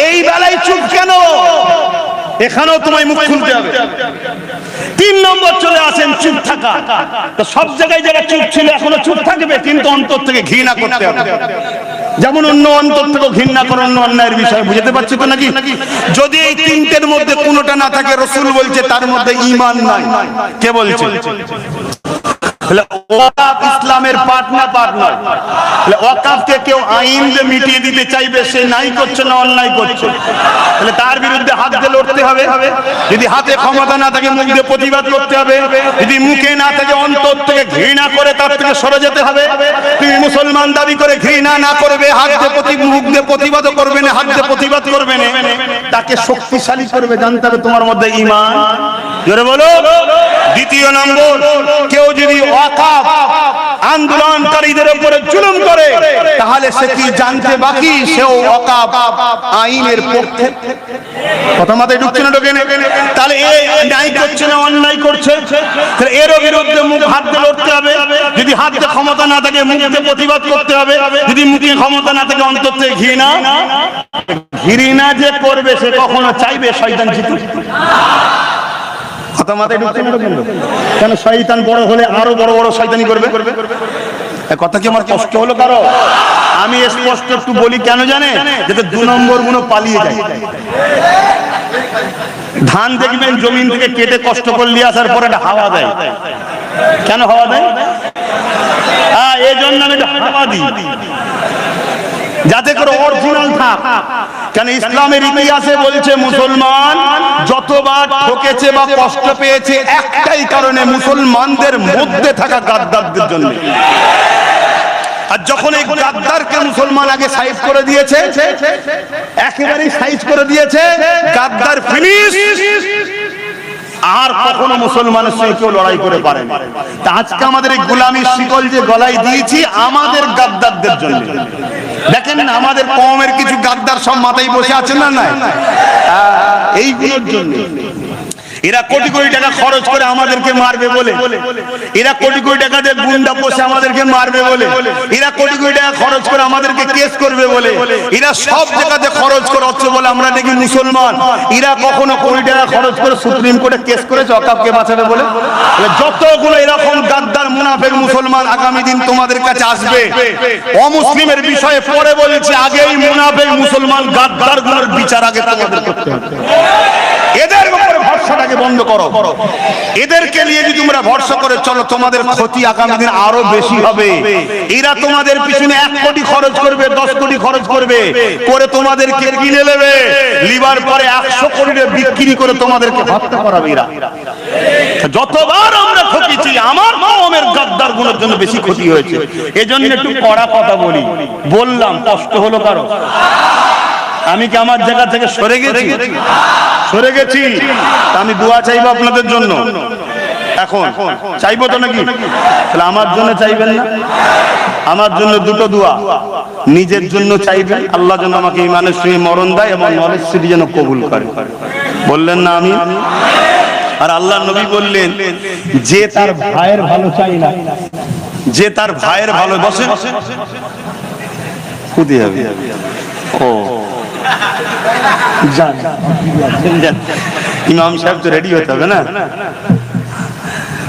এই বেলায় চুপ কেন? এখানেও তোমায় মুখ খুলতে হবে। 3 নম্বর চলে আসেন চুপ থাকা। তো সব জায়গায় যারা চুপ ছিল এখনো চুপ থাকবে, কিন্তু অন্তর থেকে ঘৃণা করতে হবে। যেমন অন্য অন্তর থেকে ঘৃণা করেন অন্য অন্যায়ের বিষয়। বুঝতে পারছো তো নাকি? যদি এই 3টের মধ্যে কোনোটা না থাকে, রাসূল বলছে তার মধ্যে ঈমান নাই। কে বলছে? ওয়াকাফ ইসলামের পার্ট না, পার্ট নয়। ওয়াকাফকে কেউ আইন দিয়ে মিটিয়ে দিতে চাইবে, সে নাই করছে না অন্যায় করছে, তাহলে তার বিরুদ্ধে হাত দিয়ে লড়তে হবে। যদি হাতে ক্ষমতা না থাকে, মুখ দিয়ে প্রতিবাদ করতে হবে। যদি মুখে না থাকে, অন্তর থেকে ঘৃণা করে তার থেকে সরে যেতে হবে। তুমি মুসলমান দাবি করে ঘৃণা না করবে, হাত দিয়ে মুখ দিয়ে প্রতিবাদ করবে না, হাত দিয়ে প্রতিবাদ করবে না, তাকে শক্তিশালী করবে। জানতে হবে তোমার মধ্যে ঈমান। জোরে বলো। দ্বিতীয় নম্বর, কেউ যদি ওয়াকাফ আন্দোলনকারীদের উপরে জুলুম করে, তাহলে সে কি জানতে বাকি সেও ওয়াকাফ আইনের পক্ষে। কথা মাথায় ঢুকছে না? ঢোকে না? তাহলে এ ন্যায় করছে না অন্যায় করছে, তাহলে এর বিরুদ্ধে মুখ হাত দিয়ে লড়তে হবে। যদি হাতে ক্ষমতা না থাকে, মুখ দিয়ে প্রতিবাদ করতে হবে। যদি মুখে ক্ষমতা না থাকে, অন্তর থেকে ঘৃণা যে করবে, সে কখনো চাইবে শয়তান জিতুক। কথা মাথায় ঢুকছে না? কেন? শয়তান বড় হলে আরো বড় বড় শয়তানি করবে। কথা কি আমার কষ্ট হলো কারো? আমি স্পষ্ট একটু বলি, কেন জানে? যাতে 2 নম্বর গুলো পালিয়ে যায়। ধান দেখবেন জমিন থেকে কেটে কষ্ট করে নিয়ে আসার পর একটা হাওয়া দেয়। কেন হাওয়া দেয়? এই জন্য আমি হাওয়া দিই, যাতে করে অরিজিনাল থাক। কেন? ইসলামের ইতিহাসে বলছে মুসলমান যতবার ঠকেছে বা কষ্ট পেয়েছে, একটাই কারণে, মুসলমানদের মধ্যে থাকা গাদ্দারদের জন্য। আর যখন এই গাদ্দারকে মুসলমান আগে সাইজ করে দিয়েছে, একেবারেই সাইজ করে দিয়েছে, গাদ্দার ফিনিশ, আর কখনো মুসলমানের সঙ্গে কেউ লড়াই করে পারে না। তা আজকে আমাদের এই গোলামীর শিকল যে গলায় দিয়েছি, আমাদের গাদ্দারদের জন্য। দেখেন না, আমাদের কওমের কিছু গাদ্দার সব মাথায় বসে আছে না? নাই, এইগুলোর জন্য। এরা কোটি কোটি টাকা খরচ করে আমাদেরকে মারবে বলে, এরা কোটি কোটি টাকা দিয়ে গুন্ডা পোষে আমাদেরকে মারবে বলে, এরা কোটি কোটি টাকা খরচ করে আমাদেরকে কেস করবে বলে, এরা সব জায়গাতে খরচ করে হচ্ছে বলে আমরা দেখি মুসলমান। এরা কখনো কোটি টাকা খরচ করে সুপ্রিম কোর্টে কেস করেছে ওয়াকাফকে বাঁচাবে বলে? যতগুলো এরকম গাদ্দার মুনাফিক মুসলমান আগামী দিন তোমাদের কাছে আসবে, অমুসলিমের বিষয়ে পরে বলেছে, আগেই মুনাফিক মুসলমান গাদ্দারগুলোর বিচার আগে তোমাদের করতে হবে। এদের উপরে ভরসা ভরসাটাকে বন্ধ করো। এদেরকে নিয়ে যদি তোমরা ভরসা করে চলো, তোমাদের ক্ষতি আগামী দিন আরো বেশি হবে। এরা তোমাদের পিছনে 1 কোটি খরচ করবে, 10 কোটি খরচ করবে, করে তোমাদেরকে কিনে নেবে, লিবার পরে 100 কোটি বিক্রি করে তোমাদেরকে হত্যা করাবে এরা। যতবার আমরা ঠকেছি, আমার কওমের গাদ্দার গুলোর জন্য বেশি ক্ষতি হয়েছে। এজন্য একটু কড়া কথা বললাম, কষ্ট হলো কারো? আমি কি আমার জায়গা থেকে সরে গেছি? আমি দোয়া চাইবো আপনাদের জন্য। এখন চাইবো তো নাকি? তাহলে আমার জন্য চাইবেন না? আমার জন্য দুটো দোয়া, নিজের জন্য চাইবেন, আল্লাহ যেন আমাকে ইমানের সঙ্গে মরণ দেয় এবং নলেজ সিটি যেন কবুল করে। বললেন না আমি? আর আল্লাহ নবী বললেন, যে তার ভাইয়ের ভালো চাই না, যে তার ভাইয়ের ভালো, বসে খুদি হবে। ও ইমাম সাহেব তো রেডি হতে হবে না?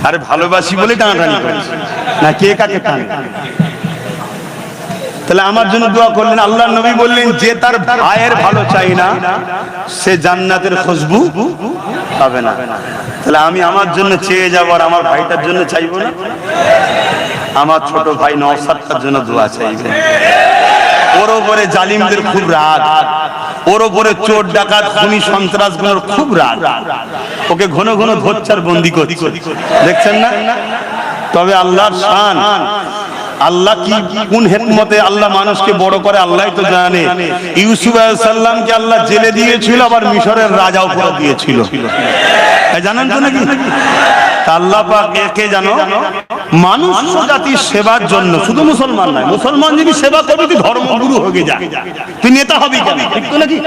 আরে ভালোবাসি বলে টানাটানি করেছে না, কে কাকে টানে? তাহলে আমার জন্য দোয়া করলেন। আল্লাহ নবী বললেন, যে তার ভাইয়ের ভালো চাই না, সে জান্নাতের খুশবু পাবে না। তাহলে আমি আমার জন্য চেয়ে যাব, আর আমার ভাইটার জন্য চাইবো না? আমার ছোট ভাই নওশাদটার জন্য দোয়া চাইবে। ওর উপরে জালিমদের খুব রাগ, ওর উপরে চোর ডাকাত খুনি সন্ত্রাসগুলোর খুব রাগ, ওকে ঘন ঘন ধরছে আর বন্দি করছে, দেখছেন না? তবে আল্লাহর শান, আল্লাহ কি কোন হিকমতে আল্লাহ মানুষকে বড় করে আল্লাহই তো জানে। ইউসুফ আলাইহিস সালামকে আল্লাহ জেলে দিয়েছিল, আবার মিশরের রাজাও করে দিয়েছিল, জানেন তো নাকি? আল্লাহ পাক একে জানো মানুষ জাতির সেবার জন্য, শুধু মুসলমান নয়, মুসলমান যদি সেবা করবে তুই ধর্মগুরু হয়ে যা, তুই নেতা হবি কেন? ঠিক তো নাকি?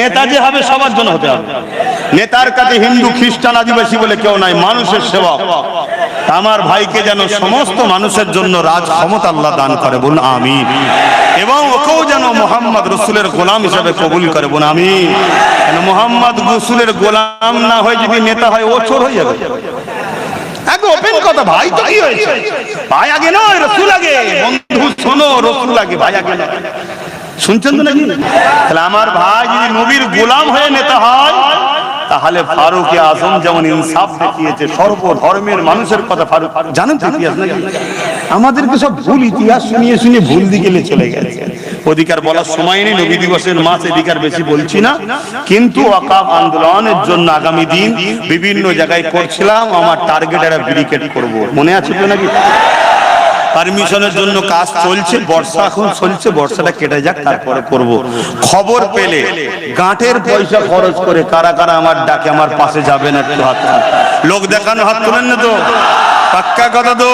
নেতা যে হবে সবার জন্য হতে হবে। নেতার কাছে হিন্দু খ্রিস্টান আদিবাসী বলে কেউ নাই, মানুষের সেবক। আমার ভাইকে যেন সমস্ত মানুষের জন্য রাজ ক্ষমতা আল্লাহ দান করে, বলুন আমিন। এবং ওকেও যেন মুহাম্মদ রাসূলের গোলাম হিসেবে কবুল করে, বলুন আমিন। কেন মুহাম্মদ রাসূলের গোলাম না হয়ে যদি নেতা হয়, ও চোর হয়ে যাবে। আগে ওপেন কথা, ভাই তো কি হয়েছে? ভাই আগে নয়, রাসূল আগে। বন্ধু শোনো, রাসূল আগে, ভাই আগে নয়। শুনছেন তো নাকি? তাহলে আমার ভাই যদি নবীর গোলাম হয়ে নেতা হয়, তাহলে ফারুক আজম যেমন ইনসাফ দেখিয়েছে, সর্বধর্মের মানুষের কথা ফারুক, জানেন তো ইতিহাস নাকি? আমাদেরকে সব ভুল ইতিহাস শুনিয়ে শুনিয়ে ভুল দিকে চলে গেছে। অধিকার বলার সময় নেই, নবী দিবসের মাস, এদিকার বেশি বলছি না। কিন্তু ওয়াকাফ আন্দোলনের জন্য আগামী দিন বিভিন্ন জায়গায় করছিলাম, আমার টার্গেট একটা ব্যারিকেড করব, মনে আছে তো নাকি? পারমিশনের জন্য কাজ চলছে, বর্ষা এখন চলছে, বর্ষাটা কেটে যাক তারপরে করব। খবর পেলে গাঁটের পয়সা খরচ করে কারা কারা আমার ডাকে আমার পাশে যাবেন, একটু হাত লোক দেখানো, হাত তুলেন না তো? পাক্কা কথা তো?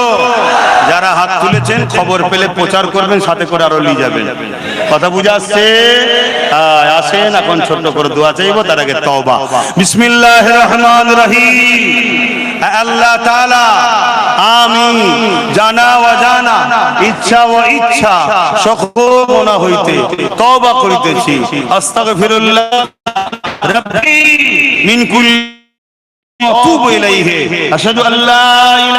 যারা হাত তুলেছেন খবর পেলে প্রচার করবেন, সাথে করে আরো নিয়ে যাবেন। কথা বুঝে আসছে? আসেন এখন ছোট্ট করে দোয়া চাইবো, তার আগে তওবা। বিসমিল্লাহির রহমানির রহিম। আল্লাহ তাআলা আমি জানা অজানা, ইচ্ছা ও ইচ্ছা সকল গুনাহ হইতে তওবা করিতেছি। আস্তাগফিরুল্লাহ রাব্বি মিন কুল্লি ওয়া আতুবু ইলাইহি। আশহাদু আল্লা ইলাহা